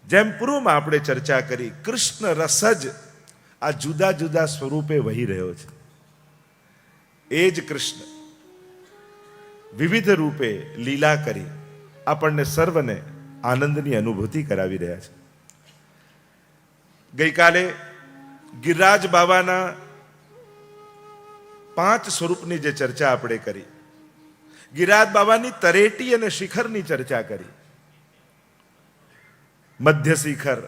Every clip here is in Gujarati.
જેમ પૂર્વમાં આપણે ચર્ચા કરી, કૃષ્ણ રસ જ આ જુદા જુદા સ્વરૂપે વહી રહ્યો છે. એ જ કૃષ્ણ વિવિધ રૂપે લીલા કરી આપણને સર્વને આનંદની અનુભૂતિ કરાવી રહ્યા છે. ગઈકાલે ગિરિરાજ બાવાના 5 સ્વરૂપની જે ચર્ચા આપણે કરી, ગિરિરાજ બાવાની તરેટી અને શિખરની ચર્ચા કરી. મધ્ય શિખર,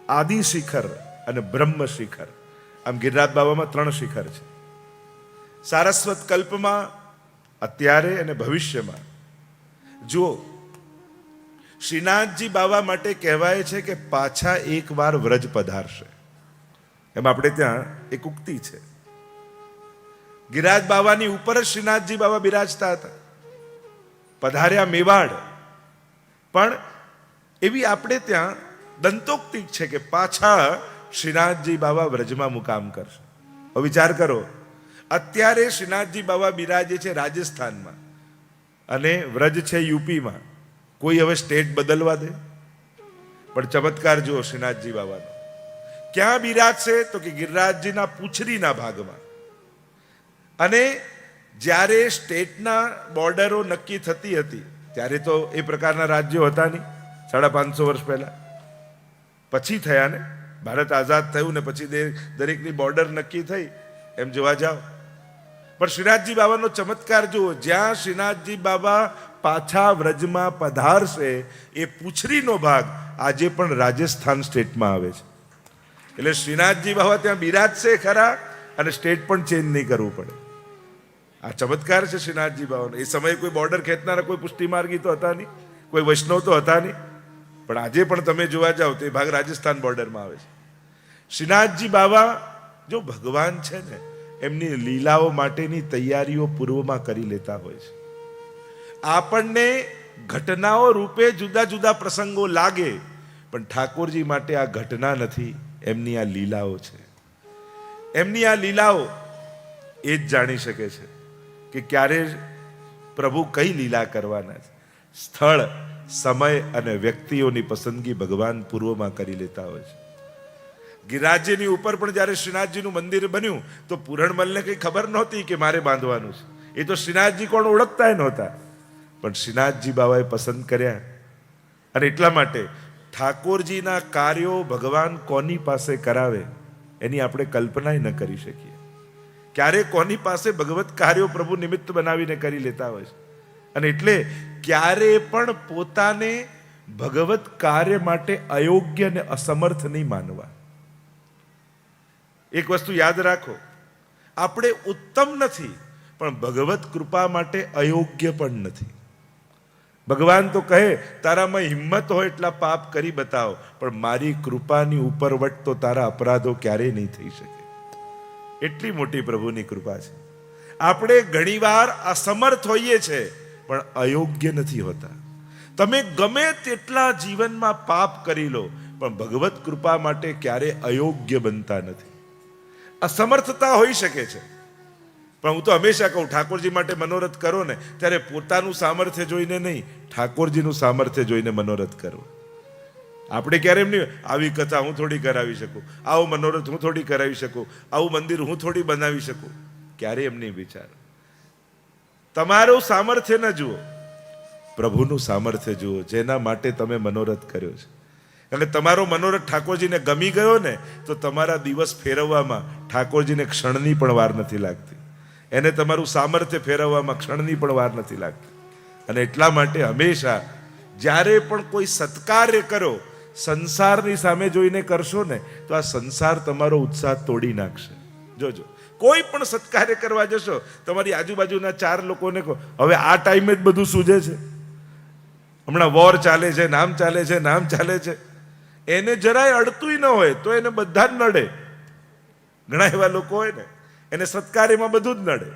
આદિ શિખર અને બ્રહ્મ શિખર. આમ ગિરિરાજ બાવામાં 3 શિખર છે. સારસ્વત કલ્પમાં અત્યારે અને ભવિષ્યમાં જુઓ, શ્રીનાથજી બાવા માટે કહેવાય છે કે પાછા એકવાર વ્રજ પધારશે. એમ આપણે ત્યાં એક ઉક્તિ છે. ગિરિરાજ બાવાની ઉપર જ શ્રીનાથજી બાવા બિરાજતા હતા, પધાર્યા મેવાડ, પણ એવી આપણે ત્યાં દંતોક્તિ છે કે પાછા શ્રીનાથજી બાવા વ્રજમાં મુકામ કરશે. હવે વિચાર કરો, અત્યારે શ્રીનાથજી બાવા બિરાજે છે રાજસ્થાનમાં અને વ્રજ છે યુપીમાં. કોઈ હવે સ્ટેટ બદલવા દે? પણ ચમત્કાર જુઓ શ્રીનાથજી બાવાનો. ક્યાં બિરાજશે? તો કે ગિરિરાજજીના પૂંછડીના ભાગમાં. અને જ્યારે સ્ટેટના બોર્ડરો નક્કી થતી હતી ત્યારે તો એ પ્રકારના રાજ્યો હતા નહીં, 550 વર્ષ પહેલા. પછી થયા ને, ભારત આઝાદ થયું ને પછી દરેકની બોર્ડર નક્કી થઈ, એમ જોવા જાઓ. પણ શ્રીનાથજી બાવાનો ચમત્કાર જુઓ, જ્યાં શ્રીનાથજી બાબા પાછા વ્રજમાં પધારશે એ પૂંછડીનો ભાગ આજે પણ રાજસ્થાન સ્ટેટમાં આવે છે. એટલે શ્રીનાથજી બાબા ત્યાં બિરાજશે ખરા અને સ્ટેટ પણ ચેન્જ નહીં કરવું પડે. આ ચમત્કાર છે શ્રીનાથજી બાવાનો. એ સમયે કોઈ બોર્ડર ખેંચનારા કોઈ પુષ્ટિ માર્ગી તો હતા નહીં, કોઈ વૈષ્ણવ તો હતા નહીં, પણ આજે પણ તમે જોવા જાઓ તો એ ભાગ રાજસ્થાન બોર્ડરમાં આવે છે. શ્રીનાથજી બાવા જો ભગવાન છે ને, એમની લીલાઓ માટેની તૈયારીઓ પૂર્વમાં કરી લેતા હોય છે. આપણને ઘટનાઓ રૂપે જુદા જુદા પ્રસંગો લાગે, પણ ઠાકોરજી માટે આ ઘટના નથી, એમની આ લીલાઓ છે. એમની આ લીલાઓ એ જ જાણી શકે છે કે ક્યારે પ્રભુ કઈ લીલા કરવાના છે. સ્થળ, સમય અને વ્યક્તિઓની પસંદગી ભગવાન પૂર્વમાં કરી લેતા હોય છે. ગિરિરાજની ઉપર પણ જ્યારે શ્રીનાથજીનું મંદિર બન્યું તો પૂરણમલને કંઈ ખબર નહોતી કે મારે બાંધવાનું છે. એ તો શ્રીનાથજી કોણ ઓળખતા નહોતા, પણ શ્રીનાથજી બાબાએ પસંદ કર્યા. અને એટલા માટે ઠાકોરજીના કાર્યો ભગવાન કોની પાસે કરાવે એની આપણે કલ્પના ન કરી શકીએ. ક્યારે કોની પાસે ભગવત કાર્યો પ્રભુ નિમિત્ત બનાવીને કરી લેતા હોય છે. અને એટલે ક્યારે પણ પોતાને ભગવત કાર્ય માટે અયોગ્ય અને અસમર્થ નહીં માનવા. એક વસ્તુ યાદ રાખો, આપણે ઉત્તમ નથી પણ ભગવત કૃપા માટે અયોગ્ય પણ નથી. ભગવાન તો કહે તારામાં હિંમત હોય એટલા પાપ કરી બતાવો, પણ મારી કૃપાની ઉપરવટ તો તારા અપરાધો ક્યારેય નહીં થઈ શકે. એટલી મોટી પ્રભુની કૃપા છે. આપણે ઘણીવાર અસમર્થ હોઈએ છીએ પણ અયોગ્ય નથી હોતા. તમે ગમે તેટલા જીવનમાં પાપ કરી લો પણ ભગવત કૃપા માટે ક્યારે અયોગ્ય બનતા નથી. અસમર્થતા હોઈ શકે છે, પણ હું તો હંમેશા કહું, ઠાકોરજી માટે મનોરથ કરો ને ત્યારે પોતાનું સામર્થ્ય જોઈને નહીં, ઠાકોરજીનું સામર્થ્ય જોઈને મનોરથ કરો. આપણે ક્યારે એમ નહીં, આવી કથા હું થોડી કરાવી શકું, આવો મનોરથ હું થોડી કરાવી શકું, આવું મંદિર હું થોડી બનાવી શકું. ક્યારે એમ નહીં વિચાર. તમારું સામર્થ્ય ન જુઓ, પ્રભુનું સામર્થ્ય જુઓ, જેના માટે તમે મનોરથ કર્યો છે. કારણ કે તમારો મનોરથ ઠાકોરજીને ગમી ગયો ને તો તમારા દિવસ ફેરવવામાં ઠાકોરજીને ક્ષણની પણ વાર નથી લાગતી. એને તમારું સામર્થ્ય ફેરવવામાં ક્ષણની પણ વાર નથી લાગતી. અને એટલા માટે હંમેશા જ્યારે પણ કોઈ સત્કાર્ય કરો, સંસારની સામે જોઈને કરશો ને તો આ સંસાર તમારો ઉત્સાહ તોડી નાખશે. જોજો, કોઈ પણ સત્કાર્ય કરવા જશો, તમારી આજુબાજુના 4 લોકોને કહો હવે આ ટાઈમે જ બધું સૂજે છે, હમણાં વોર ચાલે છે, નામ ચાલે છે, નામ ચાલે છે, એને જરાય અડતું ન હોય તો એને બધા જ નડે. ઘણા એવા લોકો હોય ને, એને સત્કાર્યમાં બધું જ નડે.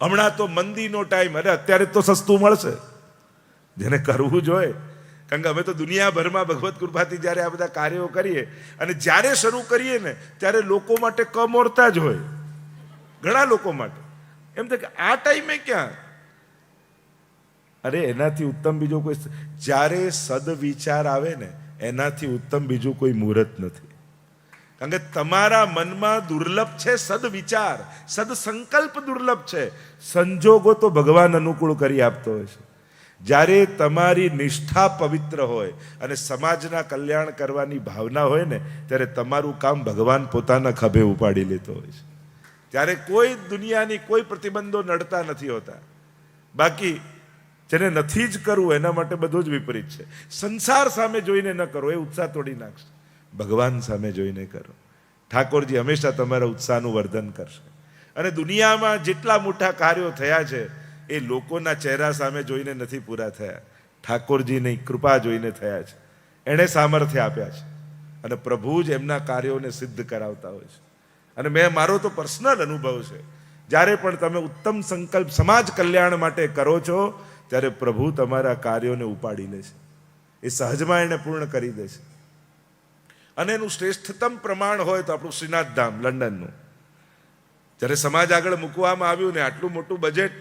હમણાં તો મંદીનો ટાઈમ, અરે અત્યારે તો સસ્તું મળશે, જેને કરવું જોઈએ. કારણ કે અમે તો દુનિયાભરમાં ભગવત કૃપાથી જ્યારે આ બધા કાર્યો કરીએ અને જ્યારે શરૂ કરીએ ને ત્યારે લોકો માટે કમોરતા જ હોય. ઘણા લોકો માટે એમ થાય કે આ ટાઈમે ક્યાં, અરે એનાથી ઉત્તમ બીજો કોઈ, જ્યારે સદવિચાર આવે ને એનાથી ઉત્તમ બીજું કોઈ મુહૂર્ત નથી. કારણ કે તમારા મનમાં દુર્લભ છે સદવિચાર, સદસંકલ્પ દુર્લભ છે. સંજોગો તો ભગવાન અનુકૂળ કરી આપતો હોય છે. જ્યારે તમારી નિષ્ઠા પવિત્ર હોય અને સમાજના કલ્યાણ કરવાની ભાવના હોય ને ત્યારે તમારું કામ ભગવાન પોતાના ખભે ઉપાડી લેતો હોય છે. ત્યારે કોઈ દુનિયાની કોઈ પ્રતિબંધો નડતા નથી હોતા. બાકી જેને નથી જ કરવું એના માટે બધું જ વિપરીત છે. સંસાર સામે જોઈને ન કરો, એ ઉત્સાહ તોડી નાખશે. ભગવાન સામે જોઈને કરો. ઠાકોરજી હંમેશા તમારા ઉત્સાહનું વર્ધન કરશે. અને દુનિયામાં જેટલા મોટા કાર્યો થયા છે એ લોકોના ચહેરા સામે જોઈને નથી પૂરા થયા, ઠાકોરજીની કૃપા જોઈને થયા છે. એણે સામર્થ્ય આપ્યા છે અને પ્રભુ જ એમના કાર્યોને સિદ્ધ કરાવતા હોય છે. અને મારો તો પર્સનલ અનુભવ છે, જ્યારે પણ તમે ઉત્તમ સંકલ્પ સમાજ કલ્યાણ માટે કરો છો ત્યારે પ્રભુ તમારા કાર્યોને ઉપાડી લે છે. એ સહજમાં એને પૂર્ણ કરી દે છે. અને એનું શ્રેષ્ઠતમ પ્રમાણ હોય તો આપણું શ્રીનાથ ધામ લંડનનું. જ્યારે સમાજ આગળ મૂકવામાં આવ્યું ને આટલું મોટું બજેટ,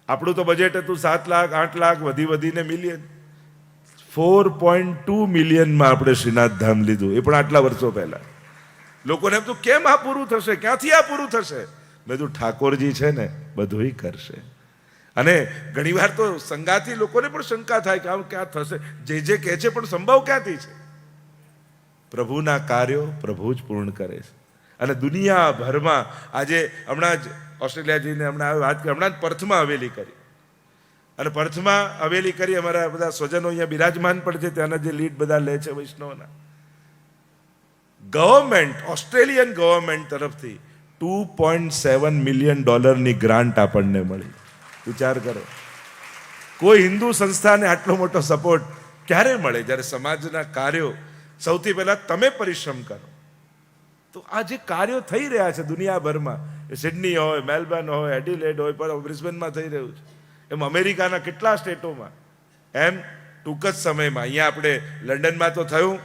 આપણું તો બજેટ હતું 7 લાખ 8 લાખ વધીને મિલિયન, 4.2 મિલિયનમાં આપણે શ્રીનાથ ધામ લીધું, એ પણ આટલા વર્ષો પહેલા. લોકોને એમ તો કેમ આ પૂરું થશે, ક્યાંથી આ પૂરું થશે? મેં કીધું ઠાકોરજી છે ને બધું કરશે. અને ઘણીવાર તો સંગાથી લોકોને પણ શંકા થાય કે આમ ક્યાં થશે, જે કહે છે પણ સંભવ ક્યાંથી છે? પ્રભુના કાર્યો પ્રભુ જ પૂર્ણ કરે છે. અને દુનિયાભરમાં આજે હમણાં જ ઓસ્ટ્રેલિયા જઈને વાત કરી, હમણાં જ પર્થમાં હવેલી કરી. અને પર્થમાં હવેલી કરી, અમારા બધા સ્વજનો અહીંયા બિરાજમાન પણ છે, ત્યાંના જે લીડ બધા લે છે વૈષ્ણવના. ગવર્મેન્ટ, ઓસ્ટ્રેલિયન ગવર્મેન્ટ તરફથી $2.7 મિલિયન ગ્રાન્ટ આપણને મળી. વિચાર કરો, કોઈ હિન્દુ સંસ્થાને આટલો મોટો સપોર્ટ ક્યારે મળે? જ્યારે સમાજના કાર્યો સૌથી પહેલા તમે પરિશ્રમ કરો. તો આ જે કાર્યો થઈ રહ્યા છે દુનિયાભરમાં, એ સિડની હોય, મેલબર્ન હોય, એડિલેડ હોય, પણ બ્રિસ્બેનમાં થઈ રહ્યું છે, એમ અમેરિકાના કેટલા સ્ટેટોમાં, એમ ટૂંક જ સમયમાં અહીંયા આપણે લંડનમાં તો થયું,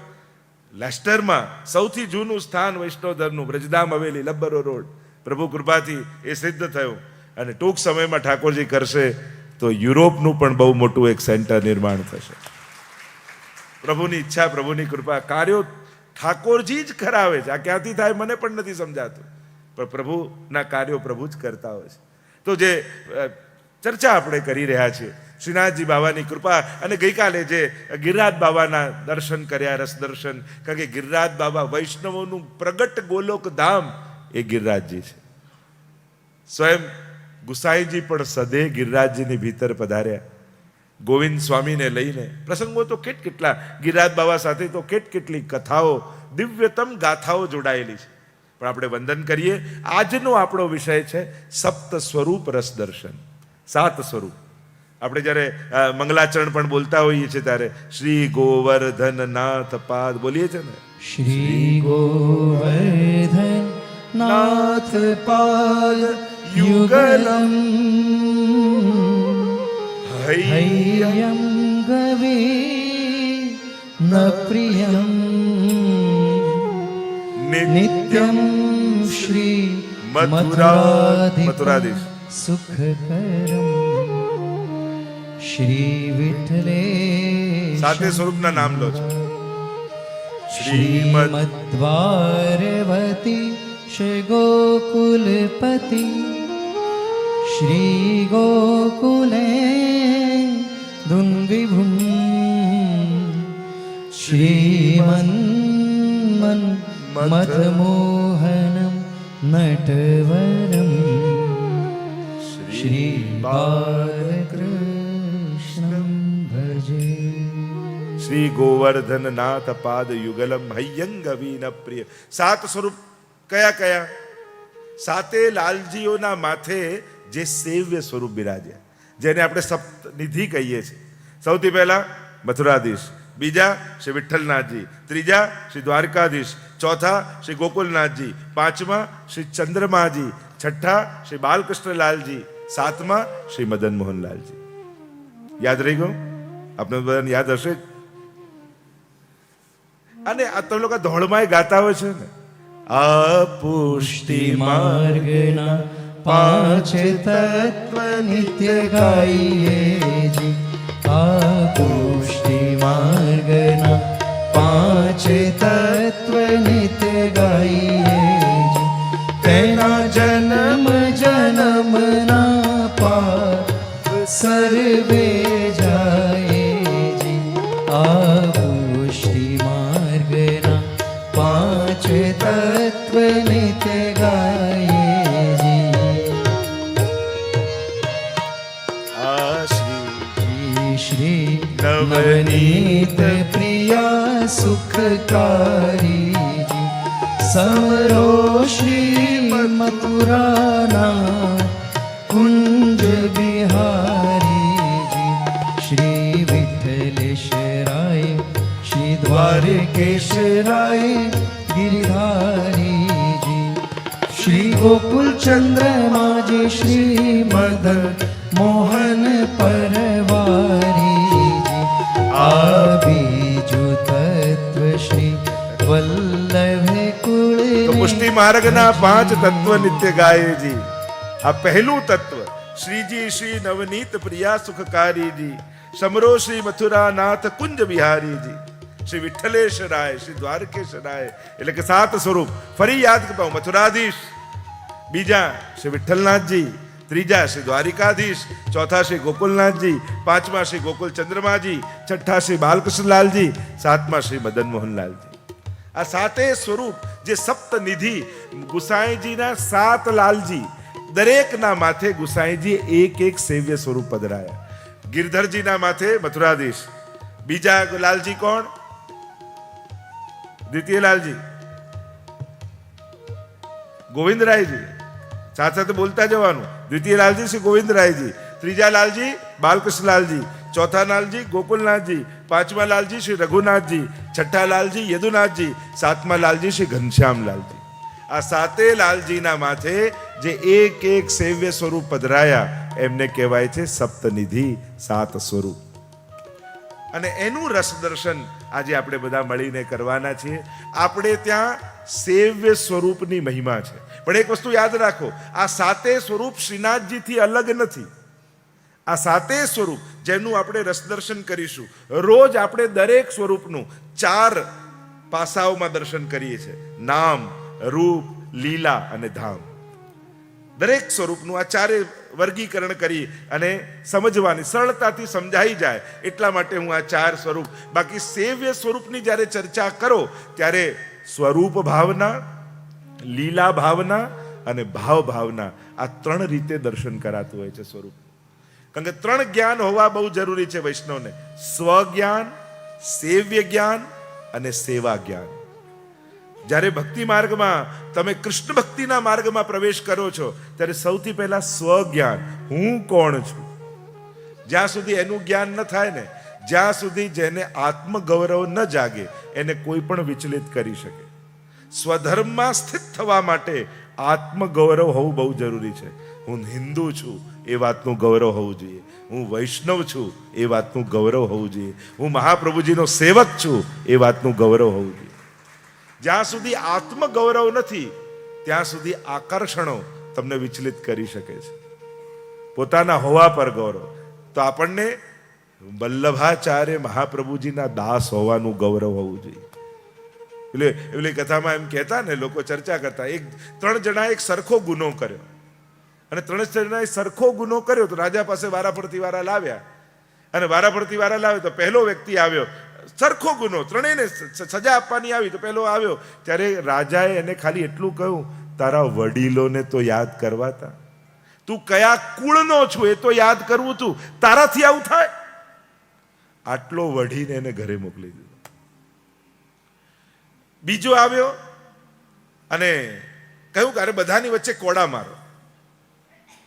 લેસ્ટરમાં સૌથી જૂનું સ્થાન વૈષ્ણવ ધર્મનું બ્રજધામ હવેલી, લબ્બરો રોડ, પ્રભુ કૃપાથી એ સિદ્ધ થયું. અને ટૂંક સમયમાં ઠાકોરજી કરશે તો યુરોપનું પણ બહુ મોટું એક સેન્ટર નિર્માણ થશે. પ્રભુની ઈચ્છા, પ્રભુની કૃપા, કાર્યો ઠાકોરજી જ કરાવે છે. આ ક્યાંથી થાય મને પણ નથી સમજાતું, પણ પ્રભુના કાર્યો પ્રભુ જ કરતા હોય છે. તો જે ચર્ચા આપણે કરી રહ્યા છીએ શ્રીનાથજી બાબાની કૃપા, અને ગઈકાલે જે ગિરિરાજ બાબાના દર્શન કર્યા, રસ દર્શન, કારણ કે ગિરિરાજ બાબા વૈષ્ણવોનું પ્રગટ ગોલોક ધામ એ ગિરિરાજજી છે. સ્વયં ગુસાઈજી પણ સદે ગિરિરાજજીની ભીતર પધાર્યા ગોવિંદ સ્વામીને લઈને. પ્રસંગો તો કેટલા, ગિરિરાજ બાબા સાથે તો કેટલી કથાઓ, દિવ્યતમ ગાથાઓ જોડાયેલી છે. પણ આપણે વંદન કરીએ. આજનો આપણો વિષય છે સપ્ત સ્વરૂપ રસ દર્શન, 7 સ્વરૂપ. આપણે જ્યારે મંગલાચરણ પણ બોલતા હોઈએ છીએ ત્યારે શ્રી ગોવર્ધન નાથ પાદ બોલીએ છીએ ને, શ્રી ગોવર્ધન નાથ પાદ યુગલમ હૈયમ ગવે ન પ્રિયમ નિત્યમ શ્રી મથુરાધીશ સુખકરમ શ્રી વિઠ્ઠલે. 7 સ્વરૂપના નામ લો છો. શ્રીમદ્વારવતી શ્રી ગોકુલપતિ શ્રી ગોકુલે ધુન્વિભુમ શ્રીમન્મન મથમોહનમ નટવરમ શ્રી બાલકૃષ્ણમ ભજે. શ્રી ગોવર્ધન નાથ પાદ યુગલમ હૈયંગવીન પ્રિય. 7 સ્વરૂપ કયા કયા? 7 લાલજીઓના માથે જે સેવ્ય સ્વરૂપ બિરાજ્યા, જેને આપણે સપ્તનિધિ કહીએ છીએ. સૌથી પહેલા મથુરાધીશ, બીજા શ્રી વિઠ્ઠલનાથજી, ત્રીજા શ્રી દ્વારકાધીશ, ચોથા શ્રી ગોકુલનાથજી, પાંચમા શ્રી ચંદ્રમાજી, છઠ્ઠા શ્રી બાલકૃષ્ણલાલજી, સાતમા શ્રી મદન મોહનલાલજી. યાદ રહી ગયું? આપણે બધાને યાદ હશે જ. અને આ તમે લોકો ધોળમાં ગાતા હોય છે ને, આ પુષ્ટિ માર્ગના પાંચ તત્વ નિત્ય ગાઈએ જી આ પુષ્ટિ માર્ગના પાંચ તત્વ નિત્ય ગાઈએ જી તેના જન્મ જન્મના પાપ સર્વે જાય જી આ પુષ્ટિ માર્ગના પાંચ તત્વ નિત્ય ગાઈએ જી આ શ્રી શ્રી નવનીત પ્રિયા સુખકારી જી સમરો શ્રી મથુરાના કુંજ બિહારી જી શ્રી વિઠ્ઠલેશ્વરાય શ્રી દ્વારકેશ્વરાય ગિરિધારી જી શ્રી ગોકુલ ચંદ્રમાજી શ્રી મદન મોહન પરવારી જી આ બીજું તત્વ શ્રી વલ્લભ કુળ તો પુષ્ટિ માર્ગના પાંચ તત્વ નિત્ય ગાયેજી. આ પહેલું તત્વ શ્રીજી શ્રી નવનીત પ્રિયા સુખકારીજી સમરો શ્રી મથુરાનાથ કુંજ બિહારીજી શ્રી વિઠ્ઠલેશ્વરાય શ્રી દ્વારકેશ્વરાય એટલે કે સાત સ્વરૂપ ફરી યાદ કરતા હું. મથુરાધીશ, બીજા શ્રી વિઠ્ઠલનાથજી, ત્રીજા શ્રી દ્વારિકાધીશ, ચોથા શ્રી ગોકુલનાથજી, પાંચમા શ્રી ગોકુલ ચંદ્રમાજી, છઠ્ઠા શ્રી બાલકૃષ્ણલાલજી, સાતમા શ્રી મદન મોહનલાલજી. આ સાતે સ્વરૂપ જે સપ્તનિધિ ગુસાઈજીના સાત લાલજી, દરેકના માથે ગુસાઈજી એક એક સેવ્ય સ્વરૂપ પધરાયા. ગિરધરજીના માથે મથુરાધીશ, બીજા લાલજી કોણ? દ્વિતીય લાલજી ગોવિંદરાયજી, સાથે સાથે બોલતા જવાનું. દ્વિતીય લાલજી શ્રી ગોવિંદરાયજી, ત્રીજા લાલજી બાલકૃષ્ણલાલજી, ચોથા લાલજી ગોકુલનાથજી, પાંચમા લાલજી શ્રી રઘુનાથજી, છઠ્ઠા લાલજી યદુનાથજી, સાતમા લાલજી શ્રી ઘનશ્યામલાલજી. આ સાતે લાલજીના માથે જે એક એક સેવ્ય સ્વરૂપ પધરાયા એમને કહેવાય છે સપ્તનિધિ, સાત સ્વરૂપ. અને એનું રસ દર્શન આજે આપણે બધા મળીને કરવાના છીએ. આપણે ત્યાં સેવ્ય સ્વરૂપની મહિમા છે. પણ એક વસ્તુ યાદ રાખો, આ સાતે સ્વરૂપ શ્રીનાથજીથી અલગ નથી. આ સાતે સ્વરૂપ જેનું આપણે રસ દર્શન કરીશું, રોજ આપણે દરેક સ્વરૂપનું ચાર પાસાઓમાં દર્શન કરીએ છીએ: નામ, રૂપ, લીલા અને ધામ. દરેક સ્વરૂપનું આ ચારે વર્ગીકરણ કરી અને સમજવાની સરળતાથી સમજાઈ જાય એટલા માટે હું આ ચાર સ્વરૂપ. બાકી સેવ્ય સ્વરૂપની જ્યારે ચર્ચા કરો ત્યારે સ્વરૂપ ભાવના, લીલા ભાવના અને ભાવ ભાવના, આ ત્રણ રીતે દર્શન કરાતું હોય છે સ્વરૂપ. કારણ કે ત્રણ જ્ઞાન હોવા બહુ જરૂરી છે વૈષ્ણવને: સ્વજ્ઞાન, સેવ્ય જ્ઞાન અને સેવા જ્ઞાન. જ્યારે ભક્તિ માર્ગમાં તમે કૃષ્ણ ભક્તિના માર્ગમાં પ્રવેશ કરો છો ત્યારે સૌથી પહેલા સ્વજ્ઞાન, હું કોણ છું. જ્યાં સુધી એનું જ્ઞાન ન થાય ને, જ્યાં સુધી જેને આત્મગૌરવ ન જાગે એને કોઈ પણ વિચલિત કરી શકે. સ્વધર્મમાં સ્થિત થવા માટે આત્મગૌરવ હોવું બહુ જરૂરી છે. હું હિન્દુ છું એ વાતનું ગૌરવ હોવું જોઈએ, હું વૈષ્ણવ છું એ વાતનું ગૌરવ હોવું જોઈએ, હું મહાપ્રભુજીનો સેવક છું એ વાતનું ગૌરવ હોવું જોઈએ. જ્યાં સુધી આત્મગૌરવ નથી ત્યાં સુધી આકર્ષણો તમને વિચલિત કરી શકે છે. પોતાના હોવા પર ગૌરવ. તો આપણને વલ્લભાચાર્ય મહાપ્રભુજીના દાસ હોવાનું ગૌરવ હોવું જોઈએ. એટલે કથામાં એમ કહેતા ને, લોકો ચર્ચા કરતા, ત્રણ જણા એક સરખો ગુનો કર્યો અને ત્રણ જણાએ સરખો ગુનો કર્યો તો રાજા પાસે વારાફરતી વારા લાવ્યા અને વારાફરતી વારા લાવ્યો તો પહેલો વ્યક્તિ આવ્યો, સરખો ગુનો, ત્રણેયને સજા આપવાની આવી તો પહેલો આવ્યો. ત્યારે રાજાએ એને ખાલી એટલું કહ્યું, તારા વડીલોને તો યાદ કરવાતા, તું કયા કુળનો છું એ તો યાદ કરવું તું, તારાથી આવું થાય? આટલો વઢીને એને ઘરે મોકલી દીધો. બીજો આવ્યો અને કહ્યું કે અરે બધાની વચ્ચે કોડા મારો,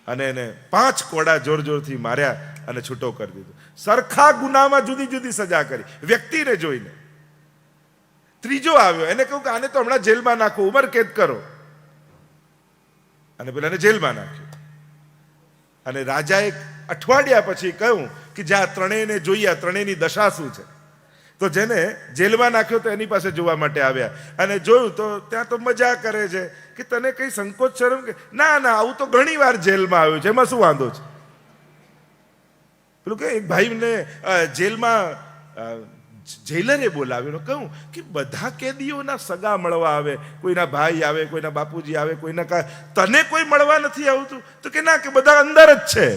અને એને 5 કોડા જોર જોરથી માર્યા અને છૂટો કરી દીધો. સરખા ગુનામાં જુદી જુદી સજા કરી વ્યક્તિને જોઈને. ત્રીજો આવ્યો, એને કહ્યું કે આને તો હમણાં જેલમાં નાખો, ઉંમર કેદ કરો, અને પેલાને જેલમાં નાખ્યો. અને રાજાએ અઠવાડિયા પછી કહ્યું કે જ્યાં ત્રણેયને જોયા, ત્રણેયની દશા શું છે. તો જેને જેલમાં નાખ્યો તો એની પાસે જોવા માટે આવ્યા અને જોયું તો ત્યાં તો મજા કરે છે કે તને કઈ સંકોચ શરમ કે ના ના, આવું તો ઘણી વાર જેલમાં આવ્યું છે, એમાં શું વાંધો છે? પેલું કે એક ભાઈને જેલમાં જેલરે બોલાવ્યો, કહું કે બધા કેદીઓના સગા મળવા આવે, કોઈના ભાઈ આવે, કોઈના બાપુજી આવે, કોઈના તને કોઈ મળવા નથી આવતું? તો કે ના, કે બધા અંદર જ છે,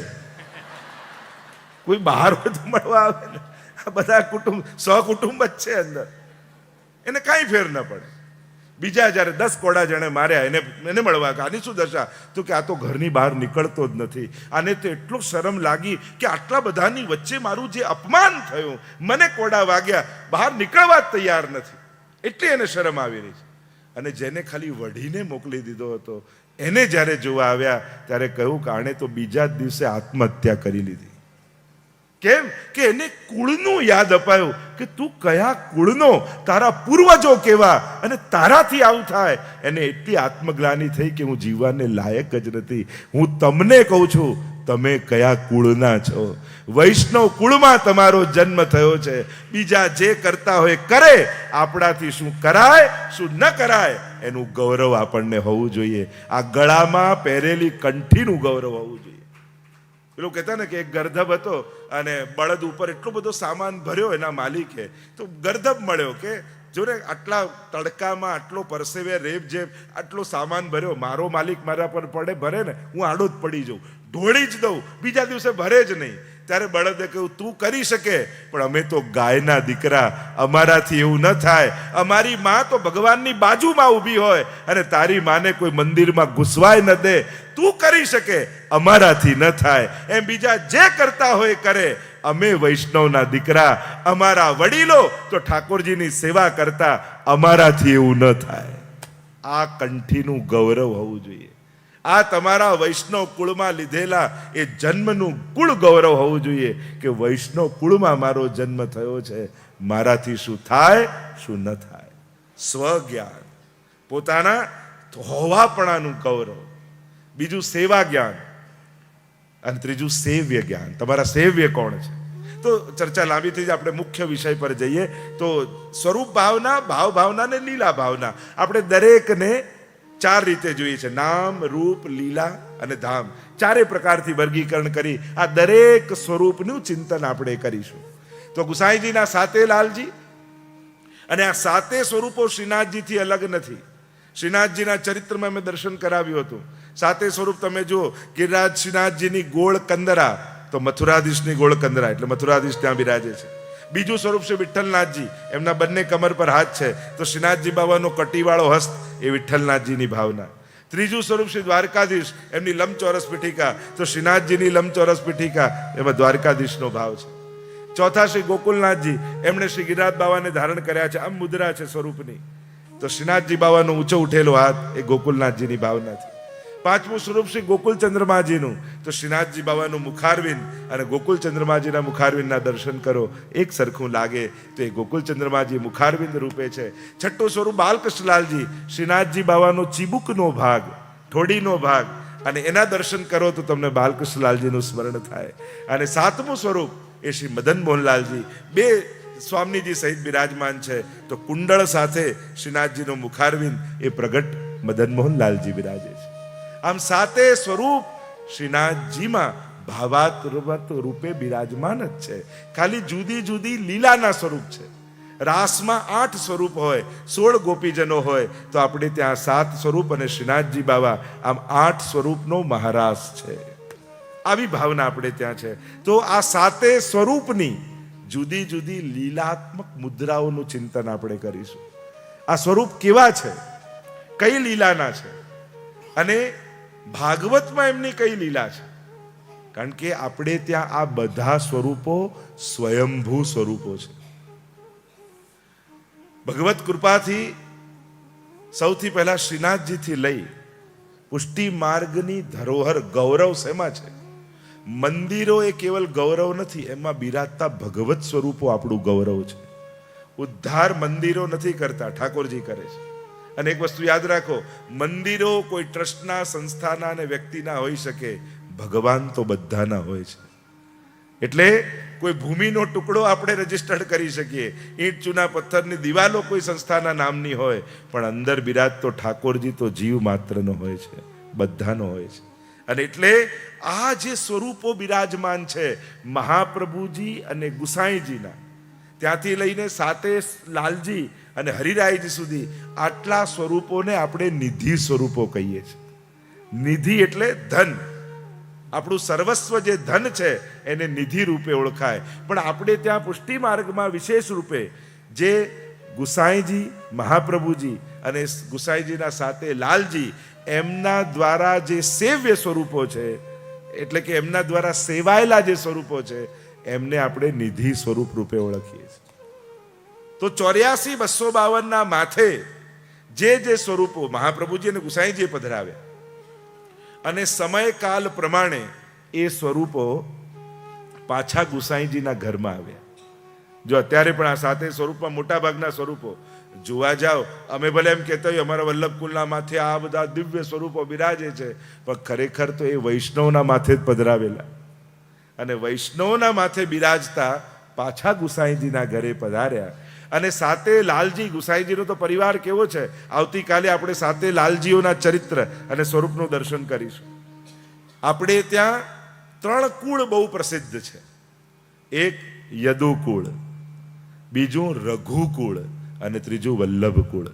કોઈ બહાર હોય તો મળવા આવે ને, આ બધા કુટુંબ સહકુટુંબ જ છે અંદર, એને કાંઈ ફેર ન પડે. બીજા જ્યારે 10 કોડા જેણે માર્યા એને મળવા કે આની શું દશા? તો કે આ તો ઘરની બહાર નીકળતો જ નથી, આને તો એટલું શરમ લાગી કે આટલા બધાની વચ્ચે મારું જે અપમાન થયું, મને કોડા વાગ્યા, બહાર નીકળવા જ તૈયાર નથી, એટલી એને શરમ આવી રહી છે. અને જેને ખાલી વઢીને મોકલી દીધો હતો એને જ્યારે જોવા આવ્યા ત્યારે કહ્યું કે આણે તો બીજા જ દિવસે આત્મહત્યા કરી લીધી. કેમ કે એને કુળનું યાદ અપાયું કે તું કયા કુળનો, તારા પૂર્વજો કેવા, અને તારાથી આવું થાય. એને એટલી આત્મગ્લાનિ થઈ કે હું જીવવાને લાયક જ નથી. હું તમને કહું છું, તમે કયા કુળના છો? વૈષ્ણવ કુળમાં તમારો જન્મ થયો છે. બીજા જે કરતા હોય કરે, આપણાથી શું કરાય શું ન કરાય એનું ગૌરવ આપણને હોવું જોઈએ. આ ગળામાં પહેરેલી કંઠીનું ગૌરવ હોવું જોઈએ. પેલું કહેતા ને કે એક ગર્ધબ હતો અને બળદ ઉપર એટલો બધો સામાન ભર્યો એના માલિકે, તો ગર્ધબ મળ્યો કે જો ને આટલા તડકામાં આટલો પરસેવે રેબ જેબ આટલો સામાન ભર્યો, મારો માલિક મારા પર પડે ભરે ને, હું આડો જ પડી જાઉં, ઢોળી જ દઉં, બીજા દિવસે ભરે જ નહીં. ત્યારે બળદે કહ્યું તું કરી શકે, પણ અમે તો ગાયના દીકરા, અમારાથી એવું ન થાય. અમારી માં તો ભગવાનની બાજુમાં ઊભી હોય અને તારી માને કોઈ મંદિરમાં ઘૂસવાય ન દે. તું કરી શકે, અમારાથી ન થાય. એમ બીજા જે કરતા હોય કરે, અમે વૈષ્ણવના દીકરા, અમારા વડીલો તો ઠાકોરજીની સેવા કરતા, અમારાથી એવું ન થાય. આ કંઠીનું ગૌરવ હોવું જોઈએ. આ તમારા વૈષ્ણવ કુળમાં લીધેલા એ જન્મનું કુળ ગૌરવ હોવું જોઈએ કે વૈષ્ણવ કુળમાં મારો જન્મ થયો છે, મારાથી શું થાય શું ન થાય. સ્વજ્ઞાન, પોતાના હોવાપણાનું ગૌરવ. બીજું સેવા જ્ઞાન, અને ત્રીજું સેવ્ય જ્ઞાન. તમારા સેવ્ય કોણ છે? તો ચર્ચા લાંબી થઈ જાય, આપણે મુખ્ય વિષય પર જઈએ. તો સ્વરૂપ ભાવના, ભાવ ભાવના ને લીલા ભાવના, આપણે દરેકને 4 રીતે જોઈએ છે. નામ, રૂપ, લીલા અને ધામ, 4 પ્રકારથી વર્ગીકરણ કરી આ દરેક સ્વરૂપનું ચિંતન આપણે કરીશું. તો ગુસાઈજીના 7 લાલજી, અને આ 7 સ્વરૂપો શ્રીનાથજીથી અલગ નથી. શ્રીનાથજીના ચરિત્રમાં મેં દર્શન કરાવ્યું હતું. 7 સ્વરૂપ તમે જુઓ. ગિરિરાજ શ્રીનાથજીની ગોળ કંદરા, તો મથુરાધીશની ગોળ કંદરા એટલે મથુરાધીશ ત્યાં બિરાજે છે. બીજું સ્વરૂપ છે વિઠ્ઠલનાથજી, એમના બંને કમર પર હાથ છે, તો શ્રીનાથજી બાબાનો કટીવાળો હસ્ત એ વિઠ્ઠલનાથજીની ભાવના. ત્રીજું સ્વરૂપ શ્રી દ્વારકાધીશ, એમની લંબચોરસ પીઠિકા, તો શ્રીનાથજીની લંબચોરસ પીઠિકા એમાં દ્વારકાધીશનો ભાવ છે. ચોથા શ્રી ગોકુલનાથજી, એમણે શ્રી ગિરિરાજ બાબાને ધારણ કર્યા છે, આમ મુદ્રા છે સ્વરૂપની, તો શ્રીનાથજી બાબાનો ઊંચો ઉઠેલો હાથ એ ગોકુલનાથજીની ભાવના છે. પાંચમું સ્વરૂપ શ્રી ગોકુલ ચંદ્રમાજીનું, તો શ્રીનાથજી બાબાનું મુખારવિંદ અને ગોકુલ ચંદ્રમાજીના મુખારવિંદના દર્શન કરો, એક સરખું લાગે, તો એ ગોકુલ ચંદ્રમાજી મુખારવિંદ રૂપે છે. છઠ્ઠું સ્વરૂપ બાલકૃષ્ણલાલજી, શ્રીનાથજી બાબાનો ચીબુકનો ભાગ, ઠોડીનો ભાગ, અને એના દર્શન કરો તો તમને બાલકૃષ્ણલાલજીનું સ્મરણ થાય. અને સાતમું સ્વરૂપ એ શ્રી મદન મોહનલાલજી, 2 સ્વામીજી સહિત બિરાજમાન છે, તો કુંડળ સાથે શ્રીનાથજીનો મુખારવિંદ એ પ્રગટ મદન મોહનલાલજી બિરાજે છે. આમ 7 સ્વરૂપ શ્રીનાથજીમાં ભાવાત્મક રૂપે બિરાજમાન જ છે, ખાલી જુદી જુદી લીલાના સ્વરૂપ છે. રાસમાં 8 સ્વરૂપ હોય, 16 ગોપીજનો હોય, તો આપણે ત્યાં 7 સ્વરૂપ અને શ્રીનાથજી બાબા, આમ 8 સ્વરૂપનો મહારાસ છે. આવી ભાવના આપણે ત્યાં છે. તો આ 7 સ્વરૂપની જુદી જુદી લીલાત્મક મુદ્રાઓનું ચિંતન આપણે કરીશું. આ સ્વરૂપ કેવા છે, કઈ લીલાના છે, અને ભાગવતમાં એમની કઈ લીલા છે. કારણ કે આપણે ત્યાં આ બધા સ્વરૂપો સ્વયંભૂ સ્વરૂપો છે. ભગવત કૃપાથી સૌથી પહેલા શ્રીનાથજીથી લઈ પુષ્ટિ માર્ગની ધરોહર ગૌરવ શેમાં છે? મંદિરો એ કેવલ ગૌરવ નથી, એમાં બિરાજતા ભગવત સ્વરૂપો આપણું ગૌરવ છે. ઉદ્ધાર મંદિરો નથી કરતા, ઠાકોરજી કરે છે. અને એક વસ્તુ યાદ રાખો, મંદિરો કોઈ ટ્રસ્ટના, સંસ્થાના અને વ્યક્તિના હોઈ શકે, ભગવાન તો બધાના હોય છે. એટલે કોઈ ભૂમિનો ટુકડો આપણે રજીસ્ટર્ડ કરી શકીએ, ઈંટ ચૂના પથ્થરની દિવાલો કોઈ સંસ્થાના નામની હોય, પણ અંદર બિરાજતો ઠાકોરજી તો જીવ માત્રનો હોય છે, બધાનો હોય છે. અને એટલે આ જે સ્વરૂપો બિરાજમાન છે મહાપ્રભુજી અને ગુસાઈજીના, ત્યાંથી લઈને સાતે લાલજી અને હરિરાયજી સુધી, આટલા સ્વરૂપોને આપણે નિધિ સ્વરૂપો કહીએ છીએ. નિધિ એટલે ધન, આપણું સર્વસ્વ જે ધન છે એને નિધિ રૂપે ઓળખાય. પણ આપણે ત્યાં પુષ્ટિ માર્ગમાં વિશેષ રૂપે જે ગુસાઈજી, મહાપ્રભુજી અને ગુસાઈજીના સાતે લાલજી, એમના દ્વારા જે સેવ્ય સ્વરૂપો છે, એટલે કે એમના દ્વારા સેવાયેલા જે સ્વરૂપો છે, એમને આપણે નિધિ સ્વરૂપ રૂપે ઓળખીએ છીએ. તો 84,252 ના માથે જે સ્વરૂપો મહાપ્રભુજી અને ગુસાઈજીએ પધરાવ્યા, અને સમયકાલ પ્રમાણે એ સ્વરૂપો પાછા ગુસાઈજીના ઘરમાં આવ્યા. જો અત્યારે પણ આ સાતે સ્વરૂપમાં મોટા ભાગના સ્વરૂપો જોવા જાઓ, અમે ભલે એમ કહેતા હોય અમારા વલ્લભકુલના માથે આ બધા દિવ્ય સ્વરૂપો બિરાજે છે, પણ ખરેખર તો એ વૈષ્ણવના માથે જ પધરાવેલા. અને વૈષ્ણવના માથે બિરાજતા પાછા ગુસાઈજીના ઘરે પધાર્યા. અને સાતે લાલજી, ગુસાઈજીનો તો પરિવાર કેવો છે, આવતીકાલે આપણે સાતે લાલજીઓના ચરિત્ર અને સ્વરૂપનું દર્શન કરીશું. આપણે ત્યાં 3 કુળ બહુ પ્રસિદ્ધ છે. એક યદુકુળ, બીજું રઘુકુળ અને ત્રીજું વલ્લભકુળ.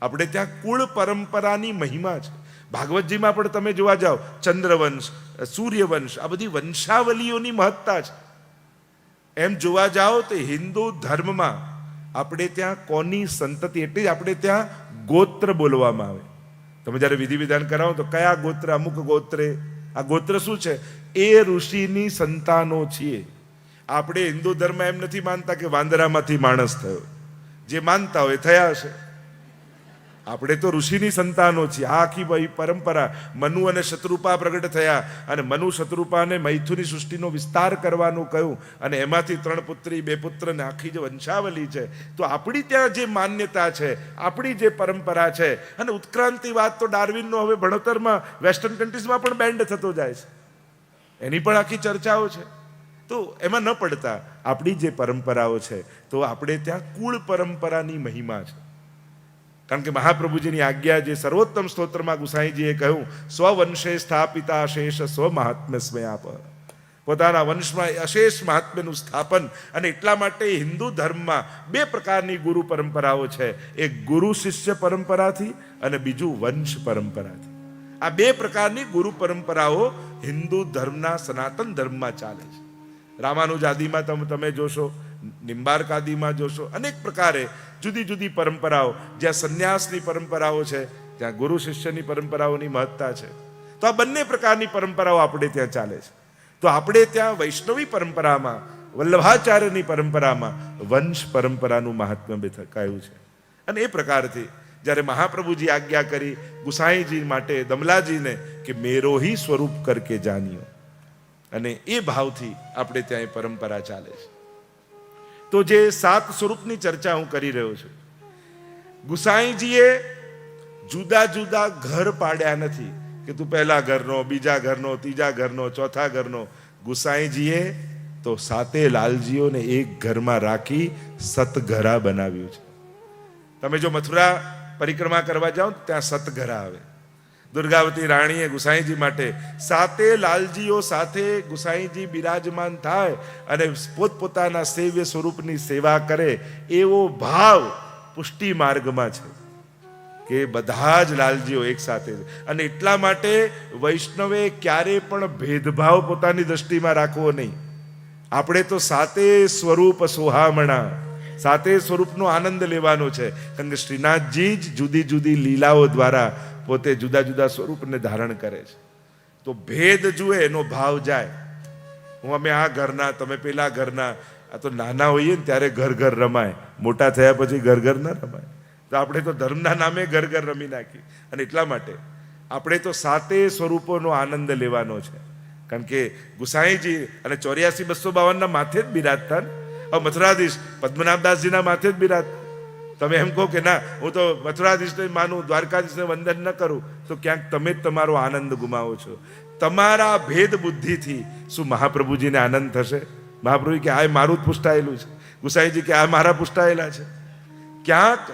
આપણે ત્યાં કુળ પરંપરાની મહિમા છે. ભાગવતજીમાં પણ તમે જોવા જાઓ, ચંદ્રવંશ, સૂર્યવંશ, આ બધી વંશાવલીઓની મહત્તા છે. એમ જોવા જાઓ તો હિન્દુ ધર્મમાં આપણે ત્યાં કોની સંતતિ, એટલે જ આપણે ત્યાં ગોત્ર બોલવામાં આવે. તમે જ્યારે વિધિ વિધાન કરાવો તો કયા ગોત્ર, અમુક ગોત્રે, આ ગોત્ર શું છે? એ ઋષિની સંતાનો છીએ. આપણે હિન્દુ ધર્મ એમ નથી માનતા કે વાંદરામાંથી માણસ થયો. જે માનતા હોય થયા હશે. આપણે તો ઋષિની સંતાનો છીએ. આ આખી ભાઈ પરંપરા, મનુ અને શત્રુપા પ્રગટ થયા, અને મનુ શત્રુપાને મૈથુની સૃષ્ટિનો વિસ્તાર કરવાનું કહ્યું, અને એમાંથી 3 પુત્રી 2 પુત્ર ને આખી જે વંશાવલી છે. તો આપણી ત્યાં જે માન્યતા છે, આપણી જે પરંપરા છે, અને ઉત્ક્રાંતિવાદ તો ડાર્વિનનો હવે ભણતરમાં વેસ્ટર્ન કન્ટ્રીઝમાં પણ બેન્ડ થતો જાય છે, એની પણ આખી ચર્ચાઓ છે. તો એમાં ન પડતા આપણી જે પરંપરાઓ છે, તો આપણે ત્યાં કુળ પરંપરાની મહિમા છે. કારણ કે મહાપ્રભુજીની આજ્ઞા, જે સર્વોત્તમ સ્તોત્રમાં ગુસાઈજીએ કહ્યું, સ્વવંશે સ્થાપિતા અશેષ સ્વ મહાત્મ્ય સ્મયાપ, પોતાના વંશમાં અશેષ મહાત્મ્યનું સ્થાપન. અને એટલા માટે હિન્દુ ધર્મમાં 2 પ્રકારની ગુરુ પરંપરાઓ છે. એક ગુરુ શિષ્ય પરંપરાથી અને બીજું વંશ પરંપરાથી. આ 2 પ્રકારની ગુરુ પરંપરાઓ હિન્દુ ધર્મના, સનાતન ધર્મમાં ચાલે છે. રામાનુજ આદિમાં તમે જોશો, નિમ્બાર્ક આદિમાં જોશો, અનેક પ્રકારે જુદી જુદી પરંપરાઓ. જ્યાં સંન્યાસની પરંપરાઓ છે, ત્યાં ગુરુ શિષ્યની પરંપરાઓની મહત્તા છે. તો આ બંને પ્રકારની પરંપરાઓ આપણે ત્યાં ચાલે છે. તો આપણે ત્યાં વૈષ્ણવી પરંપરામાં, વલ્લભાચાર્યની પરંપરામાં વંશ પરંપરાનું મહાત્મ્ય કહ્યું છે. અને એ પ્રકારથી જ્યારે મહાપ્રભુજી આજ્ઞા કરી ગુસાઈજી માટે, દમલાજીને, કે મેરો હી સ્વરૂપ કરકે જાનિયો, અને એ ભાવથી આપણે ત્યાં એ પરંપરા ચાલે છે. તો જે 7 સ્વરૂપની ચર્ચા હું કરી રહ્યો છું, ગુસાઈજીએ જુદા જુદા ઘર પાડ્યા નથી કે તું પહેલા ઘરનો, બીજા ઘરનો, ત્રીજા ઘરનો, ચોથા ઘરનો. ગુસાઈજીએ તો સાતે લાલજીઓને એક ઘરમાં રાખી સતઘરા બનાવ્યું છે. તમે જો મથુરા પરિક્રમા કરવા જાઓ તો ત્યાં સતઘરા આવે. દુર્ગાવતી રાણીએ ગુસાઈજી માટે સાતે લાલજીઓ સાથે ગુસાઈજી બિરાજમાન થાય અને પોતપોતાના સેવ્ય સ્વરૂપની સેવા કરે, એવો ભાવ પુષ્ટિ માર્ગમાં છે કે બધા જ લાલજીઓ એક સાથે. અને એટલા માટે વૈષ્ણવે ક્યારે પણ ભેદભાવ પોતાની દ્રષ્ટિમાં રાખવો નહીં. આપણે તો સાતે સ્વરૂપ સોહામણા, સાતે સ્વરૂપનો આનંદ લેવાનો છે. કારણ કે શ્રીનાથજી જ જુદી જુદી લીલાઓ દ્વારા પોતે જુદા જુદા સ્વરૂપને ધારણ કરે છે. તો ભેદ જુએ એનો ભાવ જાય. હું અમે આ ઘરના, તમે પેલા ઘરના. આ તો નાના હોઈએ ને ત્યારે ઘર ઘર રમાય, મોટા થયા પછી ઘર ઘર ન રમાય. તો આપણે તો ધર્મના નામે ઘર ઘર રમી નાખી. અને એટલા માટે આપણે તો સાતે સ્વરૂપોનો આનંદ લેવાનો છે. કારણ કે ગુસાઈજી અને 84,252 ના માથે જ બિરાજતા. હવે મથુરાધીશ પદ્મનાભદાસજીના માથે જ બિરાજતા. તમે એમ કહો કે ના, હું તો મથુરાધીશને માનું, દ્વારકાધીશને વંદન ન કરું, તો ક્યાંક તમે જ તમારો આનંદ ગુમાવો છો. તમારા ભેદ બુદ્ધિથી શું મહાપ્રભુજીને આનંદ થશે? મહાપ્રભુ કે આ મારું જ પુષ્ટાયેલું છે, ગુસાઈજી કે આ મારા પુષ્ટાયેલા છે. ક્યાંક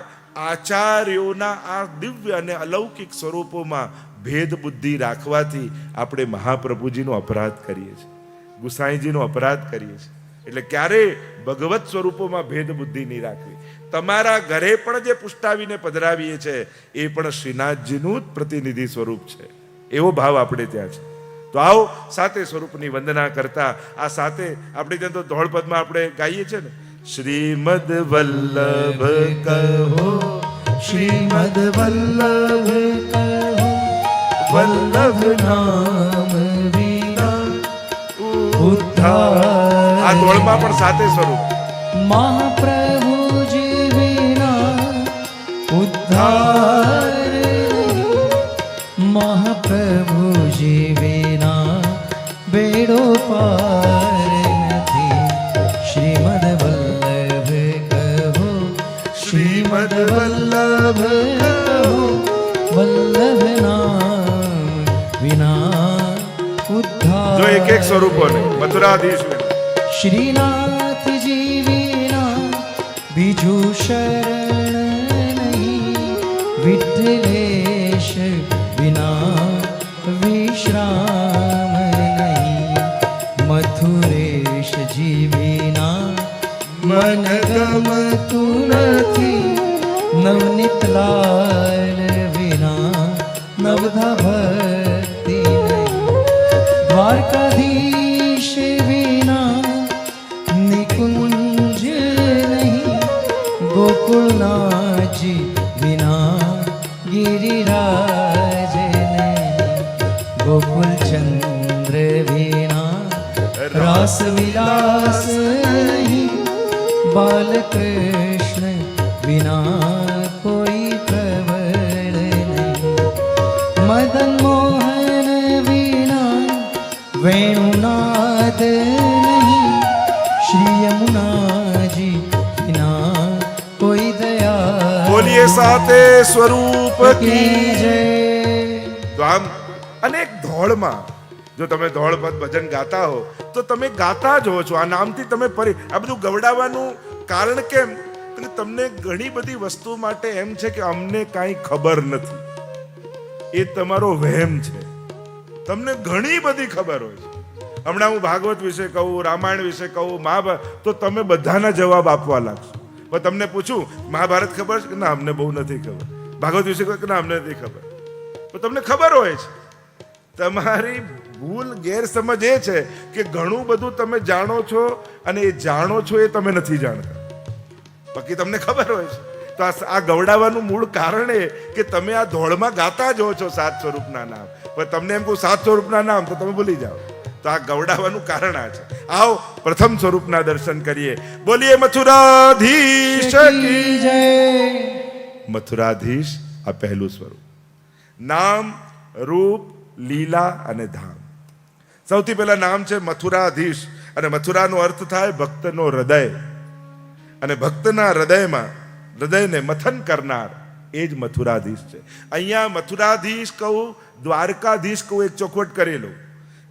આચાર્યોના આ દિવ્ય અને અલૌકિક સ્વરૂપોમાં ભેદ બુદ્ધિ રાખવાથી આપણે મહાપ્રભુજીનો અપરાધ કરીએ છીએ, ગુસાઈજીનો અપરાધ કરીએ છીએ. એટલે ક્યારેય ભગવત સ્વરૂપોમાં ભેદ બુદ્ધિ નહીં રાખવી. તમારા ઘરે પણ જે પુષ્ટાવીને પધરાવીએ છે એ પણ શ્રીનાથજીનું જ પ્રતિનિધિ સ્વરૂપ છે, એવો ભાવ આપણે ત્યાં છે. તો આવો સાતે સ્વરૂપની વંદના કરતા આ સાતે આપણે ત્યાં તો ધોળપદમાં આપણે ગાઈએ છીએ ને, શ્રીમદ વલ્લભ કહો, શ્રીમદ વલ્લભ કહો, વલ્લભ નામ વિના ઉદ્ધાર. આ ધોળમાં પણ સાતે સ્વરૂપ. મહાપ્રભુજી વિના ઉદ્ધાર નહીં, મહાપ્રભુજી વિના બેડો પાર નથી. શ્રીમદ વલ્લભ કહો, શ્રીમદ વલ્લભ કહો, વલ્લભ નામ વિના ઉદ્ધાર. જો એક એક સ્વરૂપો ને મથુરાધીશ શ્રીનાથજી વિના બીજું શરણ નહીં, વિઠ્ઠલેશ વિના વિશ્રામ નહીં, મથુરેશજી વિના મન ગમતું નથી, નવનીતલાલ વિના નવધા ભક્તિ નહીં, દ્વારકાધીશ વિના નિકુંજ નહીં, ગોકુળનાથજી વિના ગિરિરાજ નહીં, ગોકુલચંદ્ર વિના રાસ વિલાસ નહીં, બાલકૃષ્ણ વિના કોઈ પ્રબળ નહીં, મદન મોહન વિના વેણુનાદ નહીં, શ્રી યમુનાજી વિના કોઈ દયા. બોલીએ સાતે સ્વરૂપ કી જય. તો આમ અનેક ધોળમાં જો તમે ધોળપદ ભજન ગાતા હો તો તમે ગાતા જ હો છો. આ નામથી તમે આ બધું ગવડાવવાનું કારણ કેમ? કે તમને ઘણી બધી વસ્તુ માટે એમ છે કે અમને કાંઈ ખબર નથી, એ તમારો વહેમ છે. તમને ઘણી બધી ખબર હોય છે. હમણાં હું ભાગવત વિશે કહું, રામાયણ વિશે કહું, મહાભારત, તો તમે બધાના જવાબ આપવા લાગશો. પણ તમને પૂછું મહાભારત ખબર છે કે ના અમને બહુ નથી ખબર, ભાગવત વિશે કહું કે ના અમને નથી ખબર, તો તમને ખબર હોય છે. તમારી ભૂલ ગેરસમજ એ છે કે ઘણું બધું તમે જાણો છો અને એ જાણો છો એ તમે નથી જાણતા, બાકી તમને ખબર હોય છે. તો આ ગવડાવવાનું મૂળ કારણ એ કે તમે આ ધોળમાં ગાતા જ હો છો સાત સ્વરૂપના નામ, પણ તમને એમ કહું સાત સ્વરૂપના નામ તો તમે ભૂલી જાઓ. તો આ ગવડાવવાનું કારણ આ છે. આવો પ્રથમ સ્વરૂપના દર્શન કરીએ. બોલીએ મથુરાધીશ કી જય. મથુરાધીશ આ પહેલું સ્વરૂપ. નામ, રૂપ, લીલા અને ધામ. સૌથી પહેલા નામ છે મથુરાધીશ, અને મથુરાનો અર્થ થાય ભક્તનો હૃદય, અને ભક્તના હૃદયને મથન કરનાર એ જ મથુરાધીશ છે. અહીંયા મથુરાધીશ કહું, દ્વારકાધીશ કહું, એક ચોખવટ કરેલો.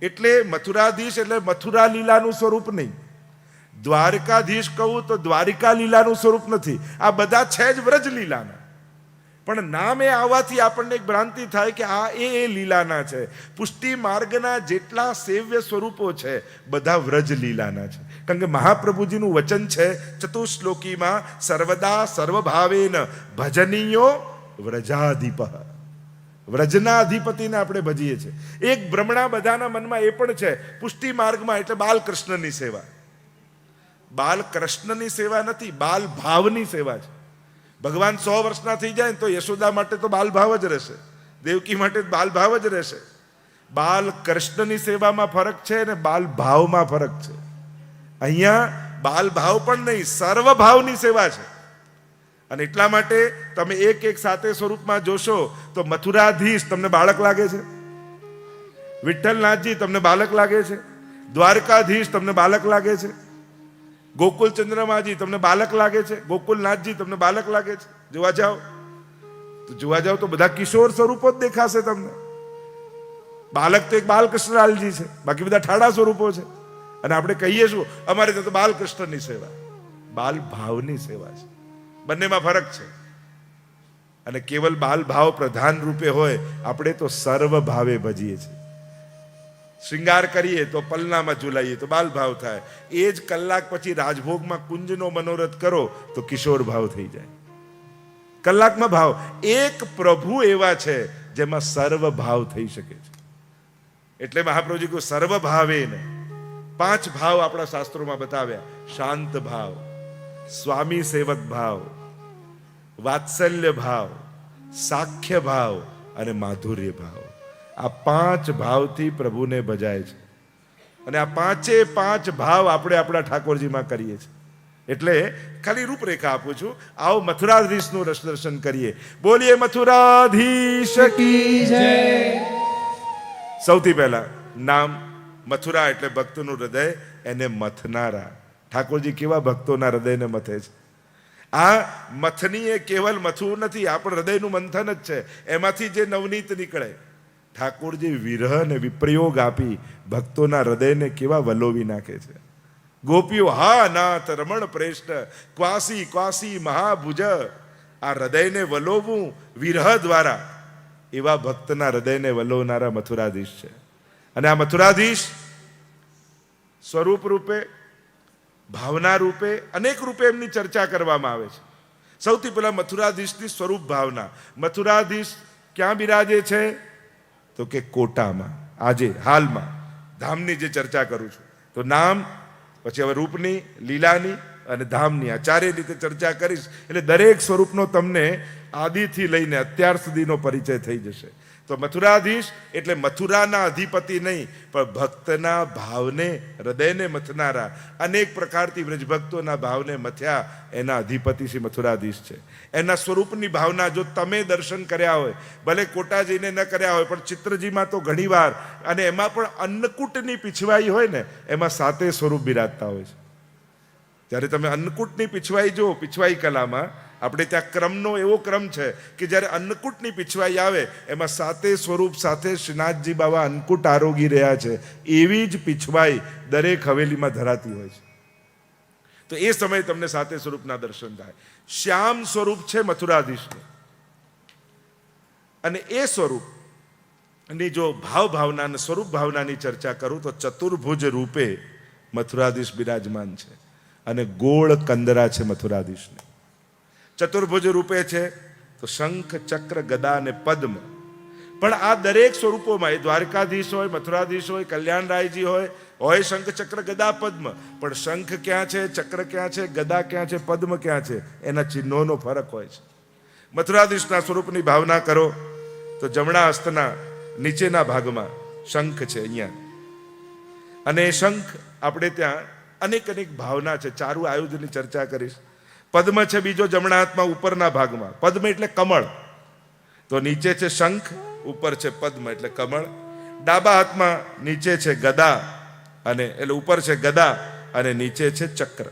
એટલે મથુરાધીશ એટલે મથુરા લીલાનું સ્વરૂપ નહીં, દ્વારકાધીશ કહું તો દ્વારિકા લીલાનું સ્વરૂપ નથી. આ બધા છે જ વ્રજ લીલાના, પણ નામ એ આવવાથી આપણને એક ભ્રાંતિ થાય કે આ એ લીલાના છે. પુષ્ટિ માર્ગના જેટલા સેવ્ય સ્વરૂપો છે બધા વ્રજ લીલાના છે. કારણ કે મહાપ્રભુજીનું વચન છે ચતુશ્લોકીમાં, સર્વદા સર્વભાવેન ભજનીયો વ્રજાધિપ. વ્રજના અધિપતિને આપણે ભજીએ છીએ. એક ભ્રમણા બધાના મનમાં એ પણ છે પુષ્ટિ માર્ગમાં એટલે બાલકૃષ્ણની સેવા. બાલકૃષ્ણની સેવા નથી, બાલ ભાવની સેવા છે. ભગવાન 100 વર્ષના થઈ જાય તો યશોદા માટે તો બાલ ભાવ જ રહેશે, દેવકી માટે બાલ ભાવ જ રહેશે. બાલ કૃષ્ણની સેવામાં ફરક છે અને બાલ ભાવમાં ફરક છે. અહીંયા બાલ ભાવ પણ નહીં, સર્વ ભાવની સેવા છે. અને એટલા માટે તમે એક એક સાતે સ્વરૂપમાં જોશો તો મથુરાધીશ તમને બાળક લાગે છે, વિઠ્ઠલનાથજી તમને બાળક લાગે છે, દ્વારકાધીશ તમને બાળક લાગે છે, ગોકુલ ચંદ્રમાજી તમને બાલક લાગે છે, ગોકુલનાથજી તમને બાલક લાગે છે. જોવા જાઓ તો બધા કિશોર સ્વરૂપો જ દેખાશે તમને. બાલક તો એક બાલકૃષ્ણલાલજી છે, બાકી બધા ઠાડા સ્વરૂપો છે. અને આપણે કહીએ શું, અમારે તો બાલકૃષ્ણની સેવા. બાલ ભાવની સેવા છે, બંનેમાં ફરક છે. અને કેવલ બાલ ભાવ પ્રધાન રૂપે હોય, આપણે તો સર્વ ભાવે ભજીએ છીએ. શ્રૃંગાર કરીએ તો પલનામાં ઝુલાઈએ તો બાલ ભાવ થાય. એ જ કલાક પછી રાજભોગમાં કુંજનો મનોરથ કરો તો કિશોર ભાવ થઈ જાય. કલાકમાં ભાવ. એક પ્રભુ એવા છે જેમાં સર્વ ભાવ થઈ શકે છે. એટલે મહાપ્રભુજી કહ્યું સર્વ ભાવે ને 5 ભાવ આપણા શાસ્ત્રોમાં બતાવ્યા: શાંત ભાવ, સ્વામી સેવક ભાવ, વાત્સલ્ય ભાવ, સાખ્ય ભાવ અને માધુર્ય ભાવ. આ 5 ભાવથી પ્રભુને ભજાય છે. અને આ 5 ભાવ આપણે આપણા ઠાકોરજીમાં કરીએ છીએ. એટલે ખાલી રૂપરેખા આપું છું. આવો મથુરાધીશનું રસ દર્શન કરીએ. બોલીએ મથુરાધીશ કી જય. સૌથી પહેલા નામ મથુરા એટલે ભક્તનું હૃદય, એને મથનારા. ઠાકોરજી કેવા ભક્તોના હૃદયને મથે છે. આ મથની એ કેવલ મથવું નથી, આ પણ હૃદયનું મંથન જ છે. એમાંથી જે નવનીત નીકળે. ઠાકોરજી વિરહ અને વિપ્રયોગ આપી ભક્તોના હૃદયને કેવા વલોવી નાખે છે. ગોપીઓ હા નાથ રમણ પ્રેષ્ઠ ક્વાસી ક્વાસી મહાભુજ. આ હૃદયને વલોવું વિરહ દ્વારા, એવા ભક્તના હૃદયને વલોવનારા મથુરાધીશ છે. અને આ મથુરાધીશ સ્વરૂપ રૂપે, ભાવના રૂપે, અનેક રૂપે એમની ચર્ચા કરવામાં આવે છે. સૌથી પહેલા મથુરાધીશની સ્વરૂપ ભાવના. મથુરાધીશ ક્યાં બિરાજે છે? તો કે કોટામાં. આજે હાલમાં ધામની જે ચર્ચા કરું છું, તો નામ, પછી હવે રૂપની, લીલાની અને ધામની, આ 4 રીતે ચર્ચા કરીશ. એટલે દરેક સ્વરૂપનો તમને આદિથી લઈને અત્યાર સુધીનો પરિચય થઈ જશે. તો મથુરાધીશ એટલે મથુરાના અધિપતિ નહીં, પણ ભક્તના ભાવને, હૃદયને મથનારા, અનેક પ્રકારથી વ્રજભક્તોના ભાવને મથ્યા એના અધિપતિ શ્રી મથુરાધીશ છે. એના સ્વરૂપની ભાવના જો તમે દર્શન કર્યા હોય, ભલે કોટાજીને ન કર્યા હોય, પણ ચિત્રજીમાં તો ઘણીવાર, અને એમાં પણ અન્નકૂટની પીછવાઈ હોય ને, એમાં 7 સ્વરૂપ બિરાજતા હોય છે. જ્યારે તમે અન્નકૂટની પીછવાઈ જો, પીછવાઈ કલામાં આપણે ત્યાં ક્રમનો એવો ક્રમ છે કે જ્યારે અન્નકૂટની પીછવાઈ આવે એમાં 7 સ્વરૂપ સાથે શ્રીનાથજી બાબા અન્નકૂટ આરોગી રહ્યા છે, એવી જ પીછવાઈ દરેક હવેલીમાં ધરાતી હોય છે. તો એ સમયે તમને 7 સ્વરૂપના દર્શન થાય. શ્યામ સ્વરૂપ છે મથુરાધીશનું. અને એ સ્વરૂપની જો ભાવ ભાવના અને સ્વરૂપ ભાવનાની ચર્ચા કરું તો ચતુર્ભુજ રૂપે મથુરાધીશ બિરાજમાન છે. અને ગોળ કંદરા છે મથુરાધીશને. ચતુર્ભુજ રૂપે છે તો શંખ, ચક્ર, ગદા અને પદ્મ. પણ આ દરેક સ્વરૂપોમાં, એ દ્વારકાધીશ હોય, મથુરાધીશ હોય, કલ્યાણરાયજી હોય શંખ, ચક્ર, ગદા, પદ્મ, પણ શંખ ક્યાં છે, ચક્ર ક્યાં છે, ગદા ક્યાં છે, પદ્મ ક્યાં છે, એના ચિહ્નોનો ફરક હોય છે. મથુરાધીશના સ્વરૂપની ભાવના કરો તો જમણા હસ્તના નીચેના ભાગમાં શંખ છે અહીંયા. અને શંખ આપણે ત્યાં અનેક ભાવના છે. 4 આયુધની ચર્ચા કરીશ. પદ્મ છે બીજો જમણા હાથમાં ઉપરના ભાગમાં. પદ્મ એટલે કમળ. તો નીચે છે શંખ, ઉપર છે પદ્મ એટલે કમળ. ડાબા હાથમાં નીચે છે ગદા, અને એટલે ઉપર છે ગદા અને નીચે છે ચક્ર.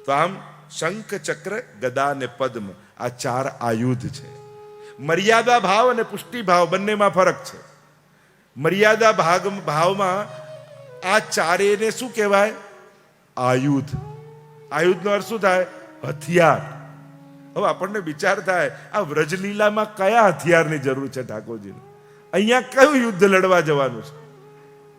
તો આમ શંખ, ચક્ર, ગદા અને પદ્મ આ 4 આયુધ છે. મર્યાદા ભાવ અને પુષ્ટિ ભાવ બંનેમાં ફરક છે. મર્યાદા ભાવમાં આ 4ને શું કહેવાય? આયુધ. આયુધનો અર્થ શું થાય? હથિયાર. હવે આપણને વિચાર થાય, આ વ્રજલીલામાં કયા હથિયારની જરૂર છે ઠાકોરજીને? અહીંયા કયું યુદ્ધ લડવા જવાનું છે?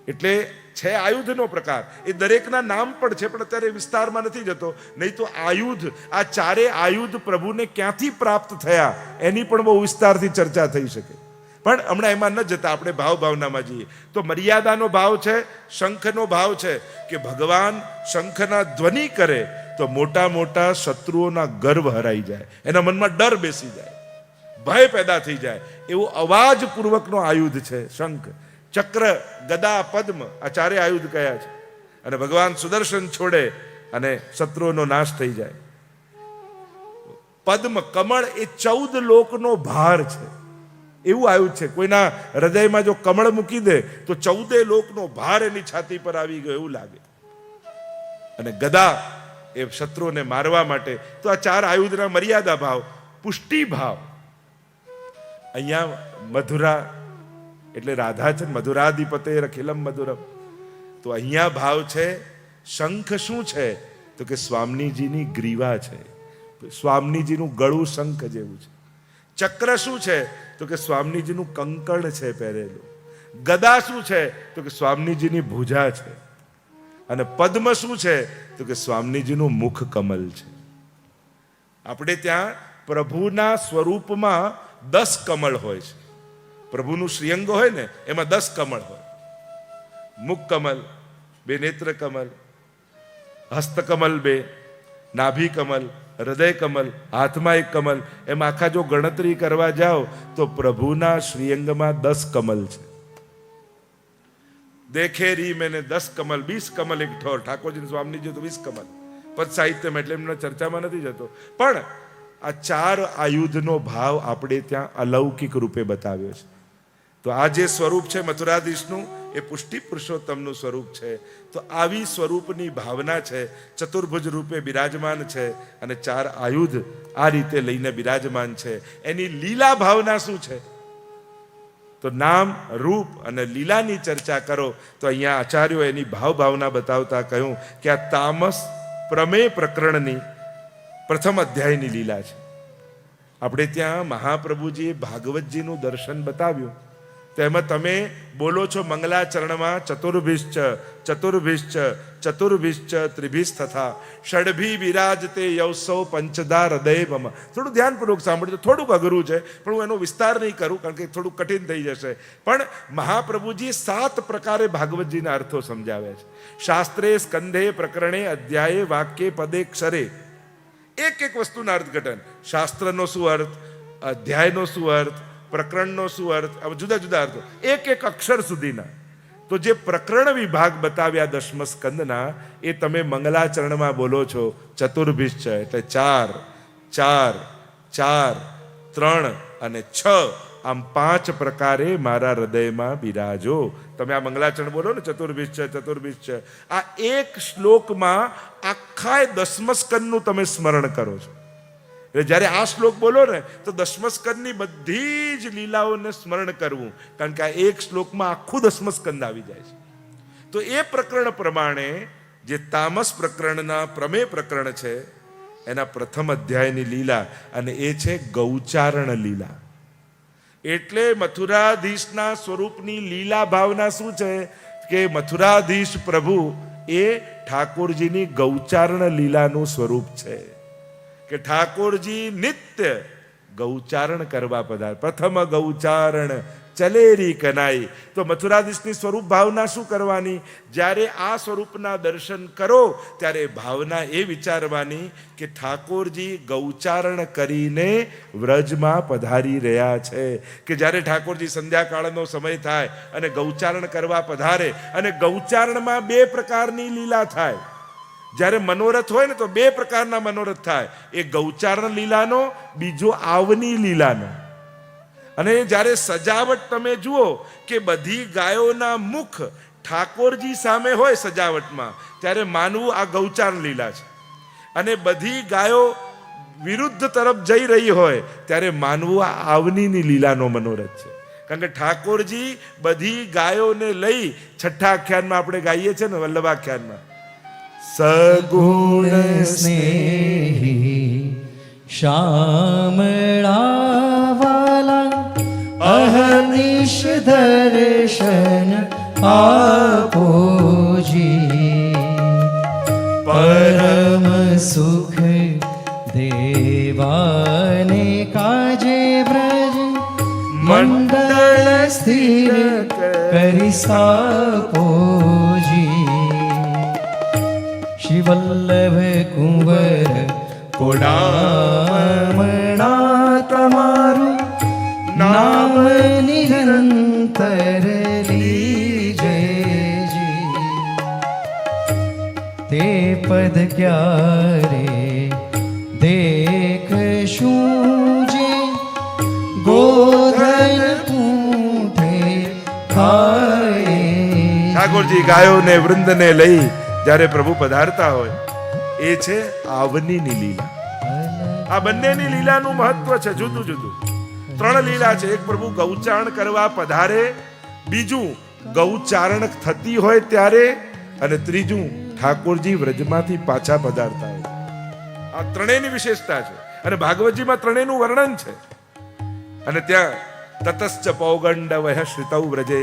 એટલે છે આયુધનો પ્રકાર. એ દરેકના નામ પણ છે, પણ અત્યારે વિસ્તારમાં નથી જતો. નહીં તો આયુધ, આ 4 આયુધ પ્રભુને ક્યાંથી પ્રાપ્ત થયા એની પણ બહુ વિસ્તારથી ચર્ચા થઈ શકે. પણ હમણાં એમાં ન જતા, આપણે ભાવ ભાવનામાં જઈએ. તો મર્યાદાનો ભાવ છે, શંખનો ભાવ છે કે ભગવાન શંખના ધ્વનિ કરે તો મોટા મોટા શત્રુઓના ગર્વ હરાઈ જાય, એના મનમાં ડર બેસી જાય, ભય પેદા થઈ જાય, એવો અવાજપૂર્વકનો આયુધ છે શંખ. ચક્ર, ગદા, પદ્મ આ 4 આયુધ કયા છે. અને ભગવાન સુદર્શન છોડે અને શત્રુઓનો નાશ થઈ જાય. પદ્મ, કમળ એ 14 લોકનો ભાર છે, એવું આયુધ છે. કોઈના હૃદયમાં જો કમળ મૂકી દે તો 14 લોકનો ભાર એની છાતી પર આવી ગયો એવું લાગે. અને ગદા એ શત્રુઓને મારવા માટે. તો આ 4 આયુધના મર્યાદા ભાવ, પુષ્ટિ ભાવ. અહીંયા મધુરા એટલે રાધા છે, મધુરાધિપતે અખિલમ મધુરમ. તો તો અહીંયા ભાવ છે. શંખ શું છે? તો કે સ્વામીજીની ગ્રીવા છે, સ્વામીજીનું ગળું શંખ જેવું છે. ચક્ર શું છે? તો કે સ્વામીજીનું કંકણ છે પહેરેલું. ગદા શું છે? તો કે સ્વામીજીની ભુજા છે. અને પદ્મ શું છે? તો કે સ્વામીજીનું મુખ કમલ છે. આપણે ત્યાં પ્રભુના સ્વરૂપમાં 10 કમળ હોય છે. પ્રભુનું શ્રીઅંગ હોય ને એમાં 10 કમળ હોય. મુખ કમલ, 2 નેત્ર કમલ, હસ્તકમલ 2, નાભી કમલ, હૃદય કમલ, હાથમાં 1 કમલ. એમ આખા જો ગણતરી કરવા જાઓ તો પ્રભુના શ્રીઅંગમાં 10 કમલ છે. દેખે રી મેને 10 કમલ, 20 કમલ એક ઠોર. ઠાકોરજી સ્વામીજી તો 20 કમલ પદ સાહિત્યમાં, એટલે એમના ચર્ચામાં નથી જતો. પણ આ 4 આયુધનો ભાવ આપણે ત્યાં અલૌકિક રૂપે બતાવ્યો છે. તો આ જે સ્વરૂપ છે મથુરાધીશનું, એ પુષ્ટિ પુરુષોત્તમનું સ્વરૂપ છે. તો આવી સ્વરૂપની ભાવના છે. ચતુર્ભુજ રૂપે બિરાજમાન છે અને 4 આયુધ આ રીતે લઈને બિરાજમાન છે. એની લીલા ભાવના શું છે? તો નામ, રૂપ અને લીલાની ચર્ચા કરો તો અહીંયા આચાર્યો એની ભાવના બતાવતા કહ્યું કે આ તામસ પ્રમેય પ્રકરણની પ્રથમ અધ્યાયની લીલા છે. આપણે ત્યાં મહાપ્રભુજીએ ભાગવતજીનું દર્શન બતાવ્યું. તો એમાં તમે બોલો છો મંગલાચરણમાં ચતુર્ભિશ્ચ ચતુર્ભિશ્ચ ચતુર્ભિશ્ચ ત્રિભિશ તથા ષડભી વિરાજતે યૌસૌ પંચદા હૃદય મમ. થોડું ધ્યાનપૂર્વક સાંભળજો. થોડુંક અઘરું છે પણ હું એનો વિસ્તાર નહીં કરું કારણ કે થોડું કઠિન થઈ જશે. પણ મહાપ્રભુજી 7 પ્રકારે ભાગવતજીના અર્થો સમજાવ્યા છે. શાસ્ત્રે, સ્કંધે, પ્રકરણે, અધ્યાયે, વાક્ય, પદે, ક્ષરે. એક વસ્તુના અર્થઘટન. શાસ્ત્રનો શું અર્થ, અધ્યાયનો શું અર્થ, પ્રકરણનો શું અર્થ, જુદા જુદા અર્થો, એક અક્ષર સુધીના. તો જે પ્રકરણ વિભાગ બતાવ્યા 10મ સ્કંદના, એ તમે મંગલાચરણમાં બોલો છો ચતુર્ભિશ્ચ એટલે 4, 4, 4, 3 અને 6. આમ 5 પ્રકારે મારા હૃદયમાં બિરાજો. તમે આ મંગલાચરણ બોલો ને ચતુર્ભિશ્ચ ચતુર્ભિશ્ચ, આ એક શ્લોકમાં આખા 10મ સ્કંદનું તમે સ્મરણ કરો છો. એટલે જ્યારે આ શ્લોક બોલો ને તો 10મ સ્કંદની બધી જ લીલાઓને સ્મરણ કરવું, કારણ કે આ એક શ્લોકમાં આખું 10મ સ્કંદ આવી જાય છે. તો એ પ્રકરણ પ્રમાણે જે તામસ પ્રકરણના પ્રમેય પ્રકરણ છે એના પ્રથમ અધ્યાયની લીલા, અને એ છે ગૌચારણ લીલા. એટલે મથુરાધીશના સ્વરૂપની લીલા ભાવના શું છે કે મથુરાધીશ પ્રભુ એ ઠાકોરજીની ગૌચારણ લીલાનું સ્વરૂપ છે. કે ઠાકોરજી નિત્ય ગૌચારણ કરવા પધાર. પ્રથમ ગૌચારણ ચલેરી કનાઈ. તો મથુરાધીશની સ્વરૂપ ભાવના શું કરવાની? જ્યારે આ સ્વરૂપના દર્શન કરો ત્યારે ભાવના એ વિચારવાની કે ઠાકોરજી ગૌચારણ કરીને વ્રજમાં પધારી રહ્યા છે. કે જ્યારે ઠાકોરજી સંધ્યાકાળનો સમય થાય અને ગૌચારણ કરવા પધારે, અને ગૌચારણમાં 2 પ્રકારની લીલા થાય. જ્યારે મનોરથ હોય ને તો 2 પ્રકારના મનોરથ થાય. એક ગૌચારણ લીલાનો, બીજો આવની લીલાનો. અને જ્યારે સજાવટ તમે જુઓ કે બધી ગાયોના મુખ ઠાકોરજી સામે હોય સજાવટમાં, ત્યારે માનવું આ ગૌચારણ લીલા છે. અને બધી ગાયો વિરુદ્ધ તરફ જઈ રહી હોય ત્યારે માનવું આ આવનીની લીલાનો મનોરથ છે. કારણ કે ઠાકોરજી બધી ગાયોને લઈ 6ઠા આખ્યાનમાં આપણે ગાઈએ છીએ ને, વલ્લભાખ્યાનમાં, સગુણ સ્નેહી શ્યામળા વાલા અહર્નિશ દર્શન આપોજી. પરમ સુખ દેવાને કાજે બ્રજ મંડળ સ્થિર કરી સાપોજી. શ્રી વલ્લભ કુંવર કોડામણા તમારું નામ નિરંતર લીજેજી. તે પદ ક્યારે દેખશું જે ગોધન પૂઠે ખાય. ઠાકોરજી ગાયોને વૃંદને લઈ જ્યારે પ્રભુ પધારતા હોય એ છે આવનીની લીલા. આ બંનેની લીલાનું મહત્વ છે જુદું જુદું. 3 લીલા છે. એક પ્રભુ ગૌચારણ કરવા પધારે, બીજું ગૌચારણ થતી હોય ત્યારે, અને ત્રીજું ઠાકોરજી વ્રજમાંથી પાછા પધારતા હોય. આ ત્રણેયની વિશેષતા છે અને ભાગવતજીમાં ત્રણેયનું વર્ણન છે. અને ત્યાં તતશ્ચ પૌગંડ વય શ્રિતૌ વ્રજે,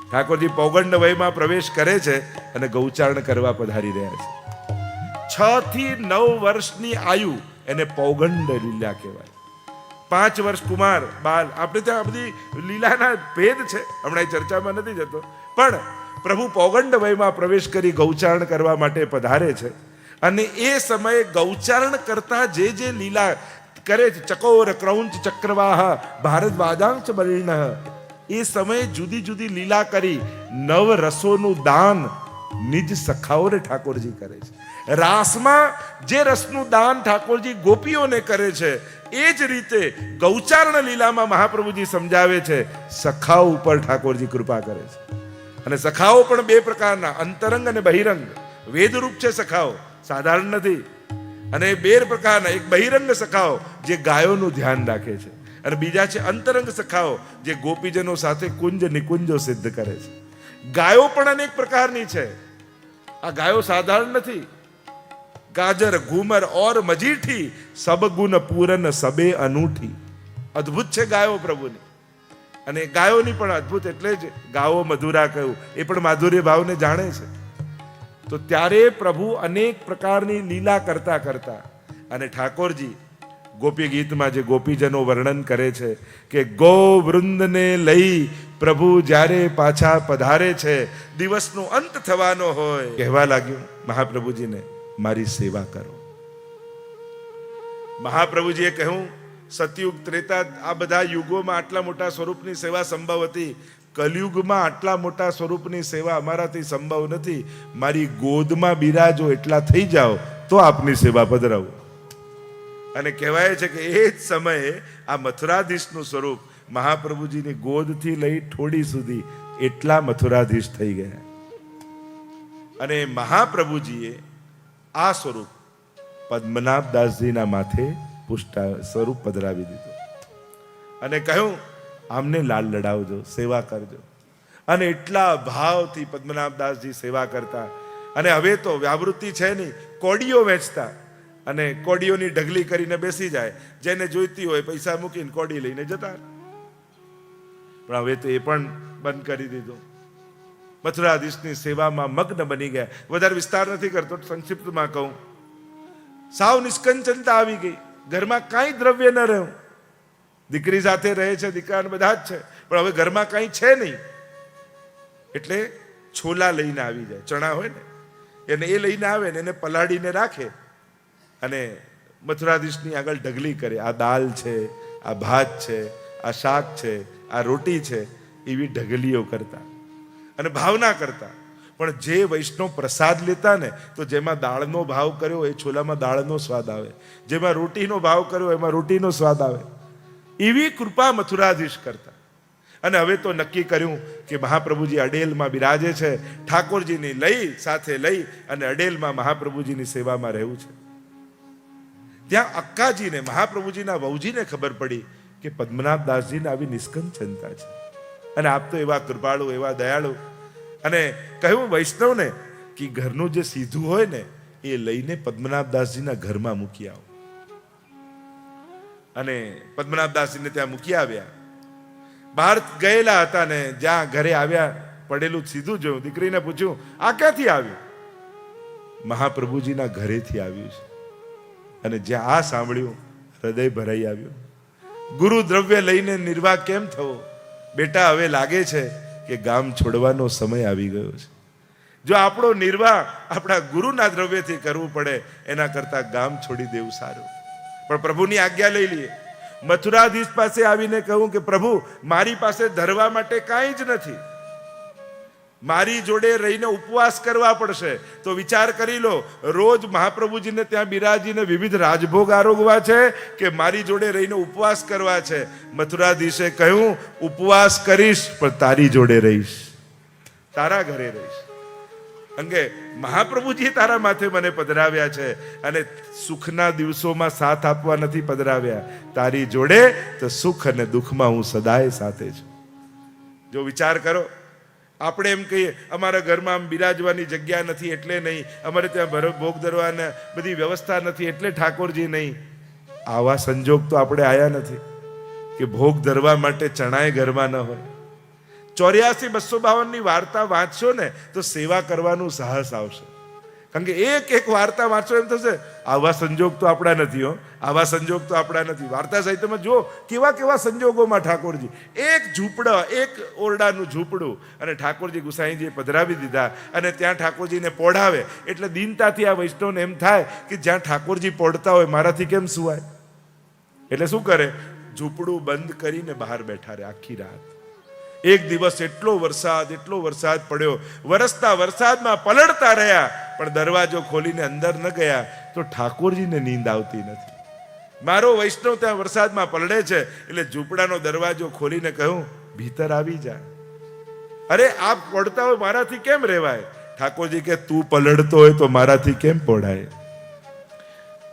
ઠાકોરજી પૌગંડ વયમાં પ્રવેશ કરે છે અને ગૌચારણ કરવા પધારી રહ્યા છે. 6 થી 9 વર્ષની આયુ એને પૌગંડ લીલા કહેવાય. 5 વર્ષ કુમાર બાલ, આપણે ત્યાં બધી લીલાના ભેદ છે, હમણાં એ ચર્ચામાં નથી જતો, પણ પ્રભુ પૌગંડ વયમાં પ્રવેશ કરી ગૌચારણ કરવા માટે પધારે છે. અને એ સમયે ગૌચારણ કરતા જે જે લીલા કરે છે, ચકોર ક્રૌંચ ચક્રવાહ ભારદ્વાજાંશ બલિન, એ સમયે જુદી જુદી લીલા કરી 9 રસોનું દાન નિજ સખાઓને ઠાકોરજી કરે છે. રાસમાં જે રસનું દાન ઠાકોરજી ગોપીઓને કરે છે, એ જ રીતે ગૌચારણ લીલામાં મહાપ્રભુજી સમજાવે છે, સખાઓ ઉપર ઠાકોરજી કૃપા કરે છે. અને સખાઓ પણ 2 પ્રકારના, અંતરંગ અને બહિરંગ. વેદરૂપ છે સખાઓ, સાધારણ નથી. અને 2 પ્રકારના, એક બહિરંગ સખાઓ જે ગાયોનું ધ્યાન રાખે છે, અને બીજા છે અંતરંગ સખાઓ જે ગોપીજનો સાથે કુંજ નિકુંજો સિદ્ધ કરે છે. ગાયો પણ અનેક પ્રકારની છે. આ ગાયો સાધારણ નથી. ગાજર ઘુમર ઓર મજીઠી, સબ ગુણ પૂરન સબે અનૂઠી. અદ્ભુત છે ગાયો પ્રભુની. અને ગાયોની પણ અદ્ભુત, એટલે જ ગાવો મધુરા કહ્યું, એ પણ માધુર્ય ભાવને જાણે છે. તો ત્યારે પ્રભુ અનેક પ્રકારની લીલા કરતા કરતા, અને ઠાકોરજી ગોપી ગીતમાં જે ગોપીજનો વર્ણન કરે છે કે ગો વૃંદને લઈ પ્રભુ જ્યારે પાછા પધારે છે, દિવસનો અંત થવાનો હોય, કહેવા લાગ્યું મહાપ્રભુજીને, મારી સેવા કરો. મહાપ્રભુજીએ કહ્યું, સતયુગ ત્રેતા આ બધા યુગોમાં આટલા મોટા સ્વરૂપની સેવા સંભવ હતી, કલયુગમાં આટલા મોટા સ્વરૂપની સેવા અમારાથી સંભવ નથી. મારી ગોદમાં બિરાજો, એટલા થઈ જાઓ તો આપની સેવા પધરાવું. અને કહેવાય છે કે એ જ સમયે આ મથુરાધીશનું સ્વરૂપ મહાપ્રભુજીની ગોદથી લઈ ઠોડી સુધી એટલા મથુરાધીશ થઈ ગયા. અને મહાપ્રભુજીએ આ સ્વરૂપ પદ્મનાભદાસજીના માથે પુષ્ટા સ્વરૂપ પધરાવી દીધું અને કહ્યું, આમને લાલ લડાવજો, સેવા કરજો. અને એટલા ભાવથી પદ્મનાભદાસજી સેવા કરતા. અને હવે તો વ્યાવૃત્તિ છે નહીં, કોડીઓ વેચતા, અને કોડીઓની ઢગલી કરીને બેસી જાય, જેને જોઈતી હોય પૈસા મૂકીને કોડી લઈને જતા. પણ હવે તો એ પણ બંધ કરી દીધું. મથુરાધીશની સેવામાં મગ્ન બની ગયા. વધારે વિસ્તાર નથી કરતો, સંક્ષિપ્તમાં કહું, સાવ નિષ્કંચનતા આવી ગઈ. ઘરમાં કાંઈ દ્રવ્ય ન રહ્યું. દીકરી સાથે રહે છે, દીકરાને બધા જ છે, પણ હવે ઘરમાં કાંઈ છે નહીં. એટલે છોલા લઈને આવી જાય, ચણા હોય ને એને એ લઈને આવે ને એને પલાળીને રાખે અને મથુરાધીશની આગળ ઢગલી કરે. આ દાલ છે, આ ભાત છે, આ શાક છે, આ રોટી છે, એવી ઢગલીઓ કરતા અને ભાવના કરતા. પણ જે વૈષ્ણવ પ્રસાદ લેતા ને, તો જેમાં દાળનો ભાવ કર્યો એ છોલામાં દાળનો સ્વાદ આવે, જેમાં રોટીનો ભાવ કર્યો એમાં રોટીનો સ્વાદ આવે. એવી કૃપા મથુરાધીશ કરતા. અને હવે તો નક્કી કર્યું કે મહાપ્રભુજી અડેલમાં બિરાજે છે, ઠાકોરજીની સાથે લઈ અને અડેલમાં મહાપ્રભુજીની સેવામાં રહેવું છે. ત્યાં અક્કાજીને, મહાપ્રભુજીના વહુજીને ખબર પડી કે પદ્મનાભદાસજીને આવી નિષ્કંચનતા છે, અને આપ તો એવા કૃપાળુ, એવા દયાળુ. અને કહ્યું વૈષ્ણવને કે ઘરનું જે સીધું હોય ને એ લઈને પદ્મનાભદાસજીના ઘરમાં મૂકી આવો. અને પદ્મનાભદાસજીને ત્યાં મૂકી આવ્યા. બહાર ગયેલા હતા ને જ્યાં ઘરે આવ્યા, પડેલું સીધું જોયું, દીકરીને પૂછ્યું, આ ક્યાંથી આવ્યું? મહાપ્રભુજીના ઘરેથી આવ્યું છે. અને જ્યાં આ સાંભળ્યું, હૃદય ભરાઈ આવ્યું. ગુરુ દ્રવ્ય લઈને નિર્વાહ કેમ થવો? બેટા, હવે લાગે છે કે ગામ છોડવાનો સમય આવી ગયો છે. જો આપણો નિર્વાહ આપણા ગુરુના દ્રવ્યથી કરવું પડે એના કરતા ગામ છોડી દેવું સારું. પણ પ્રભુની આજ્ઞા લઈ લઈએ. મથુરાધીશ પાસે આવીને કહું કે પ્રભુ, મારી પાસે ધરવા માટે કાંઈ જ નથી, મારી જોડે રહીને ઉપવાસ કરવા પડશે. તો વિચાર કરી લો, રોજ મહાપ્રભુજીને ત્યાં બિરાજીને વિવિધ રાજભોગ આરોગવા છે કે મારી જોડે રહીને ઉપવાસ કરવા છે? મથુરાધીશે કહ્યું, ઉપવાસ કરીશ પણ તારી જોડે રહીશ, તારા ઘરે રહીશ. અંગે મહાપ્રભુજી તારા માથે મને પધરાવ્યા છે, અને સુખના દિવસોમાં સાથ આપવા નથી પધરાવ્યા, તારી જોડે તો સુખ અને દુઃખમાં હું સદાય સાથે છું. જો વિચાર કરો, આપણે એમ કહીએ અમારા ઘરમાં આમ બિરાજવાની જગ્યા નથી એટલે નહીં, અમારે ત્યાં ભોગ ધરવાના બધી વ્યવસ્થા નથી એટલે ઠાકોરજી નહીં. આવા સંજોગ તો આપણે આયા નથી કે ભોગ ધરવા માટે ચણાય ઘરમાં ન હોય. 84-252 ની વાર્તા વાંચશો ને તો સેવા કરવાનું સાહસ આવશે. કારણ કે એક વાર્તા વાંચો એમ થશે આવા સંજોગ તો આપણા નથી હો, આવા સંજોગ તો આપણા નથી. વાર્તા સાહિત્યમાં જો કેવા કેવા સંજોગોમાં ઠાકોરજી, એક ઝૂંપડા, એક ઓરડાનું ઝૂંપડું અને ઠાકોરજી ગુસાઈજીએ પધરાવી દીધા અને ત્યાં ઠાકોરજીને પોઢાવે એટલે દીનતાથી આ વૈષ્ણવને એમ થાય કે જ્યાં ઠાકોરજી પોઢતા હોય મારાથી કેમ સુવાય. એટલે શું કરે, ઝૂંપડું બંધ કરીને બહાર બેઠા રહે આખી રાત. એક દિવસ એટલો વરસાદ પડ્યો, વરસતા વરસાદમાં પલળતા રહ્યા પણ દરવાજો ખોલીને અંદર ન ગયા તો ઠાકોરજીને નીંદ આવતી નથી. મારો વૈષ્ણવ ત્યાં વરસાદમાં પલળે છે એટલે ઝૂંપડાનો દરવાજો ખોલીને કહ્યું ભીતર આવી જા. અરે આપ પડતા હોય મારાથી કેમ રહેવાય. ઠાકોરજી કે તું પલળતો હોય તો મારાથી કેમ પોઢાય.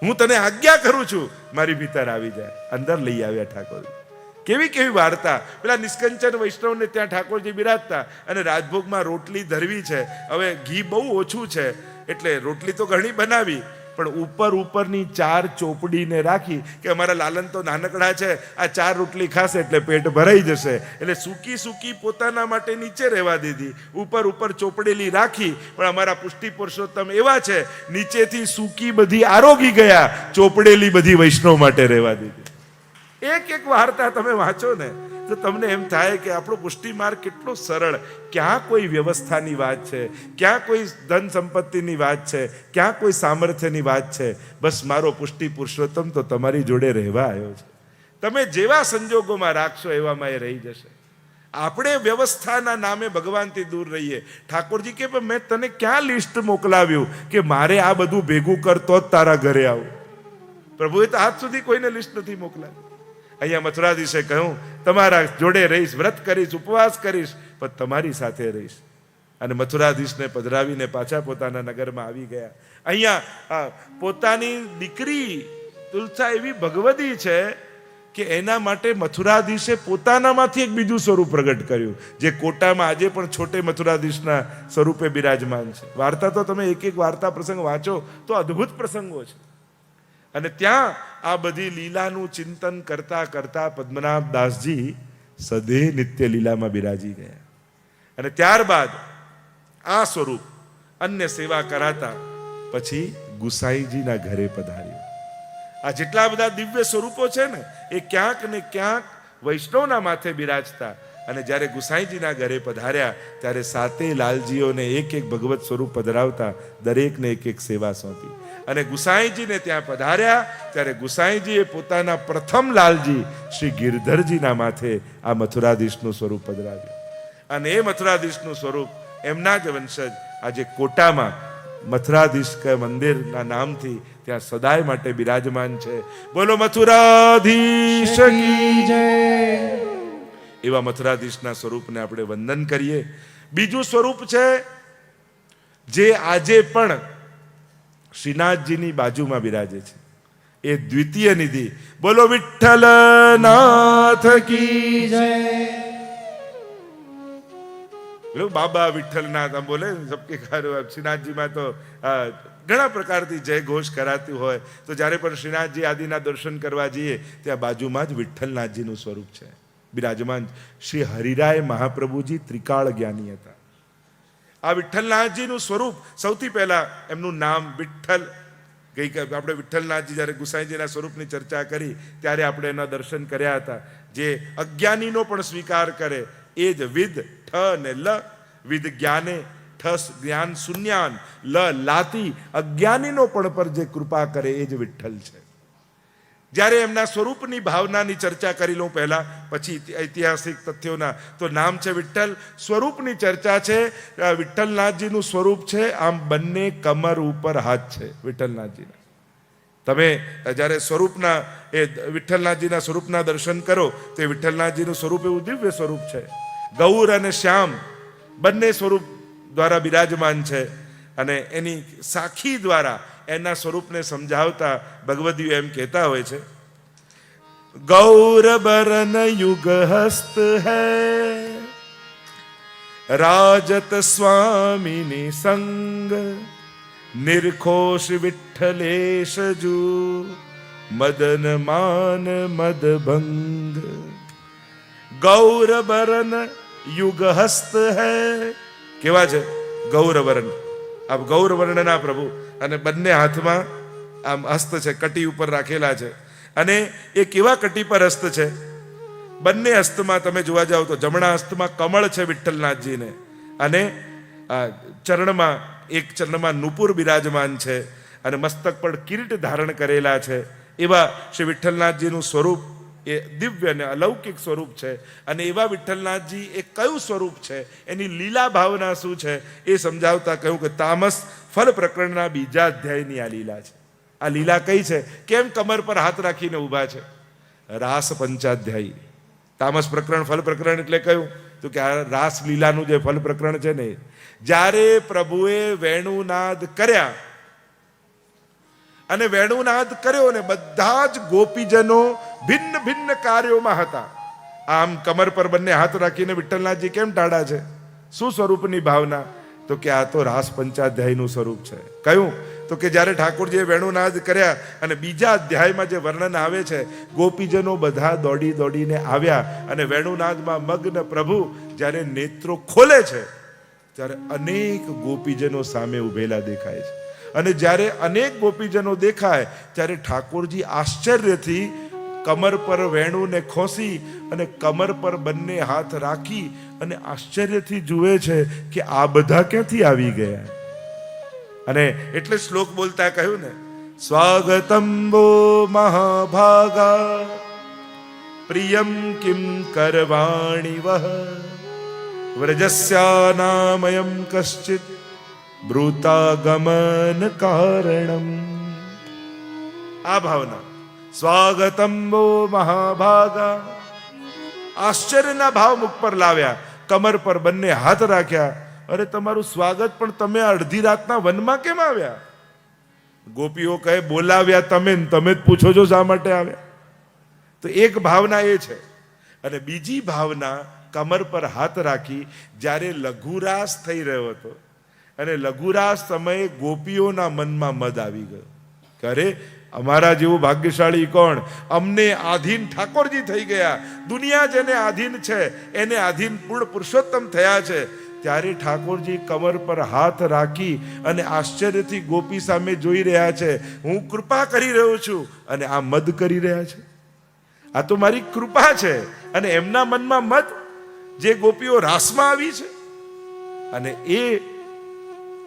હું તને આજ્ઞા કરું છું, મારી ભીતર આવી જાય. અંદર લઈ આવ્યા ઠાકોરજી. કેવી કેવી વાર્તા. પેલા નિષ્કંચન વૈષ્ણવને ત્યાં ઠાકોરજી બિરાજતા અને રાજભોગમાં રોટલી ધરવી છે. હવે ઘી બહુ ઓછું છે એટલે રોટલી તો ઘણી બનાવી પણ ઉપરની 4 ચોપડીને રાખી કે અમારા લાલન તો નાનકડા છે, આ 4 રોટલી ખાશે એટલે પેટ ભરાઈ જશે. એટલે સૂકી પોતાના માટે નીચે રહેવા દીધી, ઉપર ચોપડેલી રાખી. પણ અમારા પુષ્ટિ પુરુષોત્તમ એવા છે, નીચેથી સૂકી બધી આરોગી ગયા, ચોપડેલી બધી વૈષ્ણવ માટે રહેવા દીધી. એક વાર્તા તમે વાંચો ને તો તમને એમ થાય કે આપણો પુષ્ટિ માર્ગ કેટલો સરળ. ક્યાં કોઈ વ્યવસ્થાની વાત છે, ક્યાં કોઈ ધન સંપત્તિની વાત છે, ક્યાં કોઈ સામર્થ્યની વાત છે. બસ મારો પુષ્ટિ પુરુષોત્તમ તો તમારી જોડે રહેવા આવ્યો છે. તમે જેવા સંજોગોમાં રાખશો એવામાં એ રહી જશે. આપણે વ્યવસ્થાના નામે ભગવાનથી દૂર રહીએ. ઠાકોરજી કે મેં તને ક્યાં લિસ્ટ મોકલાવ્યું કે મારે આ બધું ભેગું કરતો જ તારા ઘરે આવું. પ્રભુએ તો આજ સુધી કોઈને લિસ્ટ નથી મોકલાવી. અહીંયા મથુરાધીશે કહ્યું તમારા જોડે રહીશ, વ્રત કરીશ, ઉપવાસ કરીશ, પણ તમારી સાથે રહીશ. અને મથુરાધીશને પધરાવીને પાછા પોતાના નગરમાં આવી ગયા. અહીંયા પોતાની દીકરી તુલસા એવી ભગવદી છે કે એના માટે મથુરાધીશે પોતાનામાંથી એક બીજું સ્વરૂપ પ્રગટ કર્યું, જે કોટામાં આજે પણ છોટે મથુરાધીશના સ્વરૂપે બિરાજમાન છે. વાર્તા તો તમે એક વાર્તા પ્રસંગ વાંચો તો અદ્ભુત પ્રસંગો છે. અને ત્યાં આ બધી લીલાનું ચિંતન કરતા કરતા પદ્મનાભ દાસજી સદે નિત્ય લીલામાં બિરાજી ગયા. અને ત્યારબાદ આ સ્વરૂપ અન્ય સેવા કરાતા પછી ગુસાઈજીના ઘરે પધાર્યું. આ જેટલા બધા દિવ્ય સ્વરૂપો છે ને એ ક્યાંક ને ક્યાંક વૈષ્ણવના માથે બિરાજતા. અને જ્યારે ગુસાઈજીના ઘરે પધાર્યા ત્યારે 7 લાલજીઓને એક ભગવત સ્વરૂપ પધરાવતા, દરેકને એક સેવા સોંપી. અને ગુસાઈજીને ત્યાં પધાર્યા ત્યારે ગુસાઈજીએ પોતાના પ્રથમ લાલજી શ્રી ગિરધરજીના માથે આ મથુરાધીશનું સ્વરૂપ પધરાવ્યું. અને એ મથુરાધીશનું સ્વરૂપ એમના જ વંશજ આજે કોટામાં મથુરાધીશ મંદિરના નામથી ત્યાં સદાય માટે બિરાજમાન છે. બોલો મથુરાધીશ કી જય. એવા મથુરાધીશના સ્વરૂપને આપણે વંદન કરીએ. બીજું સ્વરૂપ છે જે આજે પણ શ્રીનાથજીની બાજુમાં બિરાજે છે, એ દ્વિતીય નિધિ. બોલો વિઠ્ઠલનાથ કી જય. બાબા વિઠ્ઠલનાથ આમ બોલે સબકે શ્રીનાથજીમાં તો ઘણા પ્રકારથી જય ઘોષ કરાતું હોય. તો જ્યારે પણ શ્રીનાથજી આદિના દર્શન કરવા જઈએ ત્યાં બાજુમાં જ વિઠ્ઠલનાથજીનું સ્વરૂપ છે બિરાજમાન. શ્રી હરિરાય મહાપ્રભુજી ત્રિકાળ જ્ઞાની હતા. આ વિઠ્ઠલનાથજીનું સ્વરૂપ સૌથી પહેલા એમનું નામ વિઠ્ઠલ. આપણે વિઠ્ઠલનાથજી જ્યારે ગુસાઈજીના સ્વરૂપની ચર્ચા કરી ત્યારે આપણે એના દર્શન કર્યા હતા. જે અજ્ઞાનીનો પણ સ્વીકાર કરે એ જ વિદ ઠ ને લ. વિદ જ્ઞાને, ઠ જ્ઞાન શૂન્યાન, લ લાતી અજ્ઞાનીનો પણ પર જે કૃપા કરે એ જ વિઠ્ઠલ છે. જ્યારે એમના સ્વરૂપની ભાવનાની ચર્ચા કરી લઉં પહેલા, પછી ઐતિહાસિક તથ્યોના. તો નામ છે વિઠ્ઠલ, સ્વરૂપની ચર્ચા છે. વિઠ્ઠલનાથજીનું સ્વરૂપ છે આમ બંને કમર ઉપર હાથ છે વિઠ્ઠલનાથજીના. તમે જ્યારે સ્વરૂપના એ વિઠ્ઠલનાથજીના સ્વરૂપના દર્શન કરો તો એ વિઠ્ઠલનાથજીનું સ્વરૂપ એવું દિવ્ય સ્વરૂપ છે. ગૌર અને શ્યામ બંને સ્વરૂપ દ્વારા બિરાજમાન છે. અને એની સાખી દ્વારા એના સ્વરૂપને સમજાવતા ભગવદીઓ એમ કહેતા હોય છે, ગૌર બરન યુગ હસ્ત હૈ રાજત સ્વામીની સંગ, નિર્ખોષ વિઠ્ઠલેશ જુ, મદન માન મદ ભંગ. ગૌરવરન યુગ હસ્ત હૈ. કેવા છે? ગૌરવર્ણ. આપ ગૌરવર્ણના પ્રભુ, અને બંને હાથમાં આમ હસ્ત છે, કટી ઉપર રાખેલા છે. અને એ કેવા કટી પર હસ્ત છે? બંને હસ્તમાં તમે જોવા જાઓ તો જમણા હસ્તમાં કમળ છે વિઠ્ઠલનાથજીને, અને ચરણમાં એક ચરણમાં નુપુર બિરાજમાન છે, અને મસ્તક પર કિરીટ ધારણ કરેલા છે. એવા શ્રી વિઠ્ઠલનાથજીનું સ્વરૂપ એ દિવ્ય અને અલૌકિક સ્વરૂપ છે. અને એવા વિઠ્ઠલનાથજી એ કયું સ્વરૂપ છે, એની લીલા ભાવના શું છે, એ સમજાવતા કહ્યું કે તામસ ફલ પ્રકરણના બીજા અધ્યાયની આ લીલા છે. આ લીલા કઈ છે? કેમ કમર પર હાથ રાખીને ઊભા છે? રાસ પંચાધ્યાયી. તામસ પ્રકરણ ફલ પ્રકરણ એટલે કયું? તો કે આ રાસ લીલાનું જે ફલ પ્રકરણ છે ને, જ્યારે પ્રભુએ વેણુનાદ કર્યા, અને વેણુનાદ કર્યો ને બધા જ ગોપીજનો ભિન્ન ભિન્ન કાર્યોમાં હતા. આમ કમર પર બંને હાથ રાખીને વિઠ્ઠલનાથજી કેમ ટાળા છે? શું સ્વરૂપની ભાવના? તો કે આ તો રાસ પંચાધ્યાયનું સ્વરૂપ છે. કયું? તો કે જ્યારે ઠાકોરજીએ વેણુનાદ કર્યા અને બીજા અધ્યાયમાં જે વર્ણન આવે છે, ગોપીજનો બધા દોડી દોડીને આવ્યા, અને વેણુનાદમાં મગ્ન પ્રભુ જ્યારે નેત્રો ખોલે છે, ત્યારે અનેક ગોપીજનો સામે ઉભેલા દેખાય છે. અને જ્યારે અનેક ગોપીજનો દેખાય ત્યારે ઠાકોરજી આશ્ચર્યથી કમર પર વેણુને ખોસી અને કમર પર બંને હાથ રાખી અને આશ્ચર્યથી જુએ છે કે આ બધા ક્યાંથી આવી ગયા. અને એટલે શ્લોક બોલતા કહ્યું ને, સ્વાગતમ વો મહાભાગા પ્રિયમ કિમ કરવાણી વહ, વ્રજસ્યાનામયમ કશ્ચિત બ્રૂતાગમન કારણમ. આ ભાવના, સ્વાગતમ વો મહાભાગા, આશ્ચર્યના ભાવ મુખ પર લાવ્યા, કમર પર બંને હાથ રાખ્યા. અરે તમારું સ્વાગત પણ તમે અડધી રાતના વનમાં કેમ આવ્યા? ગોપીઓ કહે બોલાવ્યા તમે જ પૂછો છો શા માટે આવ્યા? તો એક ભાવના એ છે. અને બીજી ભાવના, કમર પર હાથ રાખી જ્યારે લઘુરાસ થઈ રહ્યો હતો, અને લઘુરાસ સમયે ગોપીઓના મનમાં મદ આવી ગયો કે અરે અમારા જેવું ભાગ્યશાળી કોણ? અમને આધીન ઠાકોરજી થઈ ગયા. દુનિયા જેને આધીન છે એને આધીન પૂર્ણ પુરુષોત્તમ થયા છે. ત્યારે ઠાકોરજી કમર પર હાથ રાખી અને આશ્ચર્યથી ગોપી સામે જોઈ રહ્યા છે. હું કૃપા કરી રહ્યો છું અને આ મદ કરી રહ્યા છે. આ તો મારી કૃપા છે. અને એમના મનમાં મદ, જે ગોપીઓ રાસમાં આવી છે, અને એ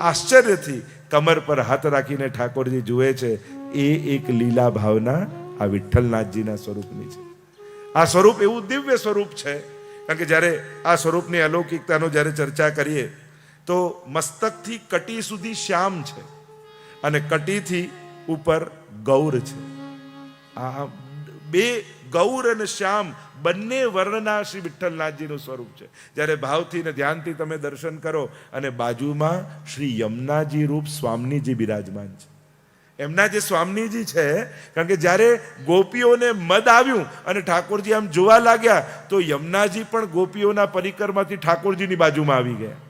આશ્ચર્યથી કમર પર હાથ રાખીને ઠાકોરજી જુએ છે. એ એક લીલા ભાવના આ વિઠ્ઠલનાથજીના સ્વરૂપની છે. આ સ્વરૂપ એવું દિવ્ય સ્વરૂપ છે. કારણ કે જ્યારે આ સ્વરૂપની અલૌકિકતાનો જ્યારે ચર્ચા કરીએ તો મસ્તકથી કટી સુધી શ્યામ છે, અને કટીથી ઉપર ગૌર છે. આ બે ગૌર અને શ્યામ બંને વર્ણના શ્રી વિઠ્ઠલનાથજીનું સ્વરૂપ છે. જ્યારે ભાવથી ને ધ્યાનથી તમે દર્શન કરો, અને બાજુમાં શ્રી યમુનાજી રૂપ સ્વામીજી બિરાજમાન છે. એમના જે સ્વામીજી છે, કારણ કે જ્યારે ગોપીઓને મદ આવ્યું અને ઠાકોરજી આમ જોવા લાગ્યા, તો યમુનાજી પણ ગોપીઓના પરિકરમાંથી ઠાકોરજીની બાજુમાં આવી ગયા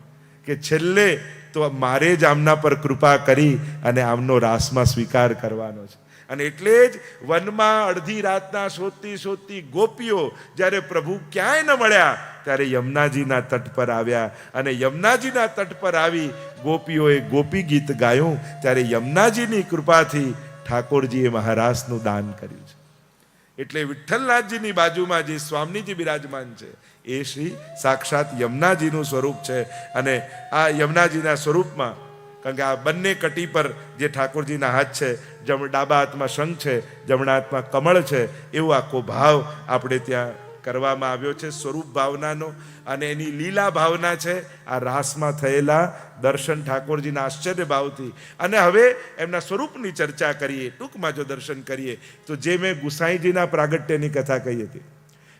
કે છેલ્લે તો મારે જ આમના પર કૃપા કરી અને આમનો રાસમાં સ્વીકાર કરવાનો છે. અને એટલે જ વનમાં અડધી રાતના શોધતી શોધતી ગોપીઓ જ્યારે પ્રભુ ક્યાંય ન મળ્યા ત્યારે યમુનાજીના તટ પર આવ્યા. અને યમુનાજીના તટ પર આવી ગોપીઓએ ગોપી ગીત ગાયું. ત્યારે યમુનાજીની કૃપાથી ઠાકોરજીએ મહારાસનું દાન કર્યું છે. એટલે વિઠ્ઠલનાથજીની બાજુમાં જે સ્વામીજી બિરાજમાન છે એ શ્રી સાક્ષાત યમુનાજીનું સ્વરૂપ છે. અને આ યમુનાજીના સ્વરૂપમાં, કારણ કે આ બંને કટી પર જે ઠાકોરજીના હાથ છે, ડાબા હાથમાં શંખ છે, જમણા હાથમાં કમળ છે, એવો આખો ભાવ આપણે ત્યાં કરવામાં આવ્યો છે સ્વરૂપ ભાવનાનો. અને એની લીલા ભાવના છે આ રાસમાં થયેલા દર્શન ઠાકોરજીના આશ્ચર્ય ભાવથી. અને હવે એમના સ્વરૂપની ચર્ચા કરીએ, ટૂંકમાં જો દર્શન કરીએ તો જે મેં ગુસાઈજીના પ્રાગટ્યની કથા કહી હતી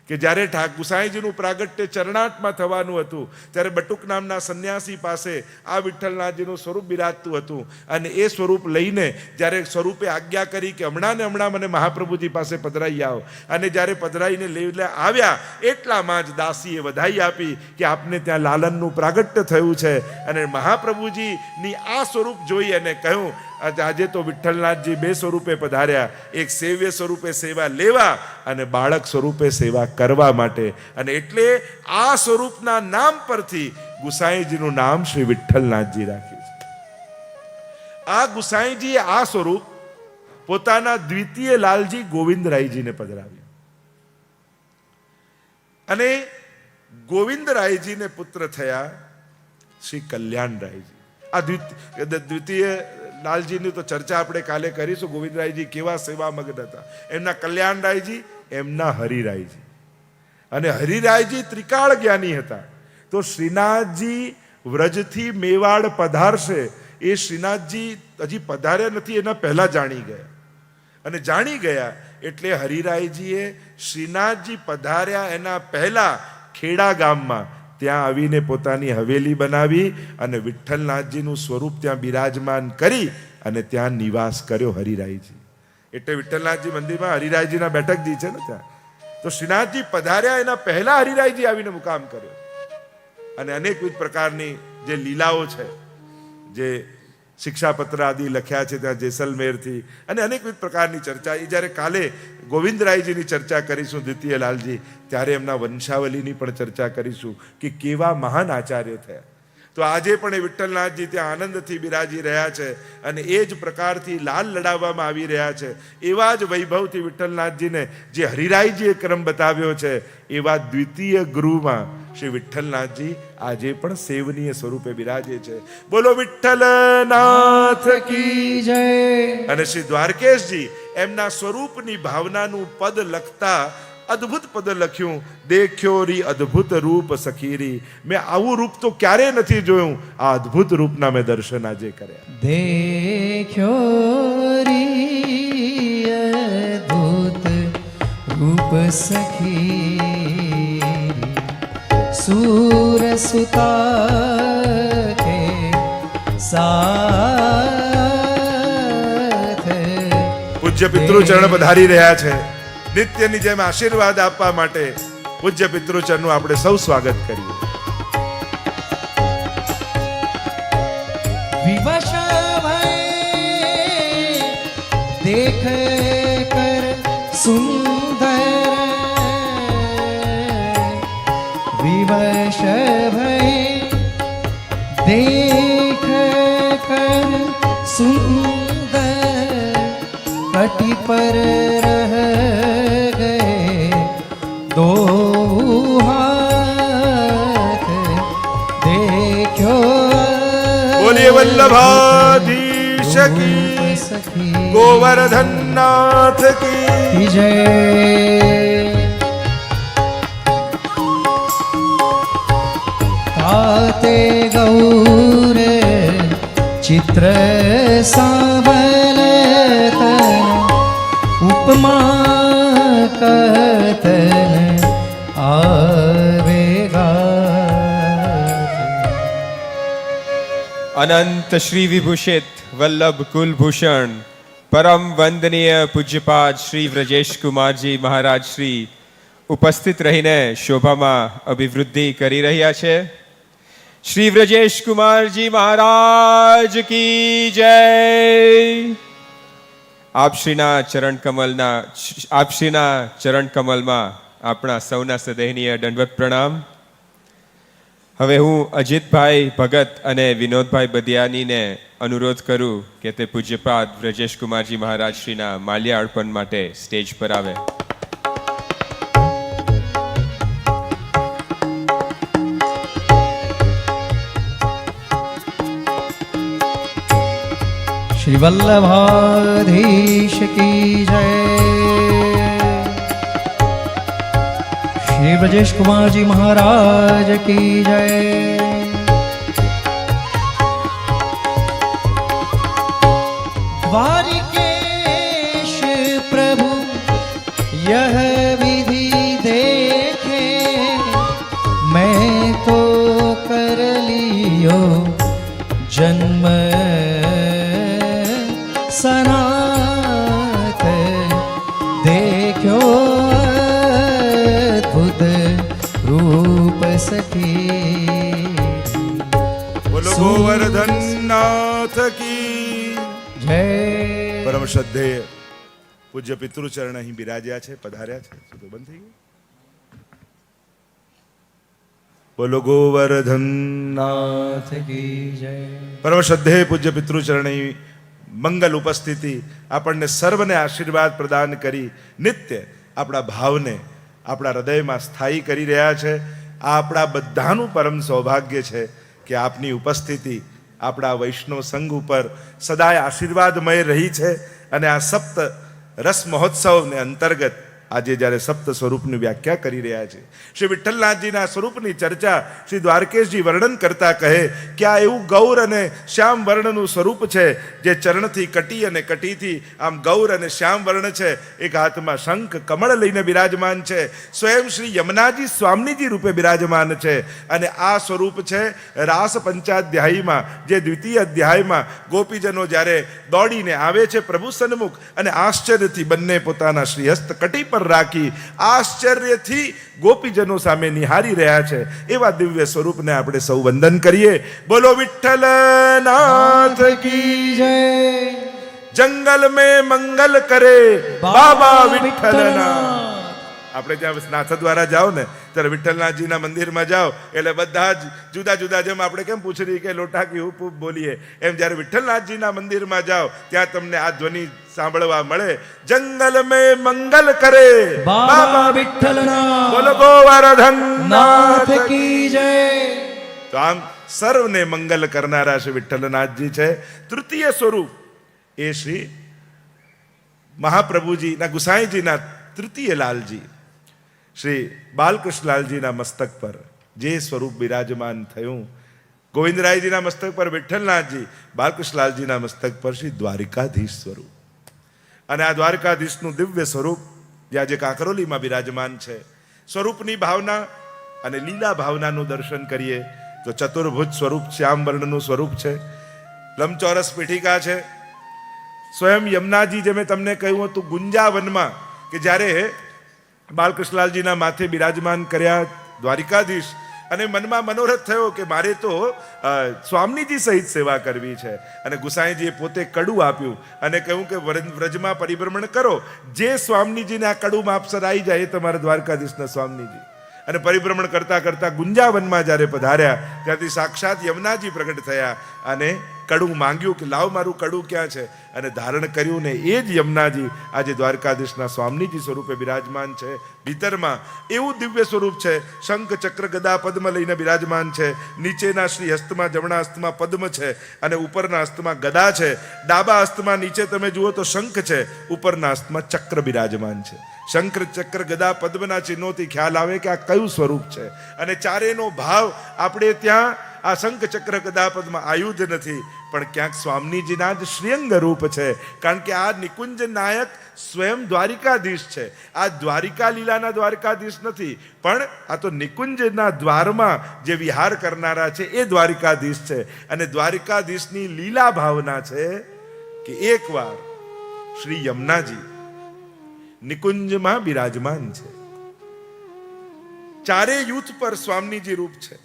કે જ્યારે ગુસાઈજીનું પ્રાગટ્ય ચરણાટમાં થવાનું હતું ત્યારે બટુક નામના સંન્યાસી પાસે આ વિઠ્ઠલનાથજીનું સ્વરૂપ બિરાજતું હતું અને એ સ્વરૂપ લઈને જ્યારે સ્વરૂપે આજ્ઞા કરી કે હમણાં ને હમણાં મને મહાપ્રભુજી પાસે પધરાઈ આવો, અને જ્યારે પધરાઈને લઈને આવ્યા એટલામાં જ દાસીએ વધાઈ આપી કે આપને ત્યાં લાલનનું પ્રાગટ્ય થયું છે. અને મહાપ્રભુજીની આ સ્વરૂપ જોઈ અને કહ્યું આજે તો વિઠ્ઠલનાથજી બે સ્વરૂપે પધાર્યા, એક સેવ્ય સ્વરૂપે સેવા લેવા અને બાળક સ્વરૂપે સેવા કરવા માટે. અને એટલે આ સ્વરૂપના નામ પરથી ગુસાઈજીનું નામ શ્રી વિઠ્ઠલનાથજી રાખ્યું છે. આ ગુસાઈજીએ આ સ્વરૂપ પોતાના દ્વિતીય લાલજી ગોવિંદરાયજીને પધરાવ્યું અને ગોવિંદરાયજીને પુત્ર થયા શ્રી કલ્યાણરાયજી. આ દ્વિતીય લાલજીની તો ચર્ચા આપણે કાલે કરીશું. ગોવિંદરાયજી કેવા સેવા મગ્ન હતા, એમના કલ્યાણરાયજી, એમના હરિરાયજી. અને હરિરાયજી ત્રિકાળ જ્ઞાની હતા. તો શ્રીનાથજી વ્રજથી મેવાડ પધારશે એ શ્રીનાથજી હજી પધાર્યા નથી એના પહેલા જાણી ગયા. અને જાણી ગયા એટલે હરિરાયજીએ શ્રીનાથજી પધાર્યા એના પહેલા ખેડા ગામમાં ત્યાં આવીને પોતાની હવેલી બનાવી અને વિઠ્ઠલનાથજીનું સ્વરૂપ ત્યાં બિરાજમાન કરી અને ત્યાં નિવાસ કર્યો હરિરાયજી. એટલે વિઠ્ઠલનાથજી મંદિરમાં હરિરાયજીના બેઠકજી છે ને ત્યાં. તો શ્રીનાથજી પધાર્યા એના પહેલા હરિરાયજી આવીને મુકામ કર્યો. અને અનેકવિધ પ્રકારની જે લીલાઓ છે, જે શિક્ષાપત્ર આદિ લખ્યા છે ત્યાં જેસલમેરથી, અને અનેકવિધ પ્રકારની ચર્ચા. એ જ્યારે કાલે ગોવિંદરાયજીની ચર્ચા કરીશું દ્વિતીય લાલજી, ત્યારે એમના વંશાવલીની પણ ચર્ચા કરીશું કે કેવા મહાન આચાર્ય થયા. તો આજે પણ એ વિઠ્ઠલનાથજી ત્યાં આનંદથી બિરાજી રહ્યા છે અને એ જ પ્રકારથી લાલ લડાવવામાં આવી રહ્યા છે. એવા જ વૈભવથી વિઠ્ઠલનાથજીને જે હરિરાયજીએ ક્રમ બતાવ્યો છે એવા દ્વિતીય ગૃહમાં શ્રી વિઠ્ઠલનાથજી આજે પણ સેવનીય સ્વરૂપે બિરાજે છે. બોલો વિઠ્ઠલનાથ કી જય. અને શ્રી દ્વારકેશજી એમના સ્વરૂપની ભાવનાનું પદ લખતા અદ્ભુત પદ લખ્યું, દેખ્યો રી અદ્ભુત રૂપ સખીરી. મેં આવું રૂપ તો ક્યારે નથી જોયું, આ અદ્ભુત રૂપના મેં દર્શન આજે કર્યા. દેખ્યો રી અદ્ભુત રૂપ સખી सूर सुता के साथ. પૂજ્ય પિતૃ ચરણ પધારી રહ્યા છે. નિત્યની જેમ આશીર્વાદ આપવા માટે પૂજ્ય પિતૃચરણનું આપણે સૌ સ્વાગત કરીએ. વિવશ ભય દેખ કર સુંદર, વિવશ ભય દેખ કર સુંદર, कटि पर रह गए दो हाथ, देखो बोलिए वल्लभाधीश की, गोवर्धन नाथ की जय. ताते गौर चित्र सावलतन, उपमा कथन आवेगा. अनंत श्री विभूषित वल्लभ कुलभूषण परम वंदनीय पूज्यपाद श्री व्रजेश कुमारजी महाराज श्री ઉપસ્થિત રહીને શોભામાં અભિવૃદ્ધિ કરી રહ્યા છે. શ્રી વ્રજેશ કુમારજી મહારાજ કી જય. આપશ્રીના ચરણ કમલમાં આપણા સૌના સદૈનીય દંડવત પ્રણામ. હવે હું અજીતભાઈ ભગત અને વિનોદભાઈ બદિયાનીને અનુરોધ કરું કે તે પૂજ્યપાદ વ્રજેશ કુમારજી મહારાજ શ્રીના માલ્ય અર્પણ માટે સ્ટેજ પર આવે. श्री वल्लभाधीश की जय. श्री ब्रजेश कुमार जी महाराज की जय. द्वारिकेश प्रभु यह विधि दे क्यों अद्भुत रूप सखी। બોલો ગોવર્ધન નાથ કી જય। પરમ શ્રદ્ધેય પૂજ્ય પિતૃચરણ અહીં બિરાજ્યા છે, પધાર્યા છે. શું તો બંધ થઈ ગયું? બોલો ગોવર્ધન નાથ. નાથ કી જય। પરમ શ્રદ્ધેય પૂજ્ય પિતૃચરણ અહીં મંગલ ઉપસ્થિતિ આપણને સર્વને આશીર્વાદ પ્રદાન કરી નિત્ય આપણા ભાવને આપણા હૃદયમાં સ્થાયી કરી રહ્યા છે. આ આપણા બધાનું પરમ સૌભાગ્ય છે કે આપની ઉપસ્થિતિ આપણા વૈષ્ણવ સંઘ ઉપર સદાય આશીર્વાદમય રહી છે. અને આ સપ્ત રસ મહોત્સવને અંતર્ગત આજે જ્યારે સપ્ત સ્વરૂપની વ્યાખ્યા કરી રહ્યા છે, શ્રી વિઠ્ઠલનાથજીના સ્વરૂપની ચર્ચા શ્રી દ્વારકેશજી વર્ણન કરતા કહે કે આ એવું ગૌર અને શ્યામ વર્ણનું સ્વરૂપ છે જે ચરણથી કટી અને કટીથી આમ ગૌર અને શ્યામ વર્ણ છે. એક હાથમાં શંખ કમળ લઈને બિરાજમાન છે, સ્વયં શ્રી યમુનાજી સ્વામીજી રૂપે બિરાજમાન છે. અને આ સ્વરૂપ છે રાસ પંચાધ્યાયીમાં, જે દ્વિતીય અધ્યાયમાં ગોપીજનો જ્યારે દોડીને આવે છે પ્રભુ સન્મુખ અને આશ્ચર્યથી બંને પોતાના શ્રી હસ્ત કટી પર રાખી આશ્ચર્યથી ગોપીજનો સામે નિહારી રહ્યા છે. એવા દિવ્ય સ્વરૂપને આપણે સૌ વંદન કરીએ. બોલો વિઠ્ઠલનાથ કી જય। જંગલ મેં મંગલ કરે બાબા વિઠ્ઠલના. આપણે જ્યાં નાથ દ્વારા જાઓ ને ત્યારે વિઠ્ઠલનાથજીના મંદિરમાં જાઓ એટલે બધા જ જુદા જુદા, જેમ આપણે કેમ પૂછડી કે લોટા કી ઉપ ઉપ બોલીએ, એમ જ્યારે વિઠ્ઠલનાથજીના મંદિરમાં જાઓ ત્યાં તમને આ ધ્વનિ સાંભળવા મળે. જંગલ મેં મંગલ કરે બાબા વિઠ્ઠલના। બોલો ગોવર્ધન નાથ કી જય। તો આમ સર્વને મંગલ કરનારા શ્રી વિઠ્ઠલનાથજી છે. તૃતીય સ્વરૂપ એ શ્રી મહાપ્રભુજીના ગુસાઈજીના તૃતીય લાલજી શ્રી બાલકૃષ્ણલાલજીના મસ્તક પર જે સ્વરૂપ બિરાજમાન થયું, ગોવિંદરાયજીના મસ્તક પર વિઠ્ઠલનાથજી, બાલકૃષ્ણલાલજીના મસ્તક પર શ્રી દ્વારિકાધીશ સ્વરૂપ. અને આ દ્વારકાધીશનું દિવ્ય સ્વરૂપ જે આજે કાંકરોલીમાં બિરાજમાન છે, સ્વરૂપની ભાવના અને લીલા ભાવનાનું દર્શન કરીએ તો ચતુર્ભુજ સ્વરૂપ શ્યામ વર્ણનું સ્વરૂપ છે, લંબચોરસ પીઠિકા છે. સ્વયં યમુનાજી, જે મેં તમને કહ્યું હતું ગુંજાવનમાં કે જ્યારે બાલકૃષ્ણલાલજીના માથે બિરાજમાન કર્યા દ્વારિકાધીશ, અને મનમાં મનોરથ થયો કે મારે તો સ્વામીજી સહિત સેવા કરવી છે. અને ગુસાઈજીએ પોતે કડું આપ્યું અને કહ્યું કે વ્રજમાં પરિભ્રમણ કરો, જે સ્વામીજીને આ કડું માપસર આવી જાય એ તમારા દ્વારકાધીશના સ્વામીજી. અને પરિભ્રમણ કરતા કરતા ગુંજાવનમાં જ્યારે પધાર્યા ત્યાંથી સાક્ષાત યમુનાજી પ્રગટ થયા અને કડું માંગ્યું કે લાવ મારું કડું ક્યાં છે, અને ધારણ કર્યું ને એ જ યમુનાજી આજે દ્વારકાધીશના સ્વામીજી સ્વરૂપે બિરાજમાન છે. ભીતરમાં એવું દિવ્ય સ્વરૂપ છે, શંખ ચક્ર ગદા પદ્મ લઈને બિરાજમાન છે. નીચેના શ્રી હસ્તમાં, જમણા હસ્તમાં પદ્મ છે અને ઉપરના હસ્તમાં ગદા છે. ડાબા હસ્તમાં નીચે તમે જુઓ તો શંખ છે, ઉપરના હસ્તમાં ચક્ર બિરાજમાન છે. શંકર ચક્ર ગદા પદ્મના ચિહ્નોથી ખ્યાલ આવે કે આ કયું સ્વરૂપ છે. અને ચારેયનો ભાવ આપણે ત્યાં આ શંખ ચક્ર ગદા પદ્મ આયુધ નથી, પણ ક્યાંક સ્વામીજીના જ શ્રીઅંગ રૂપ છે. કારણ કે આ નિકુંજ નાયક સ્વયં દ્વારિકાધીશ છે. આ દ્વારિકા લીલાના દ્વારકાધીશ નથી, પણ આ તો નિકુંજના દ્વારમાં જે વિહાર કરનારા છે એ દ્વારિકાધીશ છે. અને દ્વારિકાધીશની લીલા ભાવના છે કે એકવાર શ્રી યમુનાજી નિકુંજમાં બિરાજમાન છે. ચારે યુથ પર સ્વામીજી રૂપ છે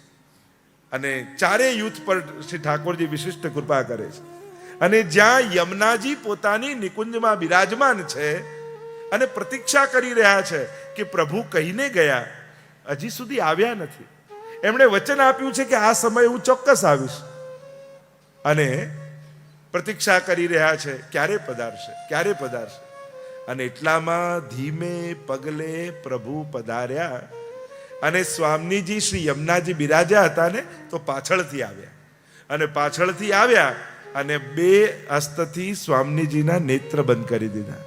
અને ચારે યુથ પર શ્રી ઠાકોરજી વિશિષ્ટ કૃપા કરે છે. અને જ્યાં યમુનાજી પોતાની નિકુંજમાં બિરાજમાન છે અને પ્રતીક્ષા કરી રહ્યા છે કે પ્રભુ કહીને ગયા, હજી સુધી આવ્યા નથી. એમણે વચન આપ્યું છે કે આ સમય હું ચોક્કસ આવીશ, અને પ્રતીક્ષા કરી રહ્યા છે ક્યારે પધારશે, ક્યારે પધારશે. અને એટલામાં ધીમે પગલે પ્રભુ પધાર્યા અને સ્વામીજી શ્રી યમુનાજી બિરાજ્યા હતા ને તો પાછળથી આવ્યા. અને પાછળથી આવ્યા અને બે હસ્તથી સ્વામીજીના નેત્ર બંધ કરી દીધા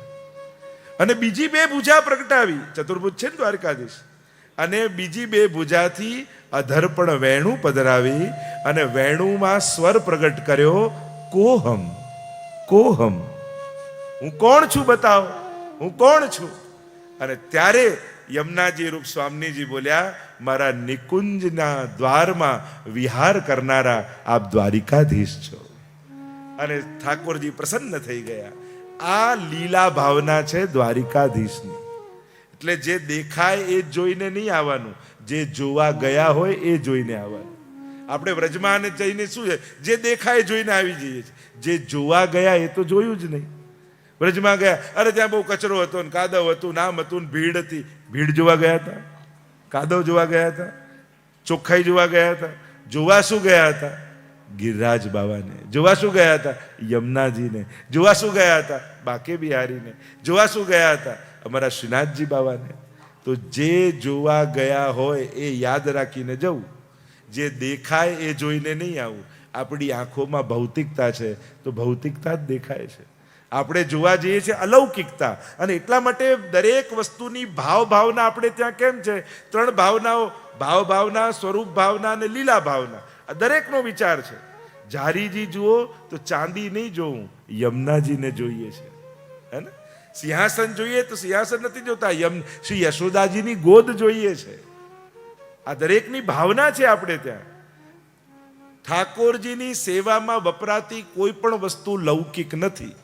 અને બીજી બે ભુજા પ્રગટાવી. ચતુર્ભુજ છે ને દ્વારકાધીશ. અને બીજી બે ભુજાથી અધર્પણ વેણું પધરાવી અને વેણુમાં સ્વર પ્રગટ કર્યો, કોહમ કોહમ, હું કોણ છું બતાવો, હું કોણ છું. અને ત્યારે યમુનાજી રૂપ સ્વામીજી બોલ્યા, મારા નિકુંજના દ્વારમાં વિહાર કરનારા આપ દ્વારિકાધીશ છો. અને ઠાકોરજી પ્રસન્ન થઈ ગયા. આ લીલા ભાવના છે દ્વારિકાધીશની. એટલે જે દેખાય એ જોઈને નહીં આવવાનું, જે જોવા ગયા હોય એ જોઈને આવવાનું. આપણે વ્રજમાં જઈને શું છે, જે દેખાય જોઈને આવી જઈએ છીએ. જે જોવા ગયા એ તો જોયું જ નહીં. વ્રજમાં ગયા, અરે ત્યાં બહુ કચરો હતો ને કાદવ હતું, નામ હતું ને ભીડ હતી. ભીડ જોવા ગયા હતા? કાદવ જોવા ગયા હતા? ચોખ્ખાઈ જોવા ગયા હતા? જોવા શું ગયા હતા? ગિરિરાજ બાવાને. જોવા શું ગયા હતા? યમુનાજીને. જોવા શું ગયા હતા? બાકે બિહારીને. જોવા શું ગયા હતા? અમારા શ્રીનાથજી બાવાને. તો જે જોવા ગયા હોય એ યાદ રાખીને જવું, જે દેખાય એ જોઈને નહીં આવું. આપણી આંખોમાં ભૌતિકતા છે તો ભૌતિકતા જ દેખાય છે. આપણે જોવા જઈએ છીએ અલૌકિકતા, અને એટલા માટે દરેક વસ્તુની ભાવના આપણે ત્યાં કેમ છે? 3 ભાવનાઓ, ભાવના, સ્વરૂપ ભાવના અને લીલા ભાવના. આ દરેકનો વિચાર છે. ઝારીજી જુઓ તો ચાંદી નહીં જોવું, યમુનાજીને જોઈએ છે, હે ને? સિંહાસન જોઈએ તો સિંહાસન નથી જોતા, શ્રી યશોદાજીની ગોદ જોઈએ છે. આ દરેકની ભાવના છે આપણે ત્યાં. ઠાકોરજીની સેવામાં વપરાતી કોઈ પણ વસ્તુ લૌકિક નથી.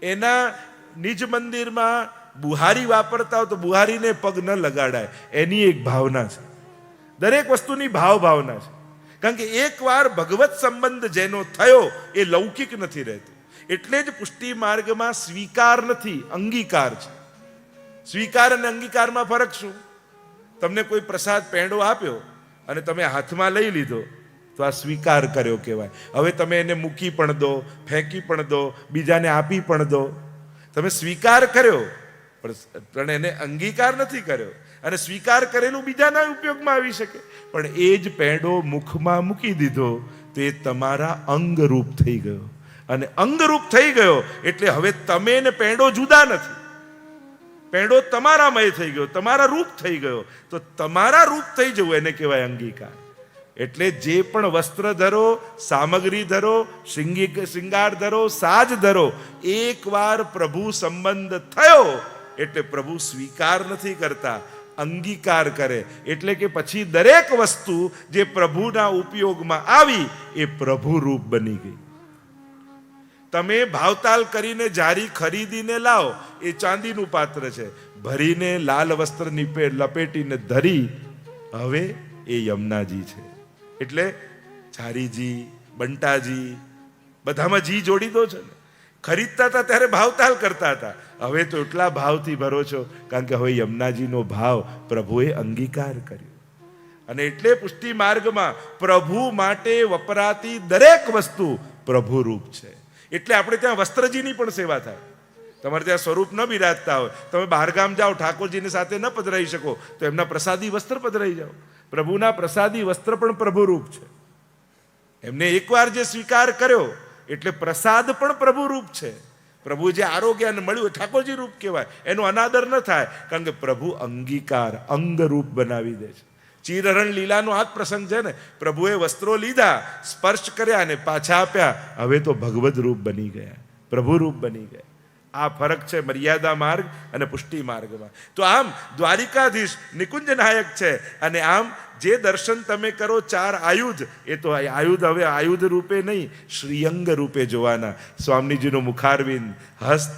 એના નિજ મંદિરમાં બુહારી વાપરતા હોય તો બુહારીને પગ ન લગાડાય, એની એક ભાવના છે. દરેક વસ્તુની ભાવના છે. કારણ કે એકવાર ભગવત સંબંધ જેનો થયો એ લૌકિક નથી રહેતો. એટલે જ પુષ્ટિ માર્ગમાં સ્વીકાર નથી, અંગીકાર છે. સ્વીકાર અને અંગીકારમાં ફરક શું? તમને કોઈ પ્રસાદ પેંડો આપ્યો અને તમે હાથમાં લઈ લીધો તો આ સ્વીકાર કર્યો કહેવાય. હવે તમે એને મૂકી પણ દો, ફેંકી પણ દો, બીજાને આપી પણ દો, તમે સ્વીકાર કર્યો, પણ એને અંગીકાર નથી કર્યો. અને સ્વીકાર કરેલું બીજાના ઉપયોગમાં આવી શકે, પણ એ જ પેંડો મુખમાં મૂકી દીધો તો એ તમારા અંગરૂપ થઈ ગયો. અને અંગરૂપ થઈ ગયો એટલે હવે તમે ને પેંડો જુદા નથી. પેંડો તમારામય થઈ ગયો, તમારા રૂપ થઈ ગયો. તો તમારા રૂપ થઈ જવું એને કહેવાય અંગીકાર. એટલે જે પણ વસ્ત્ર ધરો, સામગ્રી ધરો, શૃંગાર ધરો, સાજ ધરો, એકવાર પ્રભુ સંબંધ થયો એટલે પ્રભુ સ્વીકાર નથી કરતા, અંગીકાર કરે. એટલે કે પછી દરેક વસ્તુ જે પ્રભુના ઉપયોગમાં આવી એ પ્રભુ રૂપ બની ગઈ. તમે ભાવતાલ કરીને જારી ખરીદીને લાવો એ ચાંદીનું પાત્ર છે, ભરીને લાલ વસ્ત્ર લપેટીને ધરી હવે એ યમુનાજી છે. એટલે ચારીજી, બંટાજી બધામાં જી જોડી દો છો ને. ખરીદતા હતા ત્યારે ભાવતાલ કરતા હતા, હવે તો એટલા ભાવથી ભરો છો કારણ કે હવે યમુનાજીનો ભાવ પ્રભુએ અંગીકાર કર્યો. અને એટલે પુષ્ટિ માર્ગમાં પ્રભુ માટે વપરાતી દરેક વસ્તુ પ્રભુ રૂપ છે. એટલે આપણે ત્યાં વસ્ત્રજીની પણ સેવા થાય. તમારે ત્યાં સ્વરૂપ ન બિરાજતા હોય, તમે બહારગામ જાઓ, ઠાકોરજીની સાથે ન પધરાઈ શકો તો એમના પ્રસાદી વસ્ત્ર પધરાઈ જાઓ. પ્રભુના પ્રસાદી વસ્ત્ર પણ પ્રભુ રૂપ છે. એમને એકવાર જે સ્વીકાર કર્યો એટલે પ્રસાદ પણ પ્રભુ રૂપ છે. પ્રભુ જે આરોગ્ય મળ્યું ઠાકોરજી રૂપ કહેવાય. એનો અનાદર ન થાય કારણ કે પ્રભુ અંગીકાર, અંગ રૂપ બનાવી દે છે. ચીરહરણ લીલાનો આ જ પ્રસંગ છે ને. પ્રભુએ વસ્ત્રો લીધા, સ્પર્શ કર્યા અને પાછા આપ્યા, હવે તો ભગવદ રૂપ બની ગયા, પ્રભુ રૂપ બની ગયા. આ ફરક છે મર્યાદા માર્ગ અને પુષ્ટિ માર્ગમાં. તો આમ દ્વારિકાધીશ નિકુંજ નાયક છે. અને આમ જે દર્શન તમે કરો 4 આયુધ, એ તો આયુધ હવે આયુધ રૂપે નહીં, શ્રીઅંગ રૂપે જોવાના. સ્વામીજીનું મુખારવિંદ, હસ્ત,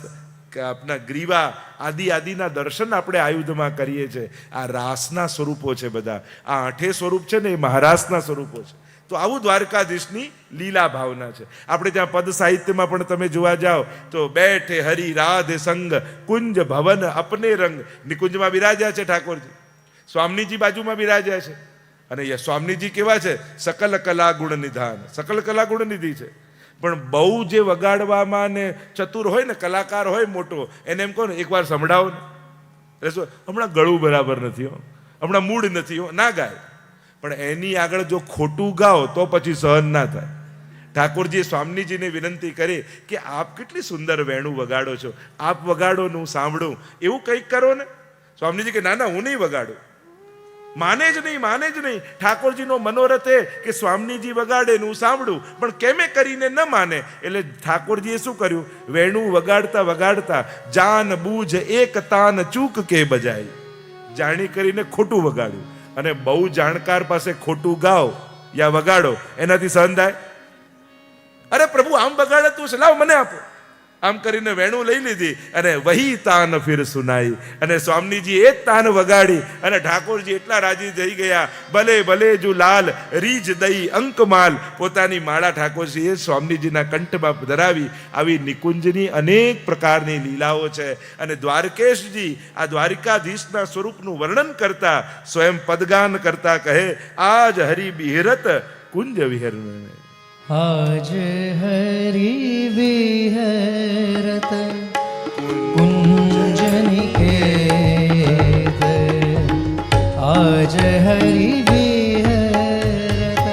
આપના ગ્રીવા આદિના દર્શન આપણે આયુધમાં કરીએ છીએ. આ રાસના સ્વરૂપો છે બધા. આ 8 સ્વરૂપ છે ને એ મહારાસના સ્વરૂપો છે. તો આવું દ્વારકાધીશની લીલા ભાવના છે. આપણે ત્યાં પદ સાહિત્યમાં પણ તમે જોવા જાઓ તો બેઠે હરિ રાધે સંગ કુંજ ભવન અપને રંગ. નિકુંજમાં બિરાજ્યા છે ઠાકોરજી, સ્વામીજી બાજુમાં બિરાજ્યા છે. અને સ્વામીજી કેવા છે? સકલ કલા ગુણ નિધાન, સકલ કલા ગુણ નિધિ છે. પણ બહુ જે વગાડવામાં ને ચતુર હોય ને, કલાકાર હોય મોટો, એને એમ કહો ને એકવાર સંભળાવો ને, એટલે શું, હમણાં ગળું બરાબર નથી હો, હમણાં મૂડ નથી હો, ના ગાય. પણ એની આગળ જો ખોટું ગાઓ તો પછી સહન ના થાય. ઠાકોરજીએ સ્વામીજીને વિનંતી કરી કે આપ કેટલી સુંદર વેણું વગાડો છો, આપ વગાડો ને હું સાંભળું, એવું કંઈક કરો ને. સ્વામીજી કે ના હું નહીં વગાડું. માને જ નહીં. ઠાકોરજીનો મનોરથ એ કે સ્વામીજી વગાડે ને હું સાંભળું, પણ કેમે કરીને ન માને. એટલે ઠાકોરજીએ શું કર્યું? વેણું વગાડતા જાન બૂझ એક તાન ચૂક કે બજાય, જાણી કરીને ખોટું વગાડ્યું. અને બહુ જાણકાર પાસે ખોટું ગાઓ યા વગાડો, એનાથી સહન થાય? અરે પ્રભુ આમ વગાડતું છે, લાવ મને આપો. આમ કરીને વેણું લઈ લીધી અને વહી તાન ફિર સુનાઈ, અને સ્વામીજી એ જ તાન વગાડી અને ઠાકોરજી એટલા રાજી થઈ ગયા. ભલે ભલે જુ લાલ રીજ દઈ અંકમાલ, પોતાની માળા ઠાકોરજીએ સ્વામીજીના કંઠમાં ધરાવી. આવી નિકુંજની અનેક પ્રકારની લીલાઓ છે. અને દ્વારકેશજી આ દ્વારિકાધીશના સ્વરૂપનું વર્ણન કરતા સ્વયં પદગાન કરતા કહે, આજ હરિ બિહરત કુંજ વિહરણ. आज हरि विहरत कुंज निकेत, आज हरि विहरत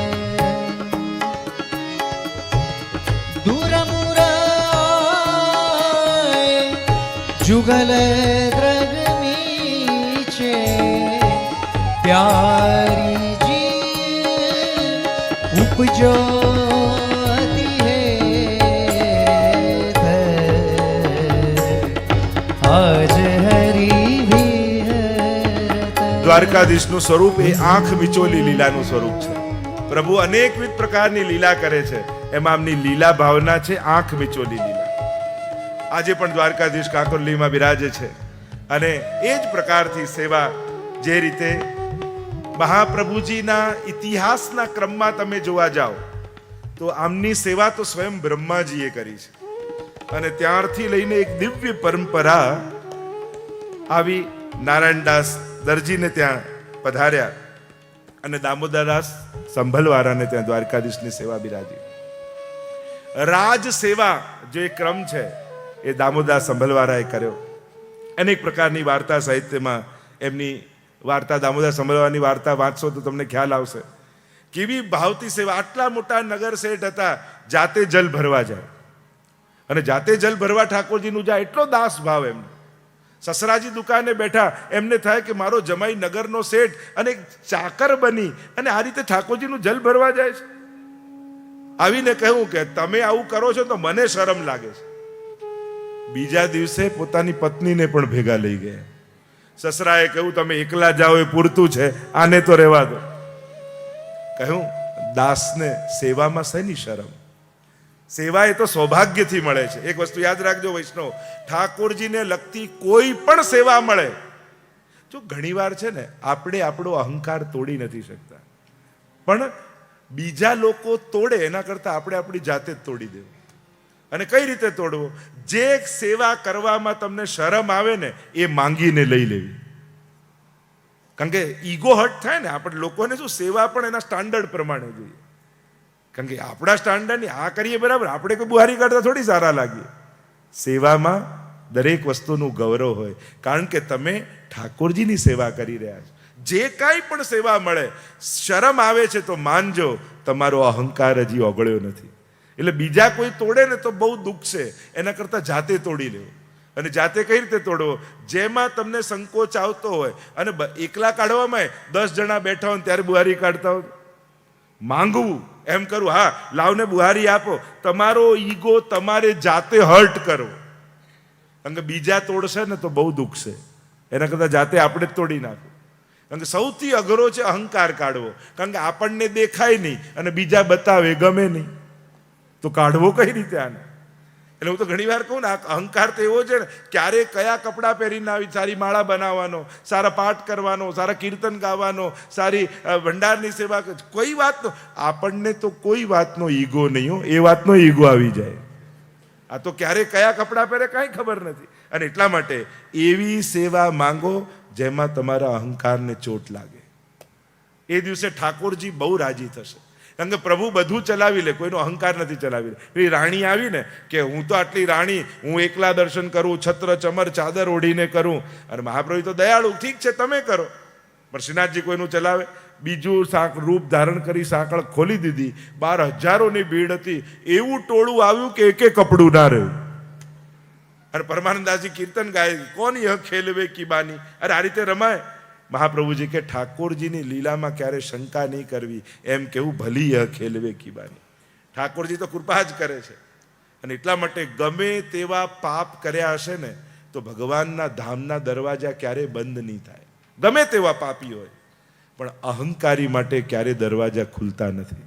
दूर मुराय जुगल द्रग मीचे, प्यारी जी उपजो દ્વારકાધીશનું સ્વરૂપ એ આંખ મિચોલી લીલાનું સ્વરૂપ છે. પ્રભુ અનેકવિધ પ્રકારની લીલા કરે છે, એમાં આમની લીલા ભાવના છે આંખ મિચોલી લીલા. આજે પણ દ્વારકાધીશ કાંકોલીમાં બિરાજે છે અને એ જ પ્રકારથી સેવા, જે રીતે મહાપ્રભુજીના ઇતિહાસના ક્રમમાં તમે જોવા જાઓ તો આમની સેવા તો સ્વયં બ્રહ્માજીએ કરી છે. અને ત્યારથી લઈને એક દિવ્ય પરંપરા આવી. નારાયણદાસ દરજીને ત્યાં પધાર્યા અને દામોદરદાસ સંભલવાળાને ત્યાં દ્વારકાધીશની સેવા બિરાજી. રાજ સેવા જે ક્રમ છે એ દામોદરદાસ સંભલવાળાએ કર્યો. અનેક પ્રકારની વાર્તા સાહિત્યમાં એમની વાર્તા, દામોદરદાસ સંભલવાળાની વાર્તા વાંચશો તો તમને ખ્યાલ આવશે કેવી ભાવતી સેવા. આટલા મોટા નગર શેઠ હતા, જાતે જલ ભરવા જાય અને જાતે જલ ભરવા ઠાકોરજીનું જાય, એટલો દાસ ભાવ એમને. સસરાજી દુકાને બેઠા, એમને થાય કે મારો જમાઈ નગરનો શેઠ અને ચાકર બની અને આ રીતે ઠાકોરજીનું જલ ભરવા જાય છે. આવીને કહ્યું કે તમે આવું કરો છો તો મને શરમ લાગે છે. બીજા દિવસે પોતાની પત્નીને પણ ભેગા લઈ ગયા. સસરાએ કહ્યું તમે એકલા જાઓ એ પૂરતું છે, આને તો રહેવા દો. કહ્યું દાસને સેવામાં શેની શરમ? સેવા એ તો સૌભાગ્યથી મળે છે. એક વસ્તુ યાદ રાખજો વૈષ્ણવ, ઠાકોરજીને લગતી કોઈ પણ સેવા મળે. જો ઘણીવાર છે ને આપણે આપણો અહંકાર તોડી નથી શકતા, પણ બીજા લોકો તોડે એના કરતા આપણે આપણી જાતે જ તોડી દેવું. અને કઈ રીતે તોડવો? જે સેવા કરવામાં તમને શરમ આવે ને એ માંગીને લઈ લેવી. કારણ કે ઈગો હર્ટ થાય ને, આપણે લોકોને શું સેવા પણ એના સ્ટાન્ડર્ડ પ્રમાણે જોઈએ. કારણ કે આપણા સ્ટાન્ડર્ડની આ કરીએ બરાબર, આપણે કોઈ બુહારી કરતા થોડી સારા લાગીએ. સેવામાં દરેક વસ્તુનું ગૌરવ હોય, કારણ કે તમે ઠાકોરજીની સેવા કરી રહ્યા છો. જે કાંઈ પણ સેવા મળે, શરમ આવે છે તો માનજો તમારો અહંકાર હજી ઓગળ્યો નથી. એટલે બીજા કોઈ તોડે ને તો બહુ દુઃખ છે, એના કરતાં જાતે તોડી લેવું. અને જાતે કઈ રીતે તોડવો? જેમાં તમને સંકોચ આવતો હોય અને એકલા કાઢવામાં 10 જણા બેઠા હોય ત્યારે બુહારી કાઢતા હોય, માંગવું એમ કરું, હા લાવને બુહારી આપો, તમારો ઈગો તમારે જાતે હર્ટ કરો. કારણ કે બીજા તોડશે ને તો બહુ દુઃખ છે, એના કરતાં જાતે આપણે જ તોડી નાખો. કારણ કે સૌથી અઘરો છે અહંકાર કાઢવો. કારણ કે આપણને દેખાય નહીં અને બીજા બતાવે ગમે નહીં, તો કાઢવો કઈ રીતે આને? એટલે હું તો ઘણી વાર કહું ને, આ અહંકાર તો એવો છે ને, ક્યારે કયા કપડાં પહેરીને આવી સારી માળા બનાવવાનો, સારા પાઠ કરવાનો, સારા કીર્તન ગાવાનો, સારી ભંડારની સેવા, કોઈ વાતનો આપણને તો કોઈ વાતનો ઈગો નહીં હો, એ વાતનો ઈગો આવી જાય. આ તો ક્યારે કયા કપડાં પહેરે કાંઈ ખબર નથી. અને એટલા માટે એવી સેવા માંગો જેમાં તમારા અહંકારને ચોટ લાગે. એ દિવસે ઠાકોરજી બહુ રાજી થશે. કારણ કે પ્રભુ બધું ચલાવી લે, કોઈનો અહંકાર નથી ચલાવી લે. પેલી રાણી આવી ને કે હું તો આટલી રાણી, હું એકલા દર્શન કરું, છત્ર ચમર ચાદર ઓઢીને કરું. અને મહાપ્રભુ તો દયાળુ, ઠીક છે તમે કરો, પણ શ્રીનાથજી કોઈનું ચલાવે? બીજું રૂપ ધારણ કરી સાંકળ ખોલી દીધી, 12,000ની ભીડ હતી, એવું ટોળું આવ્યું કે એકે કપડું ના રહ્યું. અને પરમાનંદાસજી કીર્તન ગાય, કોણ યહ ખેલવે કી બાની. અરે આ રીતે રમાય? મહાપ્રભુજી કે ઠાકોરજીની લીલામાં ક્યારે શંકા નહીં કરવી, એમ કેવું ભલી યહ ખેલવે કી બાની. ઠાકોરજી તો કૃપા જ કરે છે. અને એટલા માટે ગમે તેવા પાપ કર્યા હશે ને તો ભગવાનના ધામના દરવાજા ક્યારે બંધ નહીં થાય. ગમે તેવા પાપી હોય, પણ અહંકારી માટે ક્યારે દરવાજા ખુલતા નથી.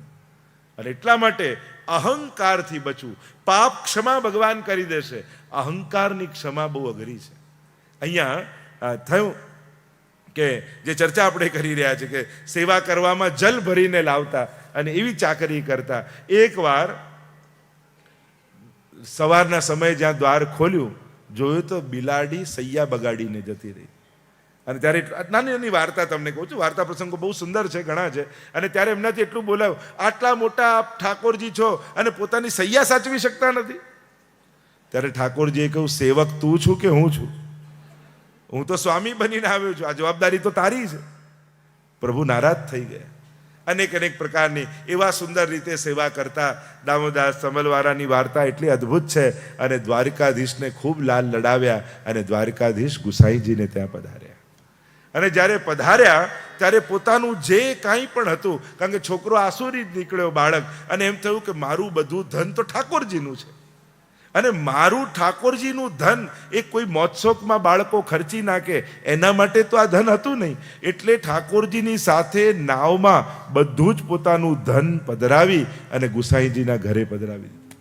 અને એટલા માટે અહંકારથી બચવું. પાપ ક્ષમા ભગવાન કરી દેશે, અહંકારની ક્ષમા બહુ અઘરી છે. અહીંયા થયું કે જે ચર્ચા આપણે કરી રહ્યા છીએ કે સેવા કરવામાં જલ ભરીને લાવતા અને એવી ચાકરી કરતા. એકવાર સવારના સમયે જ્યાં દ્વાર ખોલ્યું, જોયું તો બિલાડી સૈયા બગાડીને જતી રહી. અને ત્યારે નાની નાની વાર્તા તમને કહું છું, વાર્તા પ્રસંગો બહુ સુંદર છે, ઘણા છે. અને ત્યારે એમનાથી એટલું બોલાવ્યું, આટલા મોટા આપ ઠાકોરજી છો અને પોતાની સૈયા સાચવી શકતા નથી. ત્યારે ઠાકોરજીએ કહ્યું, સેવક તું છું કે હું છું? હું તો સ્વામી બનીને આવ્યો છું, આ જવાબદારી તો તારી છે. પ્રભુ નારાજ થઈ ગયા. અનેક અનેક પ્રકારની એવા સુંદર રીતે સેવા કરતા દામોદાસ સમલવારાની વાર્તા એટલી અદ્ભુત છે. અને દ્વારકાધીશને ખૂબ લાલ લડાવ્યા અને દ્વારકાધીશ ગુસાઈજીને ત્યાં પધાર્યા. અને જ્યારે પધાર્યા ત્યારે પોતાનું જે કાંઈ પણ હતું, કારણ કે છોકરો આસુરી જ નીકળ્યો બાળક, અને એમ થયું કે મારું બધું ધન તો ઠાકોરજીનું છે અને મારું ઠાકોરજીનું ધન એ કોઈ મોજશોખમાં બાળકો ખર્ચી નાખે એના માટે તો આ ધન હતું નહીં. એટલે ઠાકોરજીની સાથે નાવમાં બધું જ પોતાનું ધન પધરાવી અને ગુસાઈજીના ઘરે પધરાવી દીધું.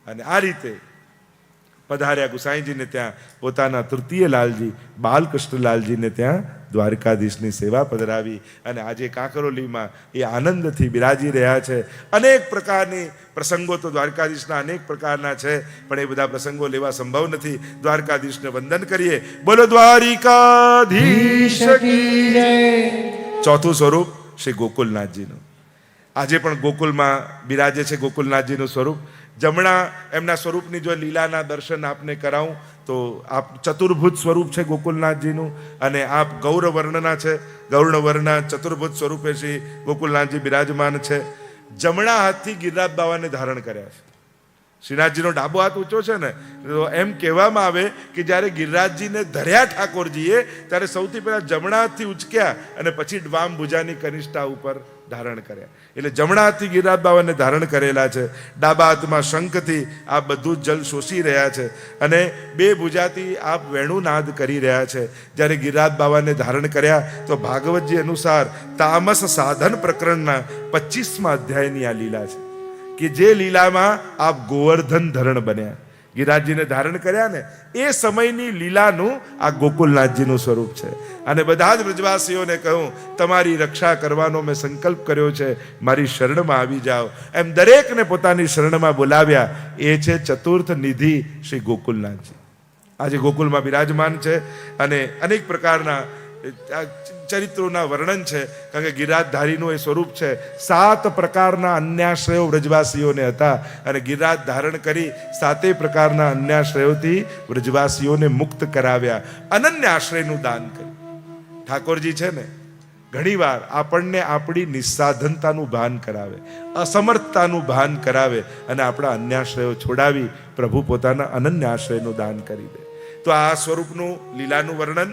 અને આ રીતે પધાર્યા ગુસાઈજીને ત્યાં. પોતાના તૃતીય લાલજી બાલકૃષ્ણલાલજીને ત્યાં દ્વારકાધીશની સેવા પધરાવી. અને આજે કાંકરોલીમાં એ આનંદથી બિરાજી રહ્યા છે. અનેક પ્રકારની પ્રસંગો તો દ્વારકાધીશના અનેક પ્રકારના છે, પણ એ બધા પ્રસંગો લેવા સંભવ નથી. દ્વારકાધીશને વંદન કરીએ. બોલો દ્વારિકાધીશ કી જય. ચોથું સ્વરૂપ શ્રી ગોકુલનાથજીનું. આજે પણ ગોકુલમાં બિરાજે છે ગોકુલનાથજીનું સ્વરૂપ. જમણા એમના સ્વરૂપની જો લીલાના દર્શન આપને કરાવું તો આપ ચતુર્ભુજ સ્વરૂપ છે ગોકુલનાથજીનું. અને આપ ગૌરવર્ણના છે, ગૌરવર્ણના ચતુર્ભુજ સ્વરૂપે શ્રી ગોકુલનાથજી બિરાજમાન છે. જમણા હાથથી ગિરિરાજ બાવાને ધારણ કર્યા છે. શ્રીનાથજીનો ડાબો હાથ ઊંચો છે ને, તો એમ કહેવામાં આવે કે જ્યારે ગિરિરાજજીને ધર્યા ઠાકોરજીએ ત્યારે સૌથી પહેલા જમણા હાથથી ઉચક્યા અને પછી વામ ભુજાની કનિષ્ઠા ઉપર ધારણ કર્યા. એટલે જમણા હાથથી ગિરિરાજ બાવાને ધારણ કરેલા છે. ડાબા હાથમાં શંખથી આપ બધું જ જલ શોષી રહ્યા છે અને બે ભુજાથી આપ વેણુનાદ કરી રહ્યા છે. જ્યારે ગિરિરાજ બાવાને ધારણ કર્યા તો ભાગવતજી અનુસાર તામસ સાધન પ્રકરણના 25મા અધ્યાયની આ લીલા છે કે જે લીલામાં આપ ગોવર્ધન ધરણ બન્યા. ગિરિરાજજીને ધારણ કર્યા ને એ સમયની લીલાનું આ ગોકુલનાથજીનું સ્વરૂપ છે. અને બધા જ બ્રજવાસીઓને કહું, તમારી રક્ષા કરવાનો મેં સંકલ્પ કર્યો છે, મારી શરણમાં આવી જાઓ. એમ દરેકને પોતાની શરણમાં બોલાવ્યા. એ છે ચતુર્થ નિધિ શ્રી ગોકુલનાથજી. આજે ગોકુલમાં બિરાજમાન છે અને અનેક પ્રકારના ચરિત્રોના વર્ણન છે. કારણ કે ગિરિરાજધારીનું એ સ્વરૂપ છે. 7 પ્રકારના અન્યાશ્રયો વ્રજવાસીઓને હતા અને ગિરિરાજ ધારણ કરી 7 પ્રકારના અન્યાશ્રયોથી વ્રજવાસીઓને મુક્ત કરાવ્યા. અનન્યાશ્રયનું દાન કર્યું. ઠાકોરજી છે ને ઘણીવાર આપણને આપણી નિસ્સાધનતાનું ભાન કરાવે, અસમર્થતાનું ભાન કરાવે અને આપણા અન્યાશ્રયો છોડાવી પ્રભુ પોતાના અનન્યાશ્રયનું દાન કરી દે. તો આ સ્વરૂપનું લીલાનું વર્ણન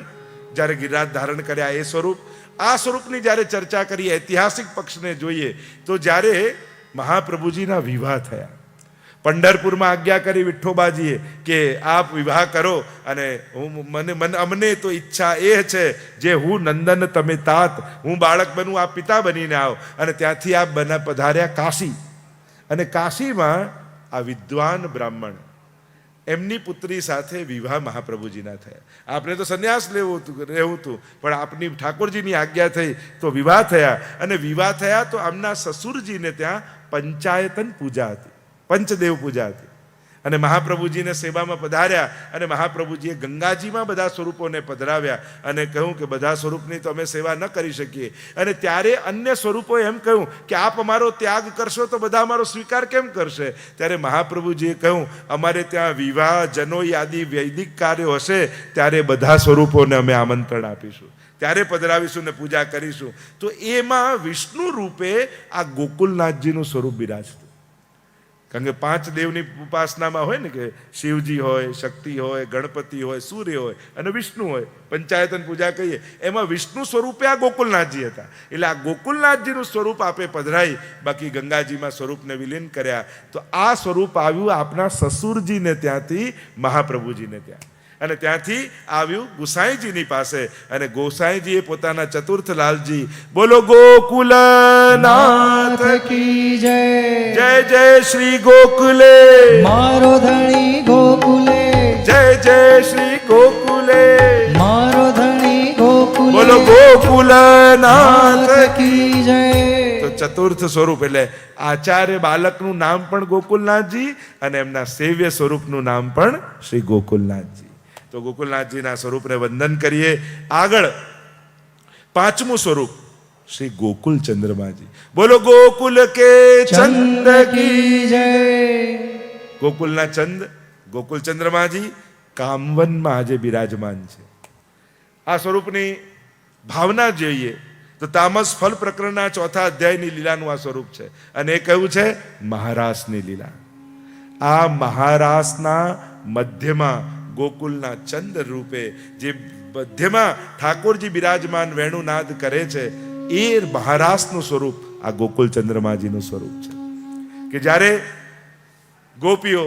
જ્યારે ગિરિરાજ ધારણ કર્યા એ સ્વરૂપ. આ સ્વરૂપની જ્યારે ચર્ચા કરીએ, ઐતિહાસિક પક્ષને જોઈએ તો જ્યારે મહાપ્રભુજીના વિવાહ થયા, પંઢરપુરમાં આજ્ઞા કરી વિઠ્ઠોબાજીએ કે આપ વિવાહ કરો અને અમને તો ઈચ્છા એ છે જે હું નંદન તમે તાત, હું બાળક બનું આપ પિતા બનીને આવો. અને ત્યાંથી આપ પધાર્યા કાશી. અને કાશીમાં આ વિદ્વાન બ્રાહ્મણ એમની પુત્રી સાથે વિવાહ મહાપ્રભુજીના થયા. આપણે તો સંન્યાસ રહેવું હતું, પણ આપની ઠાકોરજીની આજ્ઞા થઈ તો વિવાહ થયા. અને વિવાહ થયા તો આમના સસુરજીને ત્યાં પંચાયતન પૂજા હતી, પંચદેવ પૂજા હતી. અને મહાપ્રભુજીને સેવામાં પધાર્યા અને મહાપ્રભુજીએ ગંગાજીમાં બધા સ્વરૂપોને પધરાવ્યા અને કહ્યું કે બધા સ્વરૂપની તો અમે સેવા ન કરી શકીએ. અને ત્યારે અન્ય સ્વરૂપોએ એમ કહ્યું કે આપ અમારો ત્યાગ કરશો તો બધા અમારો સ્વીકાર કેમ કરશે? ત્યારે મહાપ્રભુજીએ કહ્યું, અમારે ત્યાં વિવાહ જનોઈ આદિ વૈદિક કાર્યો હશે ત્યારે બધા સ્વરૂપોને અમે આમંત્રણ આપીશું, ત્યારે પધરાવીશું ને પૂજા કરીશું. તો એમાં વિષ્ણુ રૂપે આ ગોકુલનાથજીનું સ્વરૂપ બિરાજતું. કારણ કે 5 દેવની ઉપાસનામાં હોય ને કે શિવજી હોય, શક્તિ હોય, ગણપતિ હોય, સૂર્ય હોય અને વિષ્ણુ હોય. પંચાયતન પૂજા કહીએ એમાં વિષ્ણુ સ્વરૂપે આ ગોકુલનાથજી હતા. એટલે આ ગોકુલનાથજીનું સ્વરૂપ આપે પધરાઈ, બાકી ગંગાજીમાં સ્વરૂપને વિલીન કર્યા. તો આ સ્વરૂપ આવ્યું આપના સસુરજીને ત્યાંથી મહાપ્રભુજીને ત્યાં. અને ત્યાંથી આવ્યું ગુસાઈજીની પાસે, અને ગોસાઈજીએ પોતાના ચતુર્થ લાલજી બોલો ગોકુલ નાથ કી જય. જય જય શ્રી ગોકુલે, મારો ધણી ગોકુલે, જય જય શ્રી ગોકુલે, મારો ધણી ગોકુલે, બોલો ગોકુલ નાથ. નાથ કી જય. તો ચતુર્થ સ્વરૂપ એટલે આચાર્ય બાલકનું નામ પણ ગોકુલનાથજી અને એમના સેવ્ય સ્વરૂપનું નામ પણ શ્રી ગોકુલનાથજી. તો ગોકુલનાથજીના સ્વરૂપને વંદન કરીએ. આગળ પાંચમું સ્વરૂપ શ્રી ગોકુલ ચંદ્રમાજી. બોલો ગોકુલ કે ચંદ કી જય. ગોકુલના ચંદ ગોકુલ ચંદ્રમાજી કામવનમાં આજે બિરાજમાન છે. આ સ્વરૂપની ભાવના જોઈએ તો તામસ ફલ પ્રકરણના 4થા અધ્યાયની લીલાનું આ સ્વરૂપ છે, અને એ કયું છે મહારાસની લીલા. આ મહારાસના મધ્યમાં ગોકુલના ચંદ રૂપે જે મધ્યમાં ઠાકોરજી બિરાજમાન વેણુનાદ કરે છે, એ મહારાસનું સ્વરૂપ આ ગોકુલ ચંદ્રમાજીનું સ્વરૂપ છે. કે જ્યારે ગોપીઓ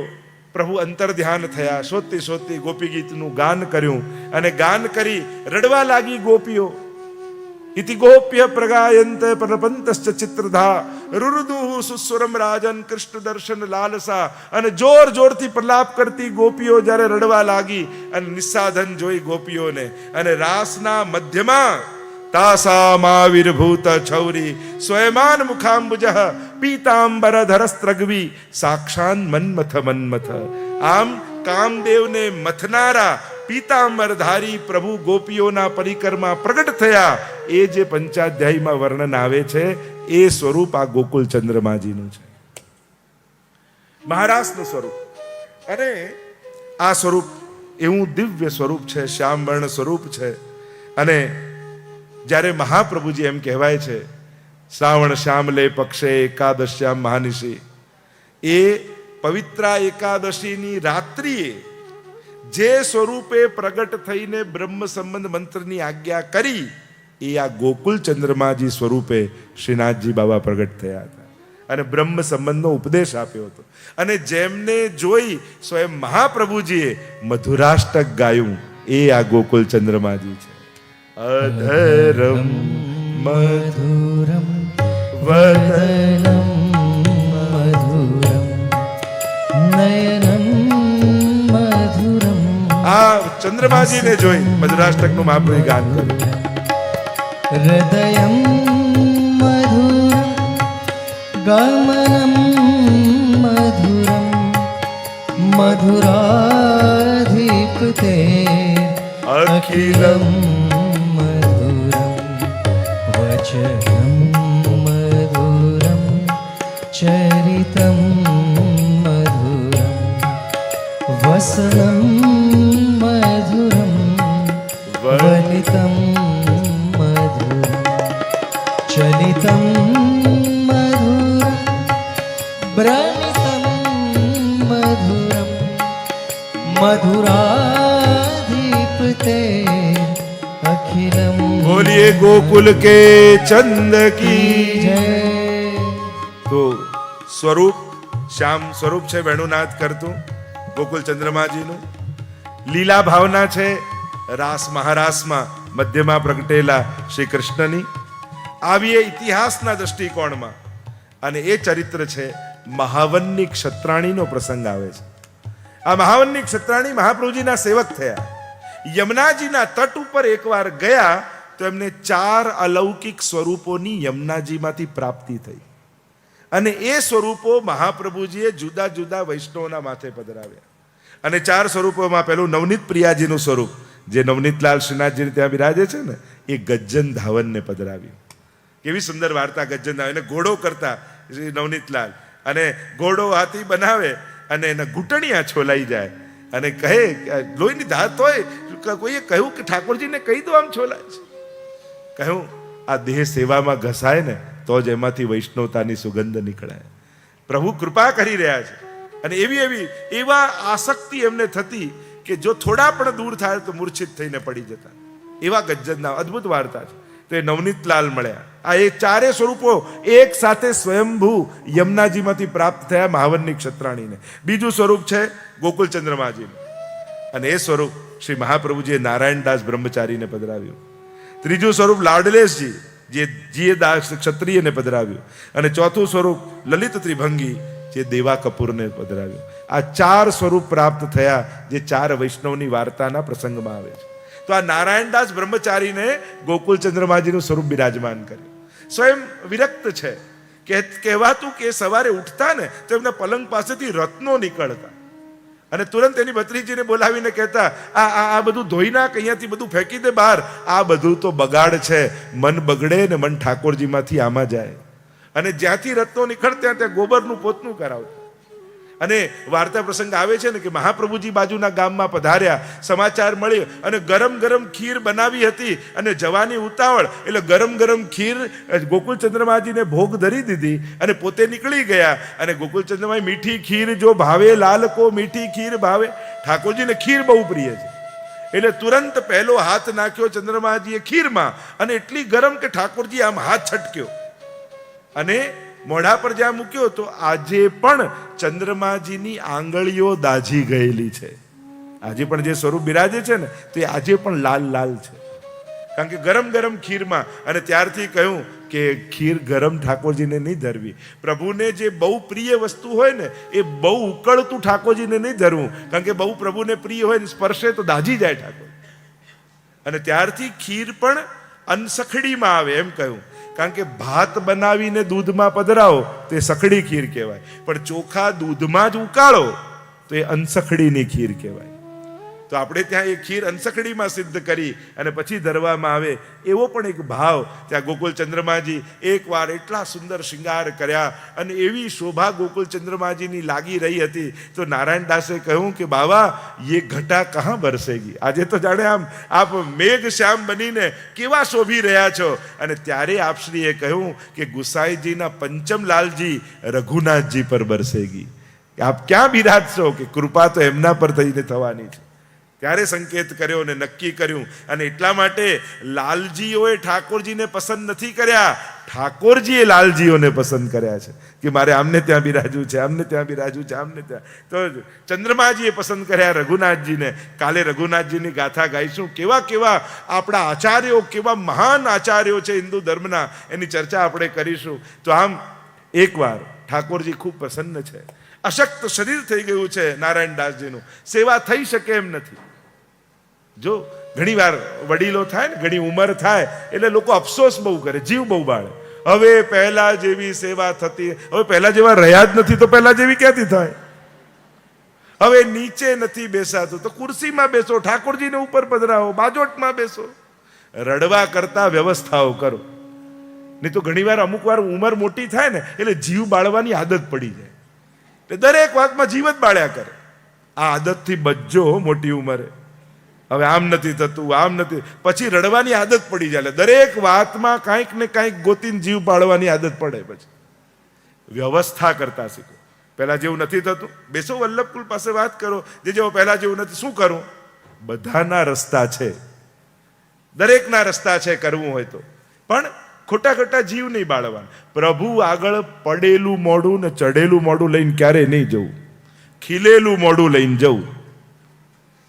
પ્રભુ અંતર ધ્યાન થયા, શોધતી શોધતી ગોપી ગીતનું ગાન કર્યું, અને ગાન કરી રડવા લાગી ગોપીઓ. ઇતિ ગોપ્ય પ્રગાયંત પ્રપંતશ્ચ ચિત્રધા રુરુદુઃ સુસ્વરમ રાજન કૃષ્ણ દર્શન લાલસા. અને જોર જોરથી પ્રલાપ કરતી ગોપીઓ જ્યારે રડવા લાગી અને નિસ્સાધન જોઈ ગોપીઓને, અને રાસના મધ્યમાં તાસામાવિર્ભૂત છૌરી સ્વયમાન મુખાંબુજઃ પીતાંબર ધરસ્ત્રગવી સાક્ષાન મન્મથ મન્મથ. આમ કામદેવને મથનારા પીતાંબરધારી પ્રભુ ગોપીઓના પરિકરમાં પ્રગટ થયા. એ જે પંચાધ્યાયમાં વર્ણન આવે છે એ સ્વરૂપ આ ગોકુલ ચંદ્રમાજીનું છે, મહારાસનું સ્વરૂપ. અને આ સ્વરૂપ એવું દિવ્ય સ્વરૂપ છે, શ્યામવર્ણ સ્વરૂપ છે. અને જ્યારે મહાપ્રભુજી એમ કહેવાય છે શ્રાવણ શ્યામલે પક્ષે એકાદશ્યામ મહાનિશી, એ પવિત્રા એકાદશીની રાત્રિએ જે સ્વરૂપે પ્રગટ થઈને બ્રહ્મ સંબંધ મંત્રની આજ્ઞા કરી, એ આ ગોકુલ ચંદ્રમાજી સ્વરૂપે શ્રીનાથજી બાબા પ્રગટ થયા હતા અને બ્રહ્મ સંબંધનો ઉપદેશ આપ્યો હતો. અને જેમને જોઈ સ્વયં મહાપ્રભુજીએ મધુરાષ્ટક ગાયું, એ આ ગોકુલ ચંદ્રમાજી છે. અધરમ મધુરમ વદનમ મધુરમ નયનમ મધુરમ. આ ચંદ્રમાજીને જોઈ મધુરાષ્ટકનું મહાપ્રભુએ ગાન કર્યું. હૃદયમ મધુરમ ગમનમ મધુરમ મધુરાધિપતે અખિલમ મધુરમ વચનમ મધુરમ ચરિતમ મધુરમ વસનમ મધુરમ વલિતમ ચલિતમ મધુરમ બ્રણિતમ મધુરમ મધુરાધિપતે અખિલમ. બોલીએ ગોકુલ કે ચંદ કી જય. તો સ્વરૂપ શ્યામ સ્વરૂપ છે વેણુનાદ કરતું ગોકુલ ચંદ્રમાજીનું. લીલા ભાવના છે રાસ મહારાસમાં મધ્યમાં પ્રગટેલા શ્રી કૃષ્ણની. આવીએ ઇતિહાસના દૃષ્ટિકોણમાં, અને એ ચરિત્ર છે મહાવનની ક્ષત્રાણીનો પ્રસંગ આવે છે. આ મહાવનની ક્ષત્રાણી મહાપ્રભુજીના સેવક થયા. યમુનાજીના તટ ઉપર એકવાર ગયા તો એમને 4 અલૌકિક સ્વરૂપોની યમુનાજીમાંથી પ્રાપ્તિ થઈ, અને એ સ્વરૂપો મહાપ્રભુજીએ જુદા જુદા વૈષ્ણવના માથે પધરાવ્યા. અને 4 સ્વરૂપોમાં પહેલું નવનીત પ્રિયાજીનું સ્વરૂપ, જે નવનીતલાલ શ્રીનાથજી ત્યાં બિરાજે છે ને, એ ગજ્જન ધાવનને પધરાવ્યું. કેવી સુંદર વાર્તા ગજ્જન ધાવન. કોડો કરતા શ્રી નવનીતલાલ, અને ઘોડો હાથી બનાવે અને એના ઘૂંટણિયા છોલાઈ જાય, અને કહે લોહીની ધાત હોય. કોઈએ કહ્યું કે ઠાકોરજીને કહી દો આમ છોલાય છે. કહ્યું આ દેહ સેવામાં ઘસાય ને તો જ એમાંથી વૈષ્ણવતાની સુગંધ નીકળે. પ્રભુ કૃપા કરી રહ્યા છે. અને એવા આસક્તિ એમને થતી કે જો થોડા પણ દૂર થાય તો મૂર્છિત થઈને પડી જતા. એવા ગજ્જનના અદ્ભુત વાર્તા છે. તો એ નવનીતલાલ મળ્યા. આ એ 4 સ્વરૂપો એક સાથે સ્વયંભૂ યમુનાજીમાંથી પ્રાપ્ત થયા મહાવનની ક્ષત્રાણીને. બીજું સ્વરૂપ છે ગોકુલ ચંદ્રમાજીનું. અને એ સ્વરૂપ શ્રી મહાપ્રભુજીએ નારાયણદાસ બ્રહ્મચારીને પધરાવ્યું. ત્રીજું સ્વરૂપ લાડલેશજી જે જીએ દાસ ક્ષત્રિયને પધરાવ્યું. અને ચોથું સ્વરૂપ લલિત ત્રિભંગી જે દેવા કપૂરને પધરાવ્યું. આ 4 સ્વરૂપ પ્રાપ્ત થયા જે 4 વૈષ્ણવની વાર્તાના પ્રસંગમાં આવે છે. તો આ નારાયણદાસ બ્રહ્મચારીને ગોકુળ ચંદ્રમાજીનું સ્વરૂપ બિરાજમાન કર્યું. સ્વયં વિરક્ત છે કે કહેવાતું કે સવારે ઉઠતા ને તો એમના પલંગ પાસેથી રત્નો નીકળતા અને તુરંત એની ભત્રીજીને બોલાવીને કહેતા આ બધું ધોઈ નાખ, અહીંયાથી બધું ફેંકી દે બહાર, આ બધું તો બગાડ છે, મન બગડે ને મન ઠાકોરજીમાંથી આમાં જાય. અને જ્યાંથી રત્નો નીકળતા ત્યાં ગોબરનું પોતનું કરાવતા. અને વાર્તા પ્રસંગ આવે છે ને કે મહાપ્રભુજી બાજુના ગામમાં પધાર્યા, સમાચાર મળ્યો અને ગરમ ગરમ ખીર બનાવી હતી અને જવાની ઉતાવળ એટલે ગરમ ગરમ ખીર ગોકુળ ચંદ્રમાજીને ભોગ ધરી દીધી અને પોતે નીકળી ગયા. અને ગોકુળ ચંદ્રમાજી મીઠી ખીર જો ભાવે લાલ કો મીઠી ખીર ભાવે, ઠાકોરજીને ખીર બહુ પ્રિય છે એટલે તુરંત પહેલો હાથ નાખ્યો ચંદ્રમાજીએ ખીરમાં અને એટલી ગરમ કે ઠાકોરજી આમ હાથ છટક્યો અને મોઢા પર જ્યાં મૂક્યો તો આજે પણ ચંદ્રમાજીની આંગળીઓ દાઝી ગયેલી છે. આજે પણ જે સ્વરૂપ બિરાજે છે ને તે આજે પણ લાલ લાલ છે, કારણ કે ગરમ ગરમ ખીરમાં. અને ત્યારથી કહ્યું કે ખીર ગરમ ઠાકોરજીને નહીં ધરવી. પ્રભુને જે બહુ પ્રિય વસ્તુ હોય ને એ બહુ ઉકળતું ઠાકોરજીને નહીં ધરવું, કારણ કે બહુ પ્રભુને પ્રિય હોય ને સ્પર્શે તો દાઝી જાય ઠાકોર. અને ત્યારથી ખીર પણ અનસખડીમાં આવે એમ કહ્યું, કારણ કે ભાત બનાવીને દૂધમાં પધરાવો તો એ સખડી ખીર કહેવાય, પણ ચોખા દૂધમાં જ ઉકાળો તો એ અનસખડીની ખીર કહેવાય. તો આપણે ત્યાં એ ખીર અનસખડીમાં સિદ્ધ કરી અને પછી ધરવામાં આવે એવો પણ એક ભાવ ત્યાં ગોકુળ ચંદ્રમાજી એકવાર એટલા સુંદર શૃંગાર કર્યા અને એવી શોભા ગોકુળ ચંદ્રમાજીની લાગી રહી હતી. તો નારાયણદાસે કહ્યું કે બાબા ये ઘટા કહાં બરસેગી. આજે તો જાણે આપ મેઘ શ્યામ બનીને કેવા શોભી રહ્યા છો. અને ત્યારે આપશ્રીએ કહ્યું કે ગુસાઈજીના પંચમલાલજી રઘુનાથજી પર બરસેગી. આપ ક્યાં બિરાજશો કે કૃપા તો એમના પર થઈને થવાની છે. ત્યારે સંકેત કર્યો અને નક્કી કર્યું. અને એટલા માટે લાલજીઓએ ઠાકોરજીને પસંદ નથી કર્યા, ઠાકોરજીએ લાલજીઓને પસંદ કર્યા છે કે મારે આમને ત્યાં બિરાજવું છે, આમને ત્યાં બિરાજવું છે, આમને ત્યાં. તો ચંદ્રમાજીએ પસંદ કર્યા રઘુનાથજીને. કાલે રઘુનાથજીની ગાથા ગાઈશું. કેવા કેવા આપણા આચાર્યો, કેવા મહાન આચાર્યો છે હિન્દુ ધર્મના, એની ચર્ચા આપણે કરીશું. તો આમ એકવાર ઠાકોરજી ખૂબ પ્રસન્ન છે. અશક્ત શરીર થઈ ગયું છે નારાયણદાસજીનું, સેવા થઈ શકે એમ નથી. જો ઘણી વાર વડીલો થાય ને, ઘણી ઉંમર થાય એટલે લોકો અફસોસ બહુ કરે, જીવ બહુ બાળે. હવે પહેલા જેવી સેવા થતી, હવે પહેલા જેવા રહ્યા જ નથી તો પહેલા જેવી ક્યાંથી થાય? હવે નીચે નથી બેસાતું તો ખુરશીમાં બેસો, ઠાકોરજીને ઉપર પધરાવો, બાજોટમાં બેસો. રડવા કરતા વ્યવસ્થાઓ કરો. નહીં તો ઘણી વાર અમુક વાર ઉંમર મોટી થાય ને એટલે જીવ બાળવાની આદત પડી જાય, એટલે દરેક વાતમાં જીવ જ બાળ્યા કરે. આ આદતથી બચજો મોટી ઉંમરે. હવે આમ નથી થતું, આમ નથી, પછી રડવાની આદત પડી જાય. દરેક વાતમાં કાંઈક ને કાંઈક ગોતીને જીવ પાડવાની આદત પડે. પછી વ્યવસ્થા કરતા શીખો. પહેલા જેવું નથી થતું, બેસો વલ્લભકુલ પાસે વાત કરો. જેવો પહેલા જેવું નથી, શું કરું? બધાના રસ્તા છે, દરેકના રસ્તા છે કરવું હોય તો, પણ ખોટા ખોટા જીવ નહીં બાળવાના. પ્રભુ આગળ પડેલું મોઢું ને ચડેલું મોઢું લઈને ક્યારે નહીં જવું, ખીલેલું મોઢું લઈને જવું.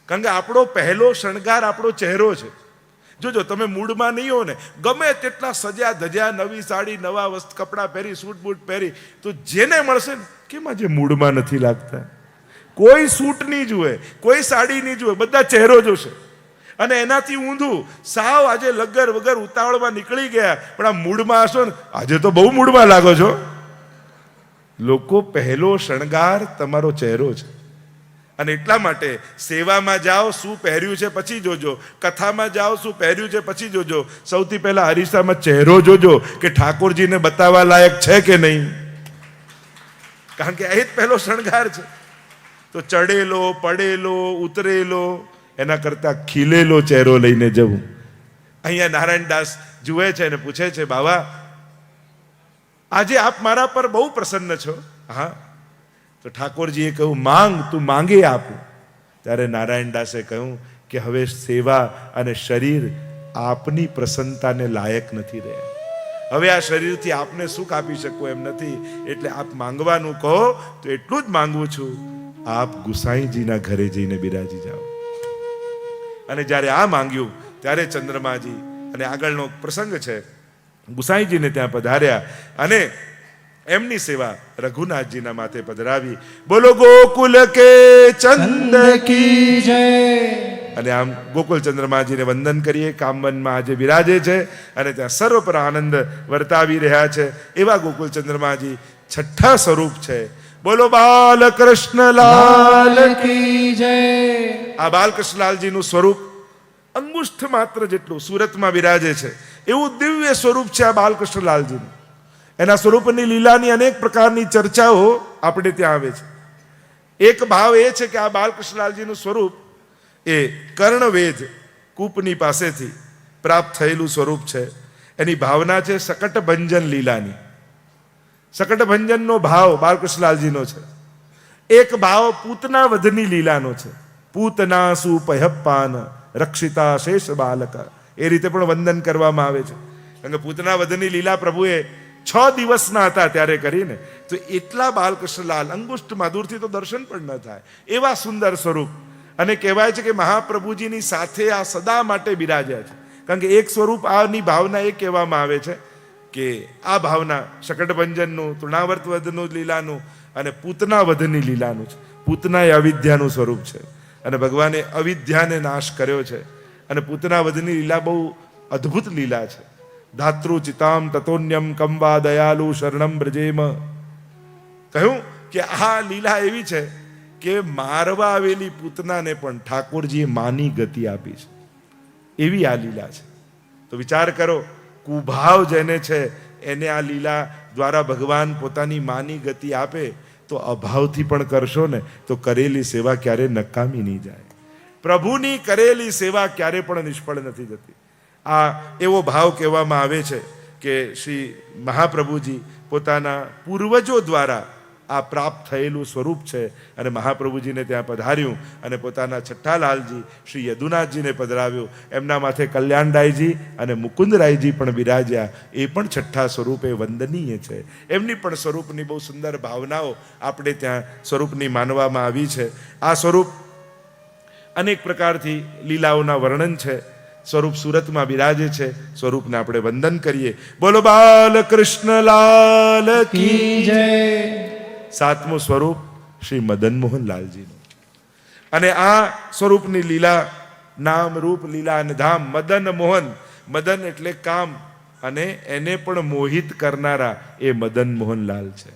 કારણ કે આપણો પહેલો શણગાર આપણો ચહેરો છે. જોજો તમે મૂડમાં નહીં હો ને, ગમે તેટલા સજ્યા ધજ્યા, નવી સાડી, નવા વસ્ત્ર કપડાં પહેરી, સૂટ બૂટ પહેરી, તો જેને મળશે ને કેમ આજે મૂડમાં નથી લાગતા. કોઈ સૂટ નહીં જુએ, કોઈ સાડી નહીં જુએ, બધા ચહેરો જોશે. અને એનાથી ઊંધું સાવ આજે લગર વગર ઉતાવળમાં નીકળી ગયા, પણ આ મૂડમાં હશો ને, આજે તો બહુ મૂડમાં લાગો છો. લોકો પહેલો શણગાર તમારો ચહેરો છે. અને એટલા માટે સેવામાં જાઓ શું પહેર્યું છે પછી જોજો, કથામાં જાઓ શું પહેર્યું છે પછી જોજો. સૌથી પહેલા અરીસામાં ચહેરો જોજો કે ઠાકોરજીને બતાવવા લાયક છે કે નહીં, કારણ કે એ જ પહેલો શણગાર છે. તો ચડેલો, પડેલો, ઉતરેલો એના કરતા ખીલેલો ચહેરો લઈને જવું. અહીંયા નારાયણદાસ જુએ છે અને પૂછે છે, બાબા આજે આપ મારા પર બહુ પ્રસન્ન છો. હા. તો ઠાકોરજીએ કહ્યું, માંગ, તું માંગે આપું. ત્યારે નારાયણદાસે કહ્યું કે હવે સેવા અને શરીર આપની પ્રસન્નતાને લાયક નથી રહ્યા. હવે આ શરીરથી આપને સુખ આપી શકું એમ નથી, એટલે આપ માંગવાનું કહો તો એટલું જ માંગુ છું, આપ ગુસાઈજીના ઘરે જઈને બિરાજી જાઓ. અને જ્યારે આ માંગ્યું ત્યારે ચંદ્રમાજી અને આગળનો પ્રસંગ છે, ગુસાઈજીને ત્યાં પધાર્યા અને એમની સેવા રઘુનાથજીના માથે પધરાવી. બોલો ગોકુલ કે ચંદ કી જય. અને આમ ગોકુલ ચંદ્રમાજીને વંદન કરીએ. કામવનમાં આજે બિરાજે છે અને ત્યાં સર્વ પર આનંદ વર્તાવી રહ્યા છે એવા ગોકુલ ચંદ્રમાજી છઠ્ઠા સ્વરૂપ છે. બોલો બાલકૃષ્ણ લાલ. લાલ કી જય. આ બાલકૃષ્ણલાલજીનું સ્વરૂપ અંગુષ્ઠ માત્ર જેટલું સુરતમાં બિરાજે છે એવું દિવ્ય સ્વરૂપ છે આ બાલકૃષ્ણલાલજીનું. એના સ્વરૂપની લીલાની અનેક પ્રકારની ચર્ચાઓ આપણે ત્યાં આવે છે. એક ભાવ એ છે કે આ બાલકૃષ્ણલાલજીનું સ્વરૂપ એ કર્ણવેદ કૂપની પાસેથી પ્રાપ્ત થયેલું સ્વરૂપ છે. એની ભાવના છે શકટભંજન લીલાની. શકટભંજનનો ભાવ બાલકૃષ્ણલાલજીનો છે. એક ભાવ પૂતના વધની લીલાનો છે. પૂતના સુપયપાન રક્ષિતા શેષ બાલક, એ રીતે પણ વંદન કરવામાં આવે છે. કારણ કે પૂતના વધની લીલા પ્રભુએ 6 દિવસના હતા ત્યારે કરીને, તો એટલા બાલકૃષ્ણલાલ અંગુષ્ઠમાં દૂરથી તો દર્શન પણ ન થાય એવા સુંદર સ્વરૂપ. અને કહેવાય છે કે મહાપ્રભુજીની સાથે આ સદા માટે બિરાજ્યા છે. કારણ કે એક સ્વરૂપ આની ભાવના એ કહેવામાં આવે છે કે આ ભાવના શકટભંજનનું, તૃણાવર્ત વધનું લીલાનું અને પૂતના વધની લીલાનું છે. પૂતના એ અવિદ્યાનું સ્વરૂપ છે અને ભગવાને અવિદ્યાને નાશ કર્યો છે. અને પૂતના વધની લીલા બહુ અદ્ભુત લીલા છે. ધાતૃ ચિતામ તતોન્યમ કંવા દયાલુ શરણમ બ્રજેમ. કહ્યું કે આ લીલા એવી છે કે મારવા આવેલી પૂતનાને પણ ઠાકોરજીએ માની ગતિ આપી છે, એવી આ લીલા છે. તો વિચાર કરો, કુભાવ જેને છે એને આ લીલા દ્વારા ભગવાન પોતાની માની ગતિ આપે તો અભાવથી પણ કરશો ને તો કરેલી સેવા ક્યારે નકામી નહીં જાય. પ્રભુની કરેલી સેવા ક્યારે પણ નિષ્ફળ નથી જતી. આ એવો ભાવ કહેવામાં આવે છે કે શ્રી મહાપ્રભુજી પોતાના પૂર્વજો દ્વારા આ પ્રાપ્ત થયેલું સ્વરૂપ છે. અને મહાપ્રભુજીને ત્યાં પધાર્યું અને પોતાના છઠ્ઠા લાલજી શ્રી યદુનાથજીને પધરાવ્યું. એમના માથે કલ્યાણરાયજી અને મુકુંદરાયજી પણ બિરાજ્યા. એ પણ છઠ્ઠા સ્વરૂપે વંદનીય છે. એમની પણ સ્વરૂપની બહુ સુંદર ભાવનાઓ આપણે ત્યાં સ્વરૂપની માનવામાં આવી છે. આ સ્વરૂપ અનેક પ્રકારથી લીલાઓના વર્ણન છે. સ્વરૂપ સુરતમાં બિરાજે છે. સ્વરૂપને આપણે વંદન કરીએ. બોલો બાલકૃષ્ણ લાલ કી જય. સાતમું સ્વરૂપ શ્રી મદન મોહનલાલજીનું. અને આ સ્વરૂપની લીલા, નામ રૂપ લીલા અને ધામ મદન મોહન. મદન એટલે કામ અને એને પણ મોહિત કરનારા એ મદન મોહનલાલ છે.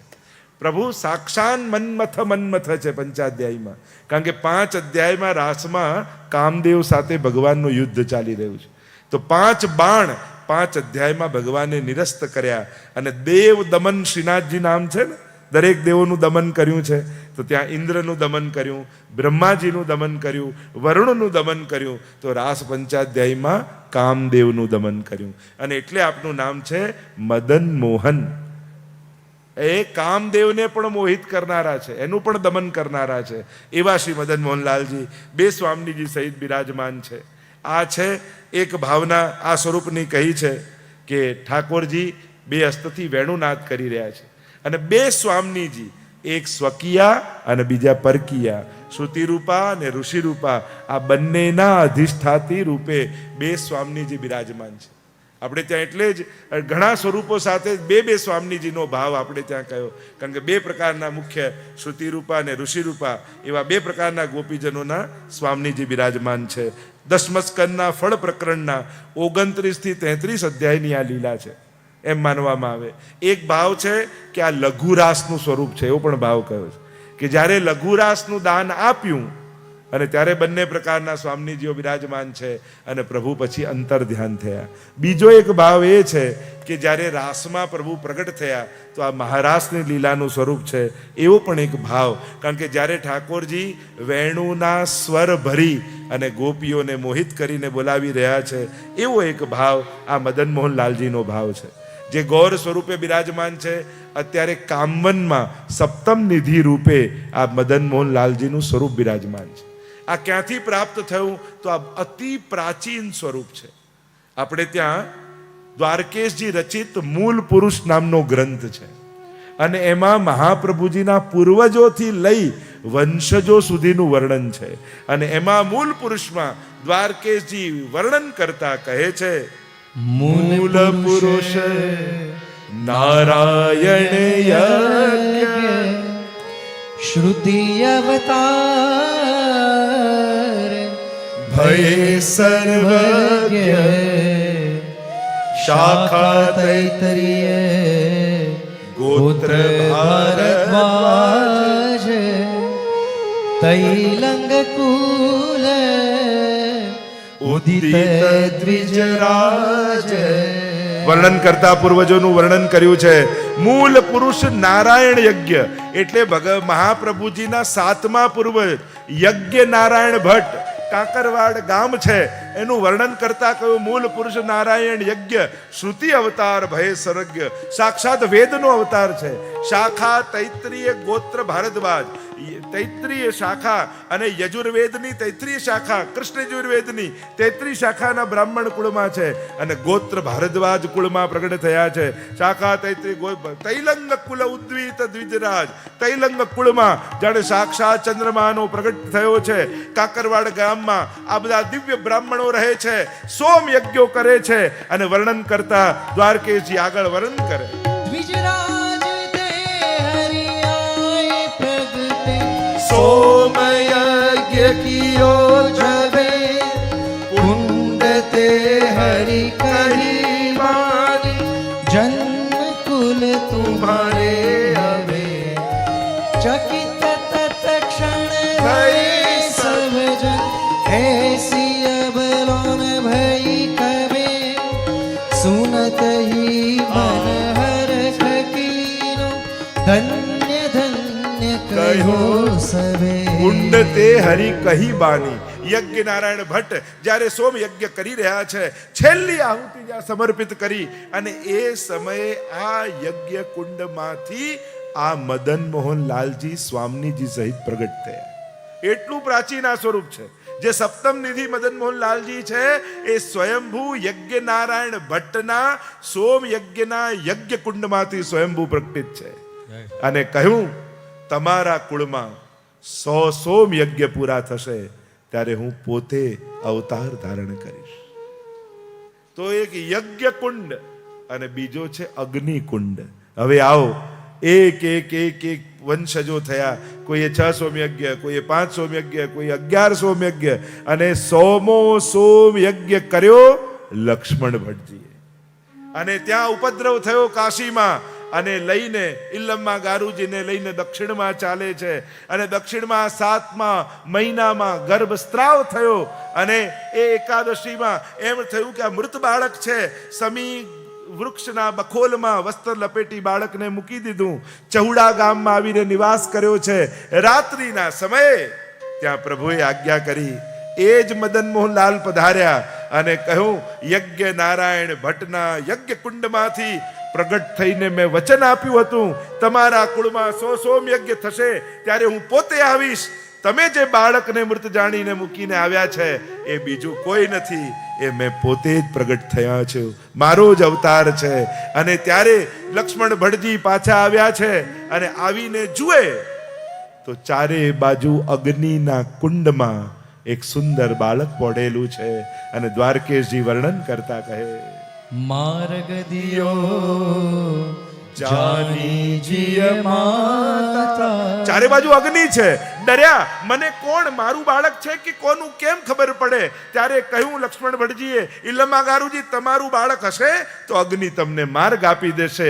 પ્રભુ સાક્ષાત મન્મથ છે પંચાધ્યાયમાં. કારણ કે 5 અધ્યાયમાં રાસમાં કામદેવ સાથે ભગવાનનું યુદ્ધ ચાલી રહ્યું છે. તો 5 બાણ 5 અધ્યાયમાં ભગવાને નિરસ્ત કર્યા. અને દેવ દમન શ્રીનાથજી નામ છે ને, દરેક દેવોનું દમન કર્યું છે. તો ત્યાં ઇન્દ્રનું દમન કર્યું, બ્રહ્માજીનું દમન કર્યું, વરુણનું દમન કર્યું. તો રાસ પંચાધ્યાયમાં કામદેવનું દમન કર્યું. અને એટલે આપનું નામ છે મદન મોહન. એ કામદેવને પણ મોહિત કરનારા છે, એનું પણ દમન કરનારા છે. એવા શ્રી મદન મોહનલાલજી 2 સ્વામીજી સહિત બિરાજમાન છે. આ છે એક ભાવના આ સ્વરૂપની કહી છે કે ઠાકોરજી 2 હસ્તથી વેણુનાદ કરી રહ્યા છે. અને 2 સ્વામીજી, એક સ્વકીયા અને બીજા પરકીયા, શ્રુતિરૂપા અને ઋષિરૂપા, આ બંનેના અધિષ્ઠાતી રૂપે 2 સ્વામીજી બિરાજમાન છે. આપણે ત્યાં એટલે જ ઘણા સ્વરૂપો સાથે 2 સ્વામીજીનો ભાવ આપણે ત્યાં કહ્યો. કારણ કે 2 પ્રકારના મુખ્ય શ્રુતિરૂપા અને ઋષિરૂપા એવા 2 પ્રકારના ગોપીજનોના સ્વામીજી બિરાજમાન છે. 10મ સ્કંદના ફળ પ્રકરણના 29 થી 33 અધ્યાયની આ લીલા છે એમ માનવામાં આવે. એક ભાવ છે કે આ લઘુરાસનું સ્વરૂપ છે, એવો પણ ભાવ કયો છે કે જ્યારે લઘુરાસનું દાન આપ્યું અને ત્યારે બંને પ્રકારના સ્વામીજીઓ બિરાજમાન છે અને પ્રભુ પછી અંતર ધ્યાન થયા. બીજો એક ભાવ એ છે કે જ્યારે રાસમાં પ્રભુ પ્રગટ થયા તો આ મહારાસની લીલાનું સ્વરૂપ છે, એવો પણ એક ભાવ. કારણ કે જ્યારે ઠાકોરજી વેણુના સ્વર ભરી અને ગોપીઓને મોહિત કરીને બોલાવી રહ્યા છે, એવો એક ભાવ આ મદન મોહનલાલજીનો ભાવ છે. જે ગૌર સ્વરૂપે બિરાજમાન છે, અત્યારે કામવનમાં સપ્તમ નિધિ રૂપે આ મદન મોહનલાલજીનું સ્વરૂપ બિરાજમાન છે. આ ક્યાંથી પ્રાપ્ત થયું? તો આ અતિ પ્રાચીન સ્વરૂપ છે. આપણે ત્યાં દ્વારકેશજી રચિત મૂળ પુરુષ નામનો ગ્રંથ છે અને એમાં મહાપ્રભુજીના પૂર્વજોથી લઈ વંશજો સુધીનું વર્ણન છે. અને એમાં મૂળ પુરુષમાં દ્વારકેશજી વર્ણન કરતા કહે છે, મૂળ પુરુષ નારાયણ યજ્ઞ શ્રુતિ અવતાર ભય સર્વજ્ઞ શાખા તૈતરીય ગોત્ર ભારદ્વાજ તૈલંગ કુલ ઉદિત દ્વિજરાજ. વર્ણન કરતા પૂર્વજોનું વર્ણન કર્યું છે. મૂળ પુરુષ નારાયણ યજ્ઞ એટલે મહાપ્રભુજીના 7મા પૂર્વજ યજ્ઞ નારાયણ ભટ્ટ કાંકરવાડ ગામ છે એનું વર્ણન કરતા કહ્યું, મૂળ પુરુષ નારાયણ યજ્ઞ શ્રુતિ અવતાર ભય સર્વજ્ઞ, સાક્ષાત વેદનો અવતાર છે. શાખા તૈત્રીય ગોત્ર ભારદ્વાજ, તૈત્રીય શાખા અને યજુર્વેદની તૈત્રીય શાખા, કૃષ્ણ યજુર્વેદની તૈત્રીય શાખાના બ્રાહ્મણ કુળમાં છે અને ગોત્ર ભારદ્વાજ કુળમાં પ્રગટ થયા છે. શાખા તૈત્રીય તૈલંગ કુલ ઉદ્વીત દ્વિજરાજ, તૈલંગ કુળમાં જાણે સાક્ષાત ચંદ્રમાનો પ્રગટ થયો છે. કાકરવાડ ગામમાં આ બધા દિવ્ય બ્રાહ્મણો રહે છે, સોમ યજ્ઞો કરે છે. અને વર્ણન કરતા દ્વારકેશજી આગળ વર્ણન કરે, દ્વિજરાજ તે હરિયાય પ્રગટે સોમ યજ્ઞ કિયો જવે કુંડ તે હરિ કરી માની જન્મ કુલ તુમ્હારે હવે ચકિત તત્ક્ષણ ભય સબ જન ऐसी अबलोन भई कवे सुनत ही मन हर फकीरो धन्य धन्य कहो सवे. કુંડ તે હરિ કહી બાની. યજ્ઞ નારાયણ ભટ્ટ જ્યારે સોમ યજ્ઞ કરી રહ્યા છે, છેલ્લી આહુતિ જ્યાં સમર્પિત કરી, અને એ સમયે આ યજ્ઞ કુંડમાંથી આ મદન મોહન લાલજી સ્વામીજી સહિત પ્રગટ થયા. એટલું પ્રાચીન આ સ્વરૂપ છે. જે સપ્તમ નિધિ મદન મોહન લાલજી છે એ સ્વયંભૂ યજ્ઞ નારાયણ ભટ્ટના સોમ યજ્ઞના યજ્ઞ કુંડમાંથી સ્વયંભૂ પ્રગટિત છે. અને કહ્યું, તમારા કુળમાં 100 સોમ યજ્ઞ પૂરા થશે ત્યારે હું પોતે અવતાર ધારણ કરીશ. તો એક યજ્ઞ કુંડ અને બીજો છે અગ્નિ કુંડ. હવે આવો એક એક એક એક વંશજો થયા. કોઈએ 6 સોમયજ્ઞ, કોઈએ 5 સોમયજ્ઞ, કોઈ 11 સોમયજ્ઞ, અને 100મો સોમયજ્ઞ કર્યો લક્ષ્મણ ભટ્ટજીએ. અને ત્યાં ઉપદ્રવ થયો કાશીમાં, અને લઈને ઇલ્લમમાં ગારુજીને લઈને દક્ષિણમાં ચાલે છે. અને દક્ષિણમાં 7મા મહિનામાં ગર્ભસ્ત્રાવ થયો, અને એ એકાદશીમાં એમ થયું કે આ મૃત બાળક છે. સમી વૃક્ષના બખોલમાં વસ્ત્ર લપેટી બાળકને મૂકી દીધું. ચહુડા ગામમાં આવીને નિવાસ કર્યો છે. રાત્રિના સમયે ત્યાં પ્રભુએ આજ્ઞા કરી. એ જ મદન મોહનલાલ પધાર્યા અને કહ્યું, યજ્ઞ નારાયણ ભટ્ટના યજ્ઞ કુંડમાંથી પ્રગટ થઈને મેં વચન આપ્યું હતું, તમારા કુળમાં 100 સોમ યજ્ઞ થશે ત્યારે હું પોતે આવીશ. તમે જે બાળકને મૃત જાણીને મૂકીને આવ્યા છે એ બીજું કોઈ નથી, એ મેં પોતે જ પ્રગટ થયા છું, મારો જ અવતાર છે. અને ત્યારે લક્ષ્મણ ભટ્ટજી પાછા આવ્યા છે, અને આવીને જુએ તો ચારે બાજુ અગ્નિના કુંડમાં એક સુંદર બાળક પડેલું છે. અને દ્વારકેશજી વર્ણન કરતા કહે, માર્ગ દિયો જાની જીય માતા. ચારે બાજુ અગ્નિ છે. ડર્યા, મને કોણ, મારું બાળક છે કે કોનું, કેમ ખબર પડે? ત્યારે કહ્યું લક્ષ્મણ ભટ્ટજીએ, ઇલ્લમા ગારુજી તમારું બાળક હશે તો અગ્નિ તમને માર્ગ આપી દેશે.